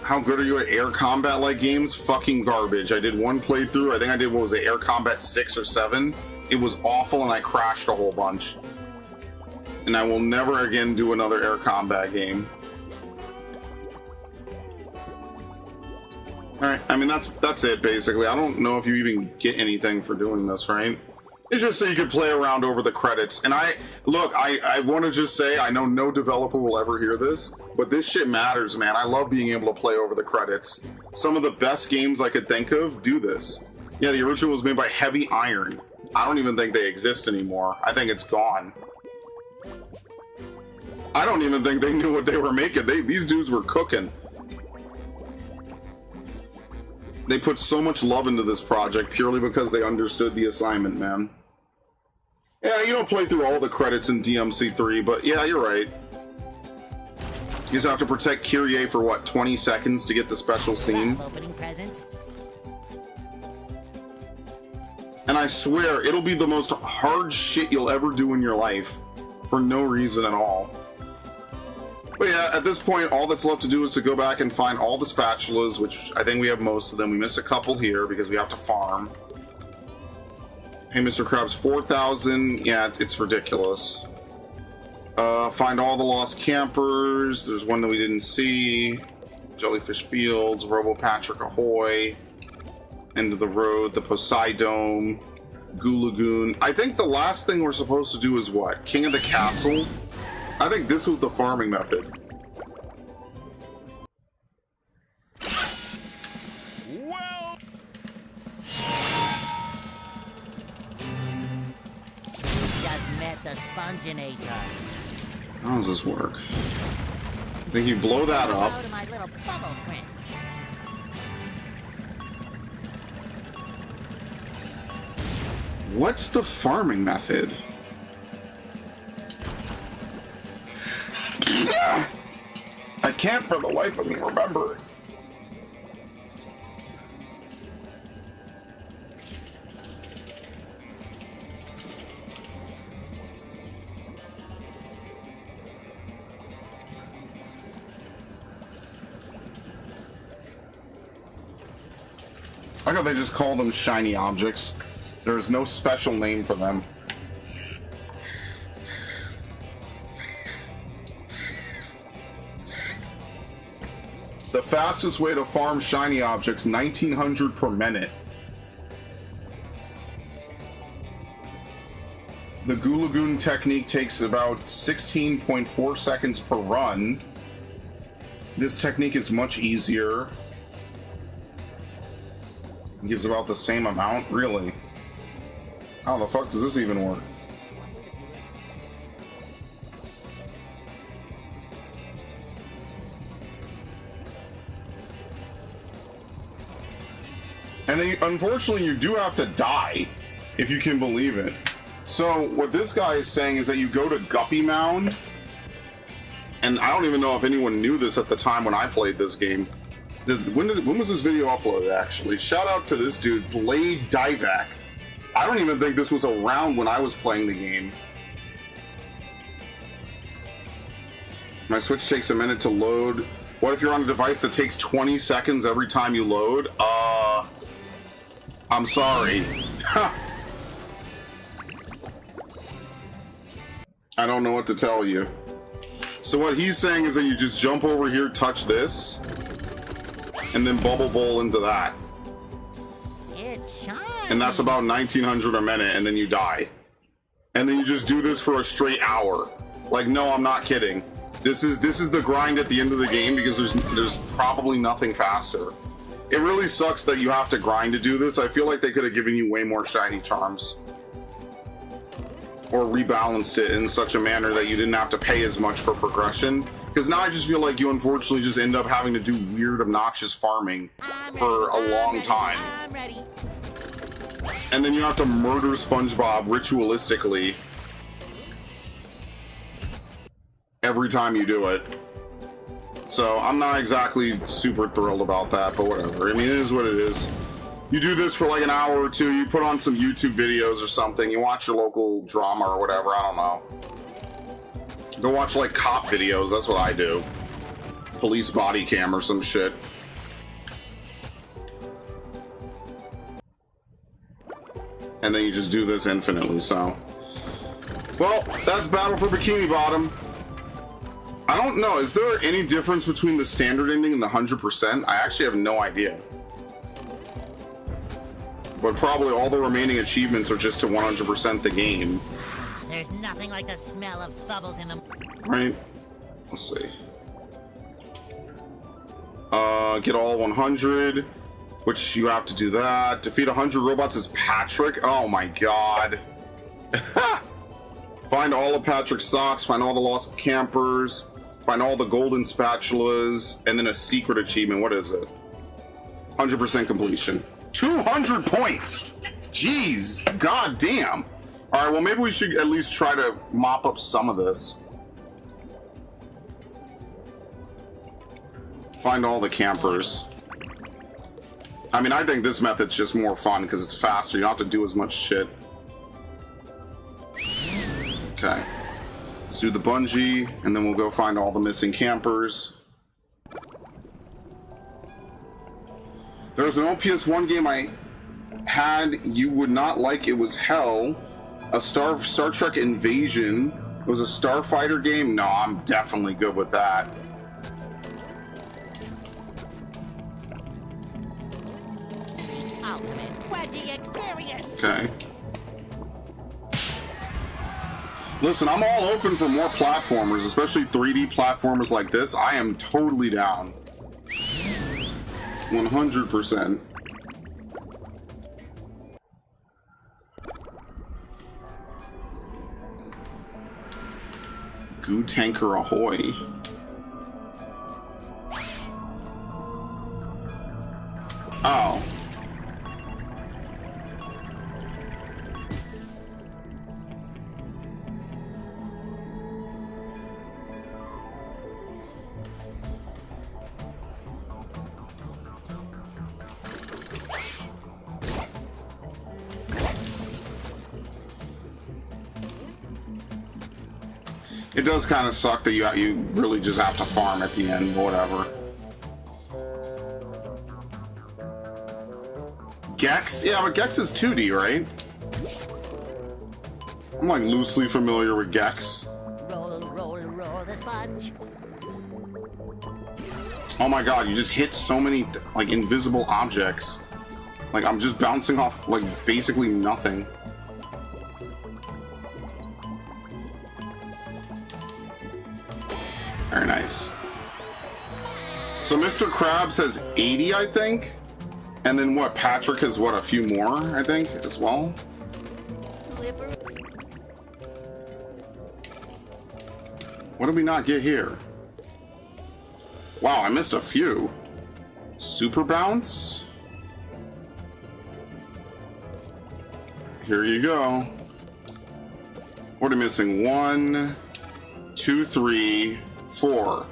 How good are you at air combat like games? Fucking garbage. I did one playthrough. I think I did, what was it, Air Combat 6 or 7? It was awful and I crashed a whole bunch. And I will never again do another air combat game. Alright, I mean, that's it, basically. I don't know if you even get anything for doing this, right? It's just so you can play around over the credits. And I want to just say, I know no developer will ever hear this, but this shit matters, man. I love being able to play over the credits. Some of the best games I could think of do this. Yeah, the original was made by Heavy Iron. I don't even think they exist anymore. I think it's gone. I don't even think they knew what they were making. These dudes were cooking. They put so much love into this project purely because they understood the assignment, man. Yeah, you don't play through all the credits in DMC3, but yeah, you're right. You just have to protect Kyrie for what, 20 seconds to get the special scene? Opening presents. And I swear, it'll be the most hard shit you'll ever do in your life for no reason at all. But yeah, at this point, all that's left to do is to go back and find all the spatulas, which I think we have most of them. We missed a couple here because we have to farm. Hey, Mr. Krabs, 4,000. Yeah, it's ridiculous. Find all the lost campers. There's one that we didn't see. Jellyfish Fields, Robo Patrick Ahoy. End of the Road, the Poseidome, Goo Lagoon. I think the last thing we're supposed to do is what? King of the Castle? I think this was the farming method. Well, Just met the Sponginator. How does this work? I think you blow that up. Hello to my little bubble friend. What's the farming method? I can't for the life of me remember. I thought they just call them shiny objects. There's no special name for them. The fastest way to farm shiny objects, 1900 per minute. The Goo Lagoon technique takes about 16.4 seconds per run. This technique is much easier. It gives about the same amount, really. How the fuck does this even work? And then, unfortunately, you do have to die, if you can believe it. So, what this guy is saying is that you go to Guppy Mound, and I don't even know if anyone knew this at the time when I played this game. When was this video uploaded, actually? Shout out to this dude, Blade Divac. I don't even think this was around when I was playing the game. My Switch takes a minute to load. What if you're on a device that takes 20 seconds every time you load? I'm sorry. I don't know what to tell you. So what he's saying is that you just jump over here, touch this, and then bubble bowl into that. It's shiny. And that's about 1900 a minute, and then you die. And then you just do this for a straight hour. Like, no, I'm not kidding. This is the grind at the end of the game because there's probably nothing faster. It really sucks that you have to grind to do this. I feel like they could have given you way more shiny charms. Or rebalanced it in such a manner that you didn't have to pay as much for progression. Because now I just feel like you unfortunately just end up having to do weird, obnoxious farming for a long time. I'm ready. And then you have to murder Spongebob ritualistically every time you do it. So I'm not exactly super thrilled about that, but whatever. I mean, it is what it is. You do this for like an hour or two, you put on some YouTube videos or something, you watch your local drama or whatever, I don't know. Go watch like cop videos, that's what I do. Police body cam or some shit. And then you just do this infinitely, so. Well, that's Battle for Bikini Bottom. I don't know, is there any difference between the standard ending and the 100%? I actually have no idea. but probably all the remaining achievements are just to 100% the game. There's nothing like the smell of bubbles in them. Right? Let's see. Get all 100, which you have to do that. Defeat 100 robots as Patrick. Oh my god. Find all of Patrick's socks, find all the lost campers, find all the golden spatulas, and then a secret achievement. What is it? 100% completion. 200 points! Jeez, god damn. Alright, well maybe we should at least try to mop up some of this. Find all the campers. I mean, I think this method's just more fun because it's faster. You don't have to do as much shit. Okay. Let's do the bungee, and then we'll go find all the missing campers. There was an OPS1 game I had you would not like. It was hell. A Star Trek Invasion. It was a Starfighter game. No, I'm definitely good with that. Ultimate Wedgie experience. Okay. Listen, I'm all open for more platformers, especially 3D platformers like this. I am totally down. 100%. Goo Tanker Ahoy. Oh. It does kind of suck that you really just have to farm at the end, whatever. Gex? Yeah, but Gex is 2D, right? I'm like loosely familiar with Gex. Roll, roll, roll the sponge. Oh my god, you just hit so many like invisible objects. Like I'm just bouncing off like basically nothing. Very nice. So Mr. Krabs has 80, I think. And then what, Patrick has what, a few more, I think, as well? Slippery. What did we not get here? Wow, I missed a few. Super Bounce? Here you go. What are we missing? 1, 2, 3, 4.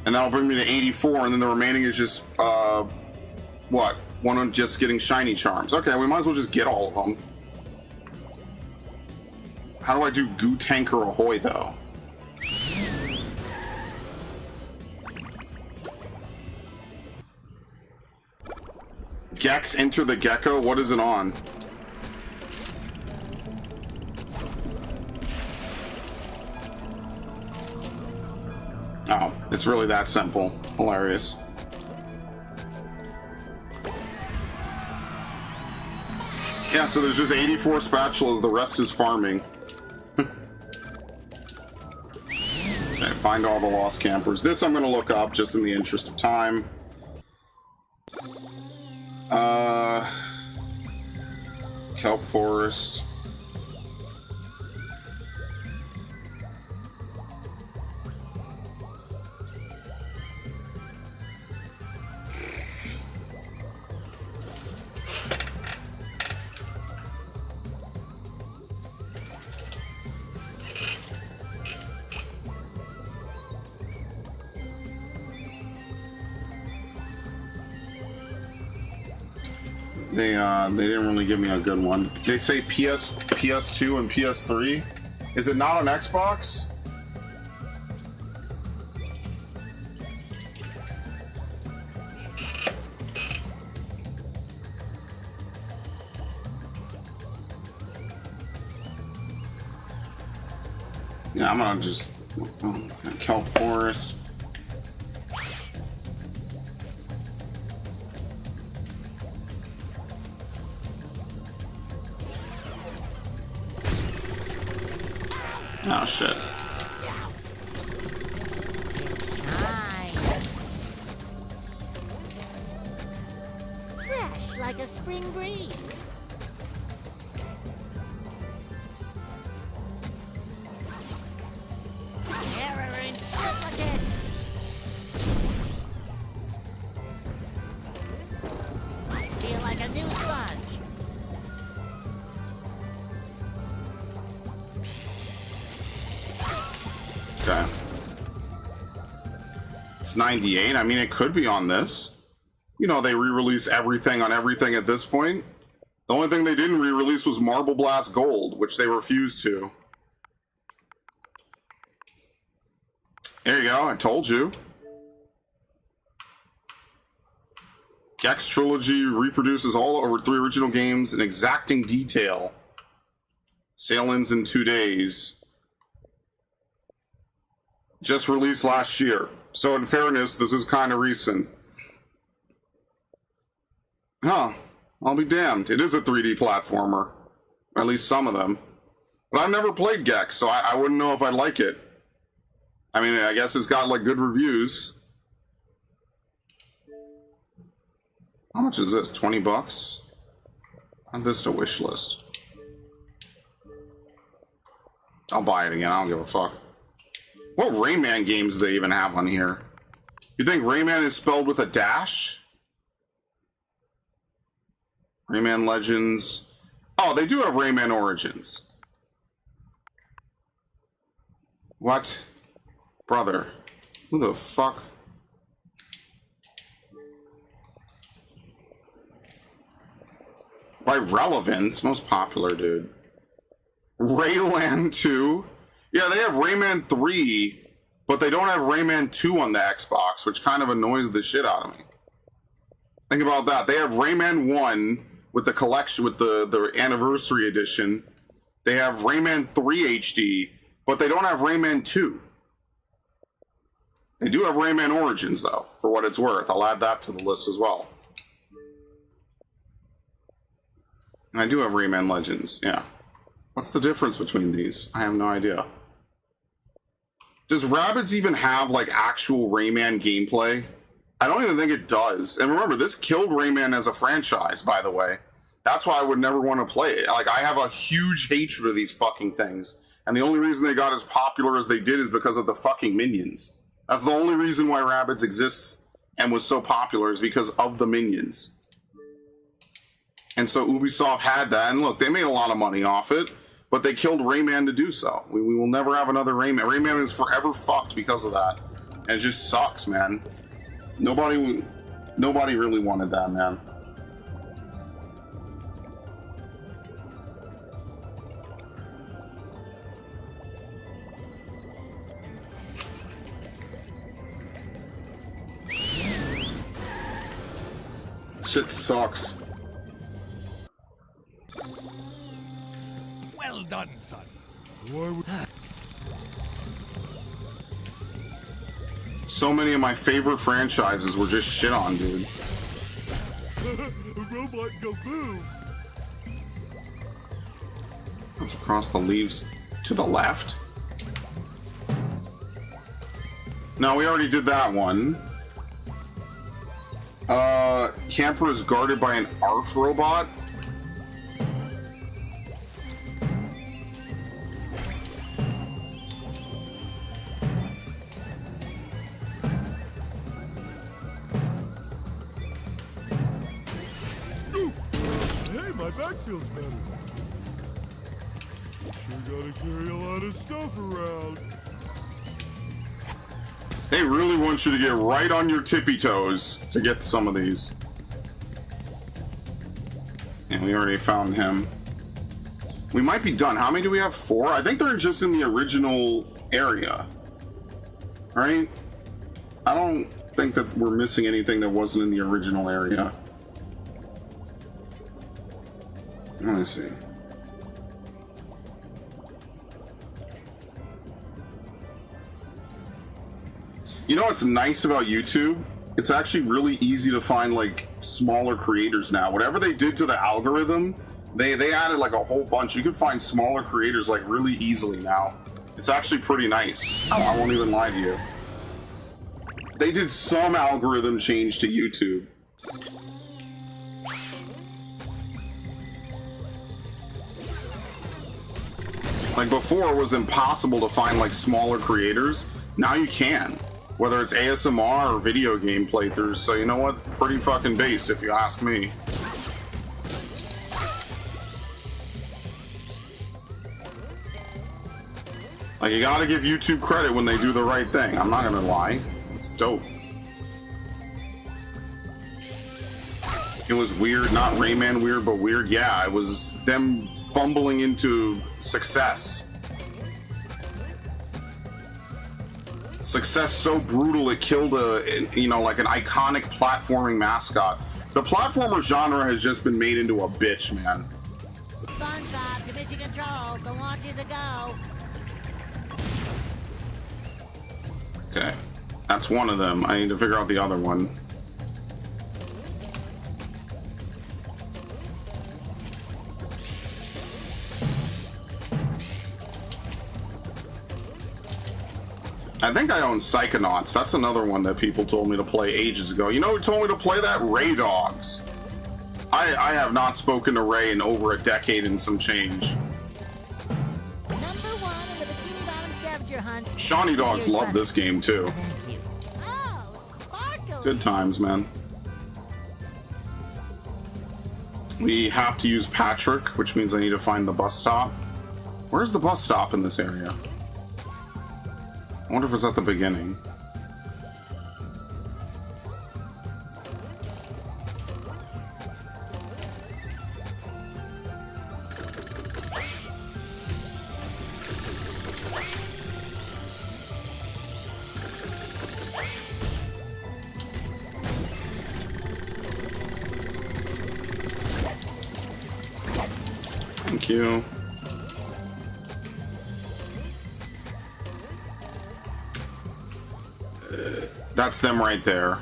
And that'll bring me to 84, and then the remaining is just, what? One on just getting shiny charms. Okay, we might as well just get all of them. How do I do Goo Tanker Ahoy, though? Gex Enter the Gecko? What is it on? Oh, it's really that simple. Hilarious. Yeah, so there's just 84 spatulas, the rest is farming. Okay, find all the lost campers. This I'm gonna look up just in the interest of time. Kelp Forest. They didn't really give me a good one. They say PS2 and PS3. Is it not on Xbox? Yeah, I'm gonna just Kelp Forest. Oh shit. Nice. Fresh like a spring breeze. Error in triplicate. I feel like a new sponge. Okay. It's 98. I mean, it could be on this. You know, they re-release everything on everything at this point. The only thing they didn't re-release was Marble Blast Gold, which they refused to. There you go, I told you. Gex Trilogy reproduces all over 3 original games in exacting detail. Sale ends in 2 days. Just released last year. So in fairness, this is kind of recent. Huh. I'll be damned. It is a 3D platformer. Or at least some of them. But I've never played Gex, so I wouldn't know if I'd like it. I mean, I guess it's got, like, good reviews. How much is this? 20 bucks? Add this to wish list. I'll buy it again. I don't give a fuck. What Rayman games do they even have on here? You think Rayman is spelled with a dash? Rayman Legends. Oh, they do have Rayman Origins. What? Brother. Who the fuck? By relevance, most popular, dude. Rayland 2? Yeah, they have Rayman 3, but they don't have Rayman 2 on the Xbox, which kind of annoys the shit out of me. Think about that. They have Rayman 1 with the collection, with the anniversary edition. They have Rayman 3 HD, but they don't have Rayman 2. They do have Rayman Origins, though, for what it's worth. I'll add that to the list as well. And I do have Rayman Legends, yeah. What's the difference between these? I have no idea. Does Rabbids even have, like, actual Rayman gameplay? I don't even think it does. And remember, this killed Rayman as a franchise, by the way. That's why I would never want to play it. Like, I have a huge hatred of these fucking things. And the only reason they got as popular as they did is because of the fucking minions. That's the only reason why Rabbids exists and was so popular, is because of the minions. And so Ubisoft had that, and look, they made a lot of money off it, but they killed Rayman to do so. We will never have another Rayman. Rayman is forever fucked because of that. And it just sucks, man. Nobody really wanted that, man. Shit sucks. Well done, son. Why would... So many of my favorite franchises were just shit on, dude. A robot go boom. Comes across the leaves to the left. No, we already did that one. Camper is guarded by an ARF robot. Hey, my back feels better. Sure gotta carry a lot of stuff around. They really want you to get right on your tippy toes to get some of these. And we already found him. We might be done. How many do we have? 4? I think they're just in the original area. Right? I don't think that we're missing anything that wasn't in the original area. Let me see. You know what's nice about YouTube? It's actually really easy to find, like, smaller creators now. Whatever they did to the algorithm, they added, like, a whole bunch. You can find smaller creators, like, really easily now. It's actually pretty nice. I won't even lie to you. They did some algorithm change to YouTube. Like before, it was impossible to find like smaller creators. Now you can, whether it's ASMR or video game playthroughs. So you know what? Pretty fucking base, if you ask me. Like, you gotta give YouTube credit when they do the right thing. I'm not gonna lie. It's dope. It was weird, not Rayman weird, but weird. Yeah, it was them fumbling into success. Success so brutal it killed like an iconic platforming mascot. The platformer genre has just been made into a bitch, man. SpongeBob to mission control. The launch is a go. Okay, that's one of them. I need to figure out the other one. I think I own Psychonauts. That's another one that people told me to play ages ago. You know who told me to play that? Ray Dogs. I have not spoken to Ray in over a decade and some change. Number 1 in the Bikini Bottom scavenger hunt. Shawnee Dogs love this game too. Thank you. Oh, sparkly. Good times, man. We have to use Patrick, which means I need to find the bus stop. Where's the bus stop in this area? I wonder if it's at the beginning. Thank you. That's them right there.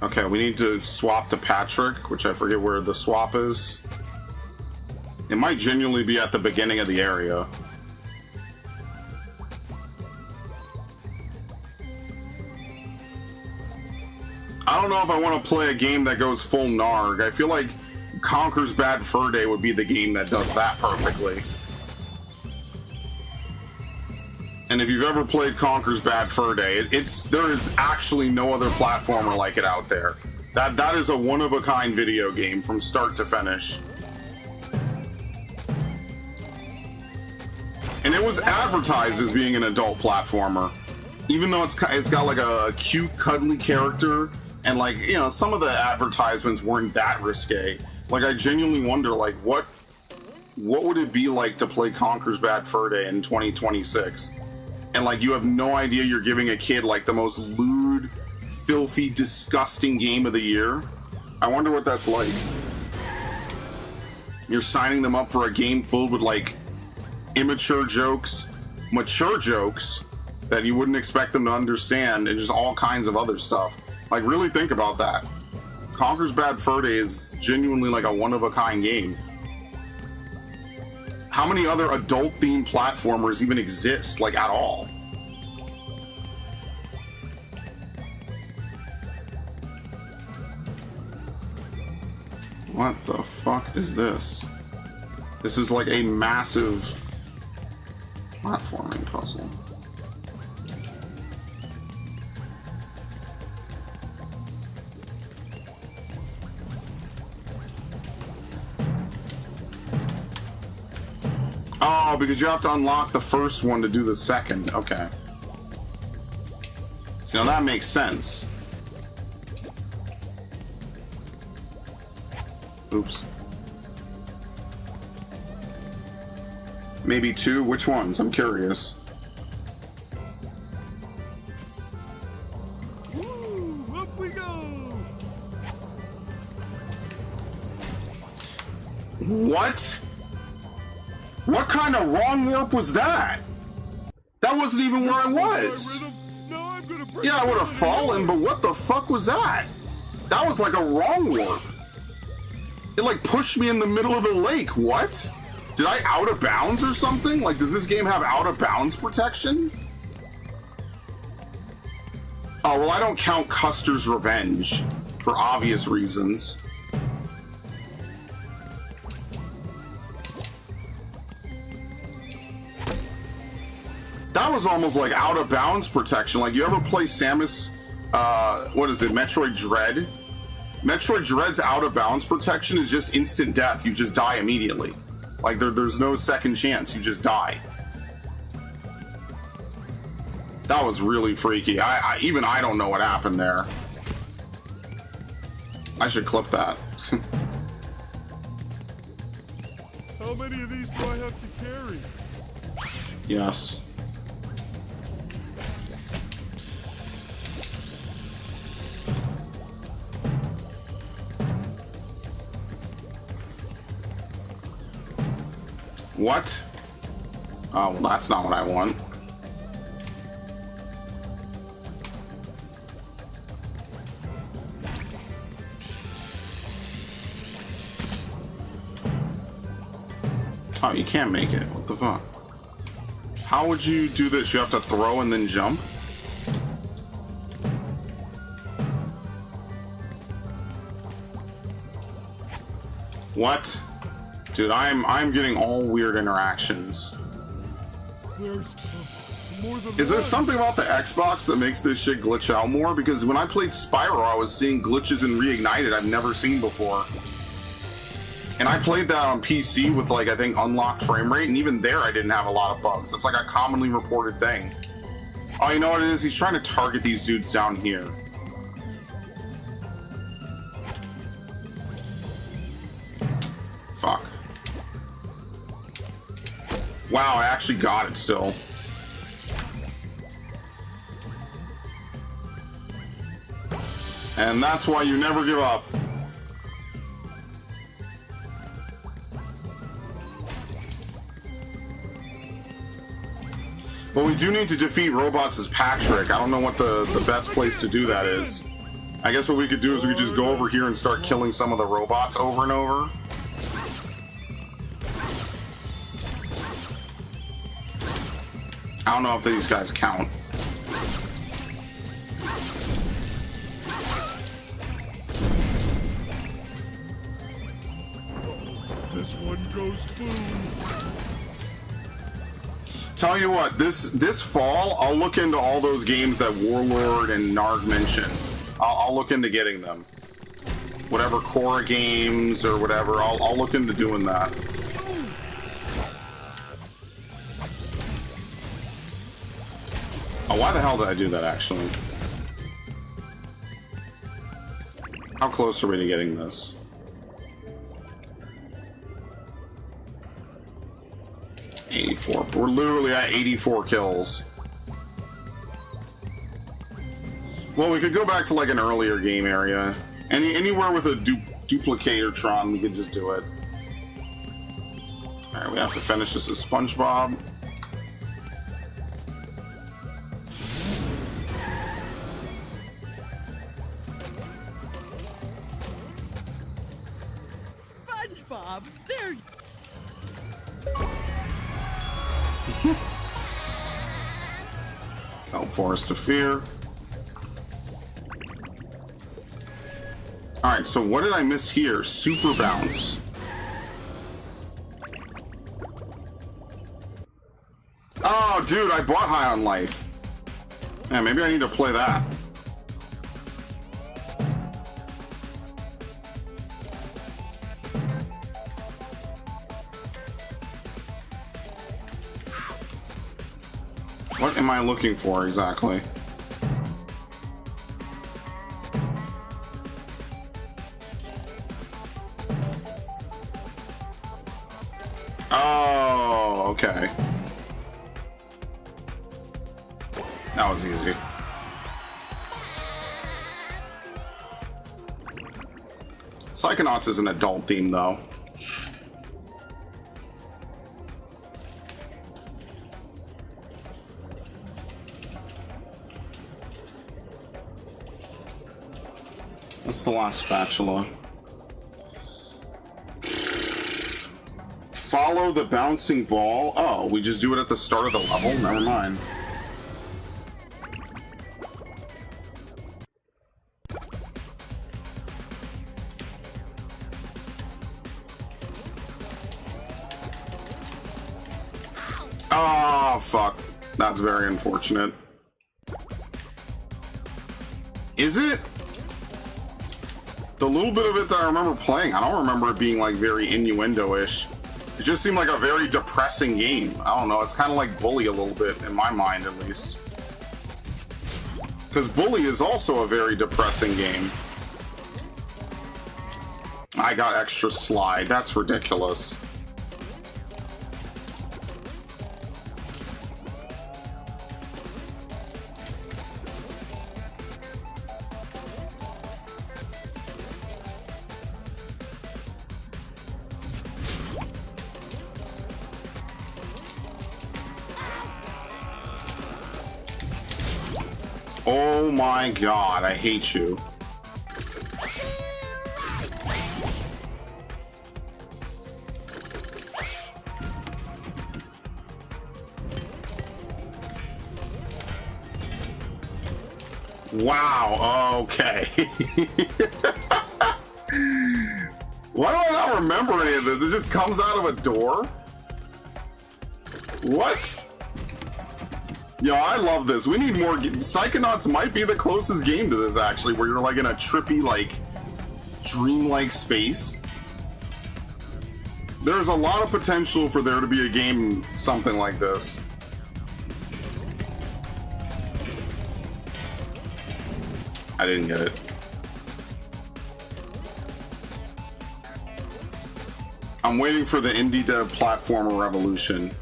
Okay, we need to swap to Patrick, which I forget where the swap is. It might genuinely be at the beginning of the area. I don't know if I want to play a game that goes full Narg. I feel like Conker's Bad Fur Day would be the game that does that perfectly. And if you've ever played Conker's Bad Fur Day, there is actually no other platformer like it out there. That is a one-of-a-kind video game from start to finish. And it was advertised as being an adult platformer, even though it's got like a cute, cuddly character, and like, you know, some of the advertisements weren't that risque. Like, I genuinely wonder, like, what would it be like to play Conker's Bad Fur Day in 2026? And like, you have no idea you're giving a kid like the most lewd, filthy, disgusting game of the year. I wonder what that's like. You're signing them up for a game filled with like immature jokes, mature jokes that you wouldn't expect them to understand, and just all kinds of other stuff. Like, really think about that. Conker's Bad Fur Day is genuinely like a one-of-a-kind game. How many other adult-themed platformers even exist, like, at all? What the fuck is this? This is like a massive platforming puzzle. Oh, because you have to unlock the first one to do the second. Okay. So now that makes sense. Oops. Maybe two? Which ones? I'm curious. Woo, up we go. What? What kind of wrong warp was that? That wasn't even where I was. Yeah, I would have fallen, but what the fuck was that? That was like a wrong warp. It like pushed me in the middle of the lake. What? Did I out of bounds or something? Like, does this game have out of bounds protection? Oh, well, I don't count Custer's Revenge for obvious reasons. That was almost like out of bounds protection. Like, you ever play Samus, what is it, Metroid Dread? Metroid Dread's out of bounds protection is just instant death. You just die immediately. Like, there's no second chance. You just die. That was really freaky. Even I don't know what happened there. I should clip that. How many of these do I have to carry? Yes. What? Oh, well, that's not what I want. Oh, you can't make it. What the fuck? How would you do this? You have to throw and then jump? What? Dude, I'm getting all weird interactions. There's more than Is there one. something about the Xbox that makes this shit glitch out more? Because when I played Spyro, I was seeing glitches in Reignited I've never seen before. And I played that on PC with, like, I think unlocked frame rate, and even there I didn't have a lot of bugs. It's like a commonly reported thing. Oh, you know what it is? He's trying to target these dudes down here. Fuck. Wow, I actually got it still. And that's why you never give up. But we do need to defeat robots as Patrick. I don't know what the best place to do that is. I guess what we could do is we could just go over here and start killing some of the robots over and over. I don't know if these guys count. This one goes boom. Tell you what, this fall, I'll look into all those games that Warlord and Narg mentioned. I'll look into getting them. Whatever Korra games or whatever, I'll look into doing that. Oh, why the hell did I do that, actually? How close are we to getting this? We're literally at 84 kills. Well, we could go back to like an earlier game area. Anywhere with a duplicator-tron, we could just do it. Alright, we have to finish this as Spongebob. Spongebob, there. Oh, Forest of Fear. Alright, so what did I miss here? Super Bounce. Oh, dude, I bought High on Life. Yeah, maybe I need to play that. What am I looking for exactly? Oh, okay. That was easy. Psychonauts is an adult theme, though. What's the last spatula? follow the bouncing ball. Oh, we just do it at the start of the level? Never mind. Oh, fuck. That's very unfortunate. Is it? The little bit of it that I remember playing, I don't remember it being like very innuendo-ish. It just seemed like a very depressing game. I don't know, it's kind of like Bully a little bit, in my mind at least. Because Bully is also a very depressing game. I got extra slide, that's ridiculous. Oh my god, I hate you. Wow, okay. Why do I not remember any of this? It just comes out of a door? What? Yo, I love this. We need more. Psychonauts might be the closest game to this, actually, where you're like in a trippy, like, dreamlike space. There's a lot of potential for there to be a game something like this. I didn't get it. I'm waiting for the indie dev platformer revolution.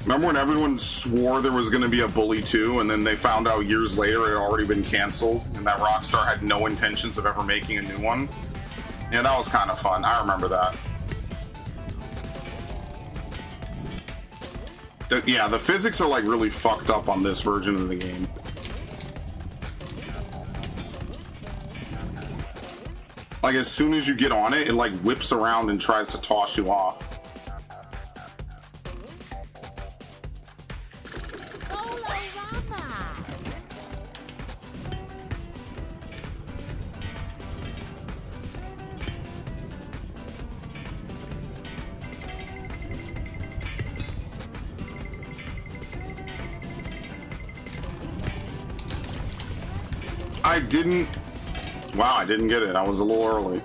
Remember when everyone swore there was going to be a Bully 2, and then they found out years later it had already been canceled, and that Rockstar had no intentions of ever making a new one? Yeah, that was kind of fun. I remember that. Yeah, the physics are like really fucked up on this version of the game. Like as soon as you get on it, it like whips around and tries to toss you off. I didn't... Wow, I didn't get it. I was a little early.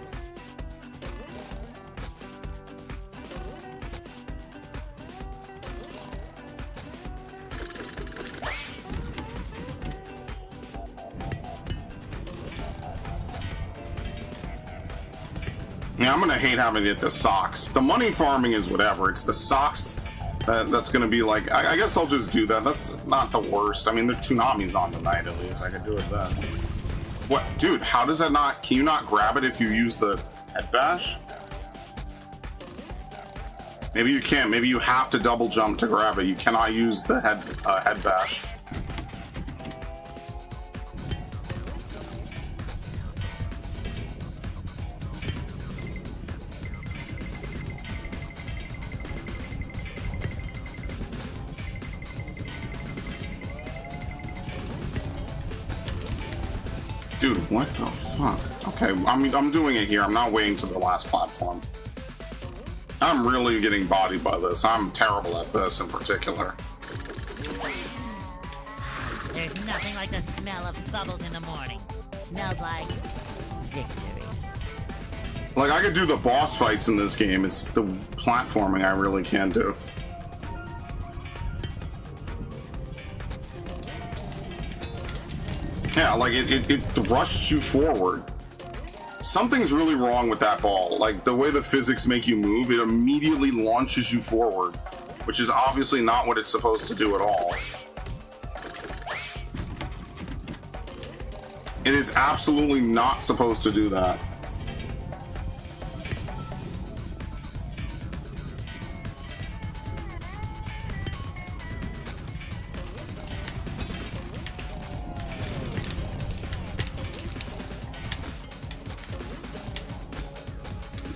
Yeah, I'm gonna hate having to get the socks. The money farming is whatever. It's the socks that's gonna be like... I guess I'll just do that. That's not the worst. I mean, the Toonami's on tonight at least. I could do it then. What? Dude, how does that not... Can you not grab it if you use the head bash? Maybe you can't. Maybe you have to double jump to grab it. You cannot use the head bash. Dude, what the fuck? Okay, I mean, I'm doing it here. I'm not waiting to the last platform. I'm really getting bodied by this. I'm terrible at this in particular. There's nothing like the smell of bubbles in the morning. Smells like victory. Like, I could do the boss fights in this game. It's the platforming I really can't do. Yeah, like it thrusts you forward. Something's really wrong with that ball. Like the way the physics make you move, it immediately launches you forward, which is obviously not what it's supposed to do at all. It is absolutely not supposed to do that.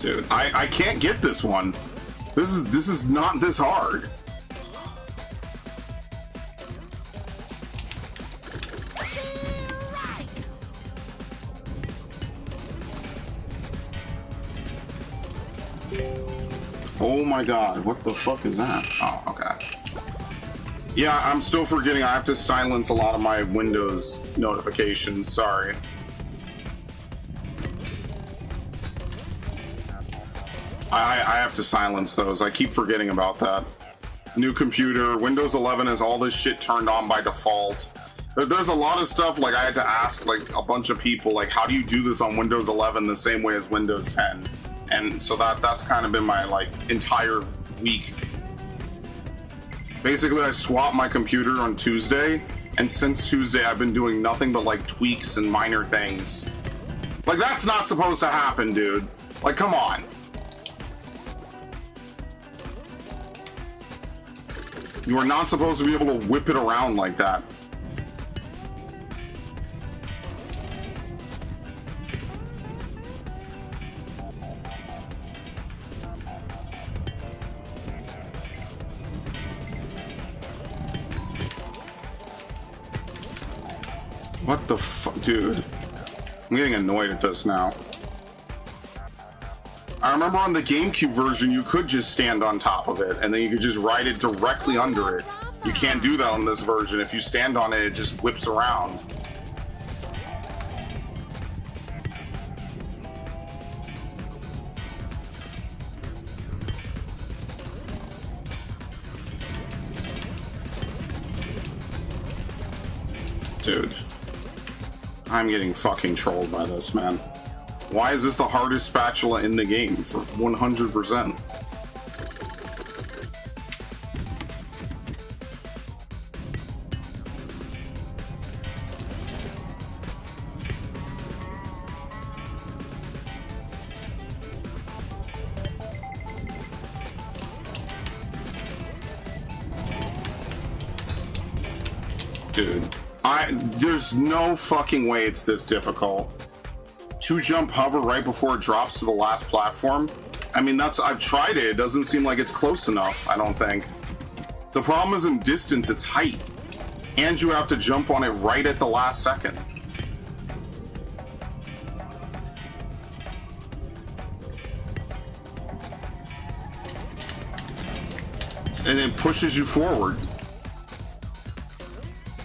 Dude, I can't get this one. This is not this hard. Oh my god, what the fuck is that? Oh, okay. Yeah, I'm still forgetting I have to silence a lot of my Windows notifications, sorry. I have to silence those. I keep forgetting about that. New computer, Windows 11 has all this shit turned on by default. There's a lot of stuff, like I had to ask like a bunch of people, like how do you do this on Windows 11 the same way as Windows 10? And so that's kind of been my like entire week. Basically, I swapped my computer on Tuesday, and since Tuesday I've been doing nothing but like tweaks and minor things. Like that's not supposed to happen, dude. Like come on. You are not supposed to be able to whip it around like that. What the fuck, dude? I'm getting annoyed at this now. I remember on the GameCube version, you could just stand on top of it, and then you could just ride it directly under it. You can't do that on this version. If you stand on it, it just whips around. Dude. I'm getting fucking trolled by this, man. Why is this the hardest spatula in the game for 100%? Dude, there's no fucking way it's this difficult. To jump hover right before it drops to the last platform. I mean, I've tried it. It doesn't seem like it's close enough, I don't think. The problem isn't distance, it's height. And you have to jump on it right at the last second. And it pushes you forward.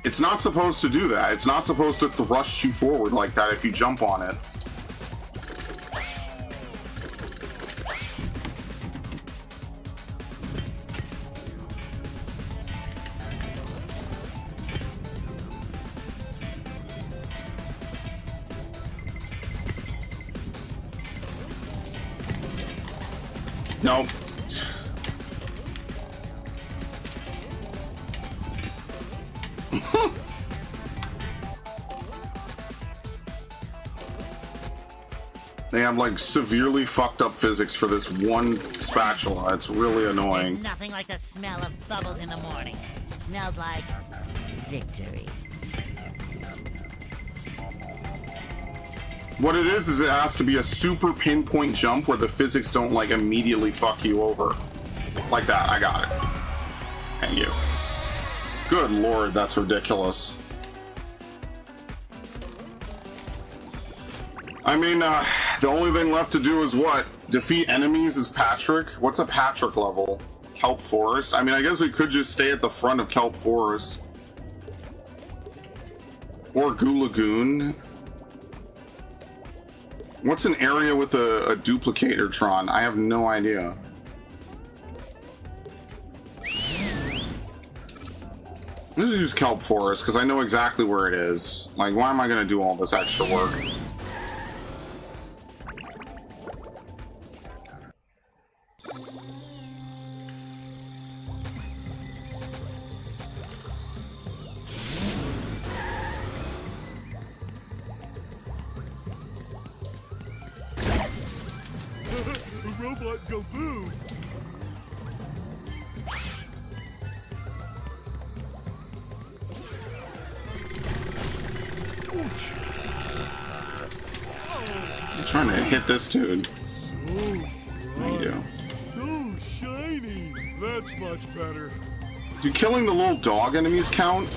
It's not supposed to do that. It's not supposed to thrust you forward like that if you jump on it. Nope. They have like severely fucked up physics for this one spatula. It's really annoying. There's nothing like the smell of bubbles in the morning. Smells like victory. What it is it has to be a super pinpoint jump where the physics don't like immediately fuck you over. Like that, I got it. Thank you. Good lord, that's ridiculous. I mean, the only thing left to do is what? Defeat enemies as Patrick? What's a Patrick level? Kelp Forest? I mean, I guess we could just stay at the front of Kelp Forest. Or Goo Lagoon. What's an area with a duplicator Tron? I have no idea. Let's use Kelp Forest, because I know exactly where it is. Like, why am I going to do all this extra work? A robot go boom. I'm trying to hit this dude. So Oh, There you go. so shiny. That's much better. Do killing the little dog enemies count?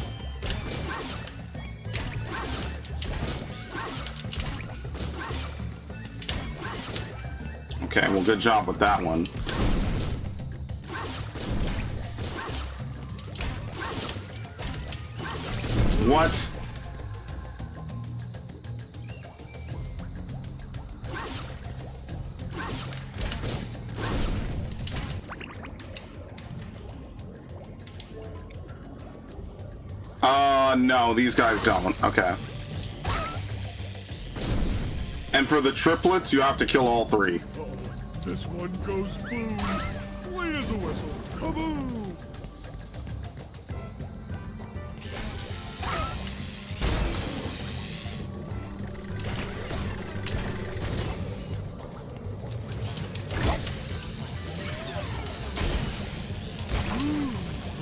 Okay, well, good job with that one. What? No, these guys don't. Okay. And for the triplets, you have to kill all three. This one goes boom. Clean as a whistle. Kaboom!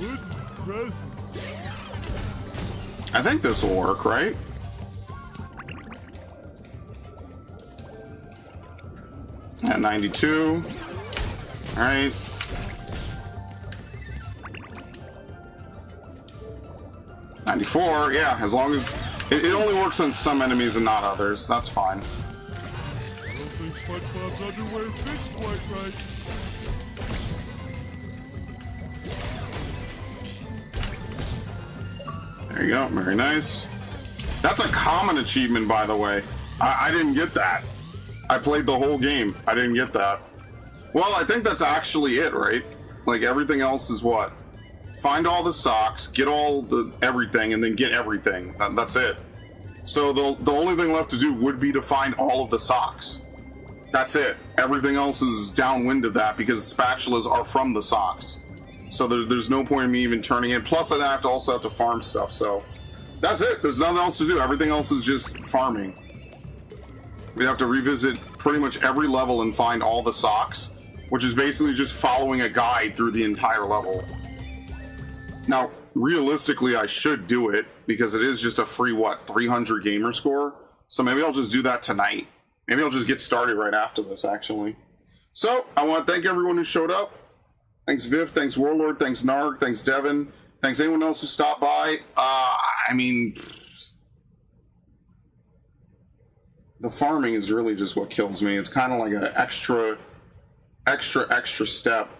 Good presents. I think this will work, right? At 92. All right. $94. Yeah, as long as it only works on some enemies and not others. That's fine. I don't think SpongeBob's underwear fits quite right. There you go. Very nice. That's a common achievement, by the way. I didn't get that. I played the whole game. I didn't get that. Well, I think that's actually it, right? Like, everything else is what? Find all the socks, get all the everything, and then get everything. That's it. So the only thing left to do would be to find all of the socks. That's it. Everything else is downwind of that because spatulas are from the socks. So there's no point in me even turning it. Plus, I also have to farm stuff. So that's it. There's nothing else to do. Everything else is just farming. We have to revisit pretty much every level and find all the socks, which is basically just following a guide through the entire level. Now, realistically, I should do it because it is just a free, 300 gamer score? So maybe I'll just do that tonight. Maybe I'll just get started right after this, actually. So, I want to thank everyone who showed up. Thanks, Viv. Thanks, Warlord. Thanks, Narg. Thanks, Devin. Thanks, anyone else who stopped by. I mean, the farming is really just what kills me. It's kind of like an extra step.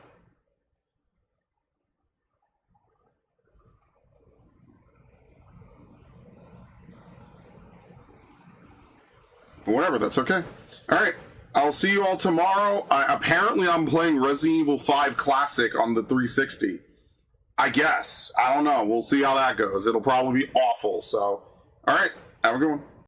But whatever, that's okay. All right. I'll see you all tomorrow. Apparently, I'm playing Resident Evil 5 Classic on the 360. I guess. I don't know. We'll see how that goes. It'll probably be awful. So, all right. Have a good one.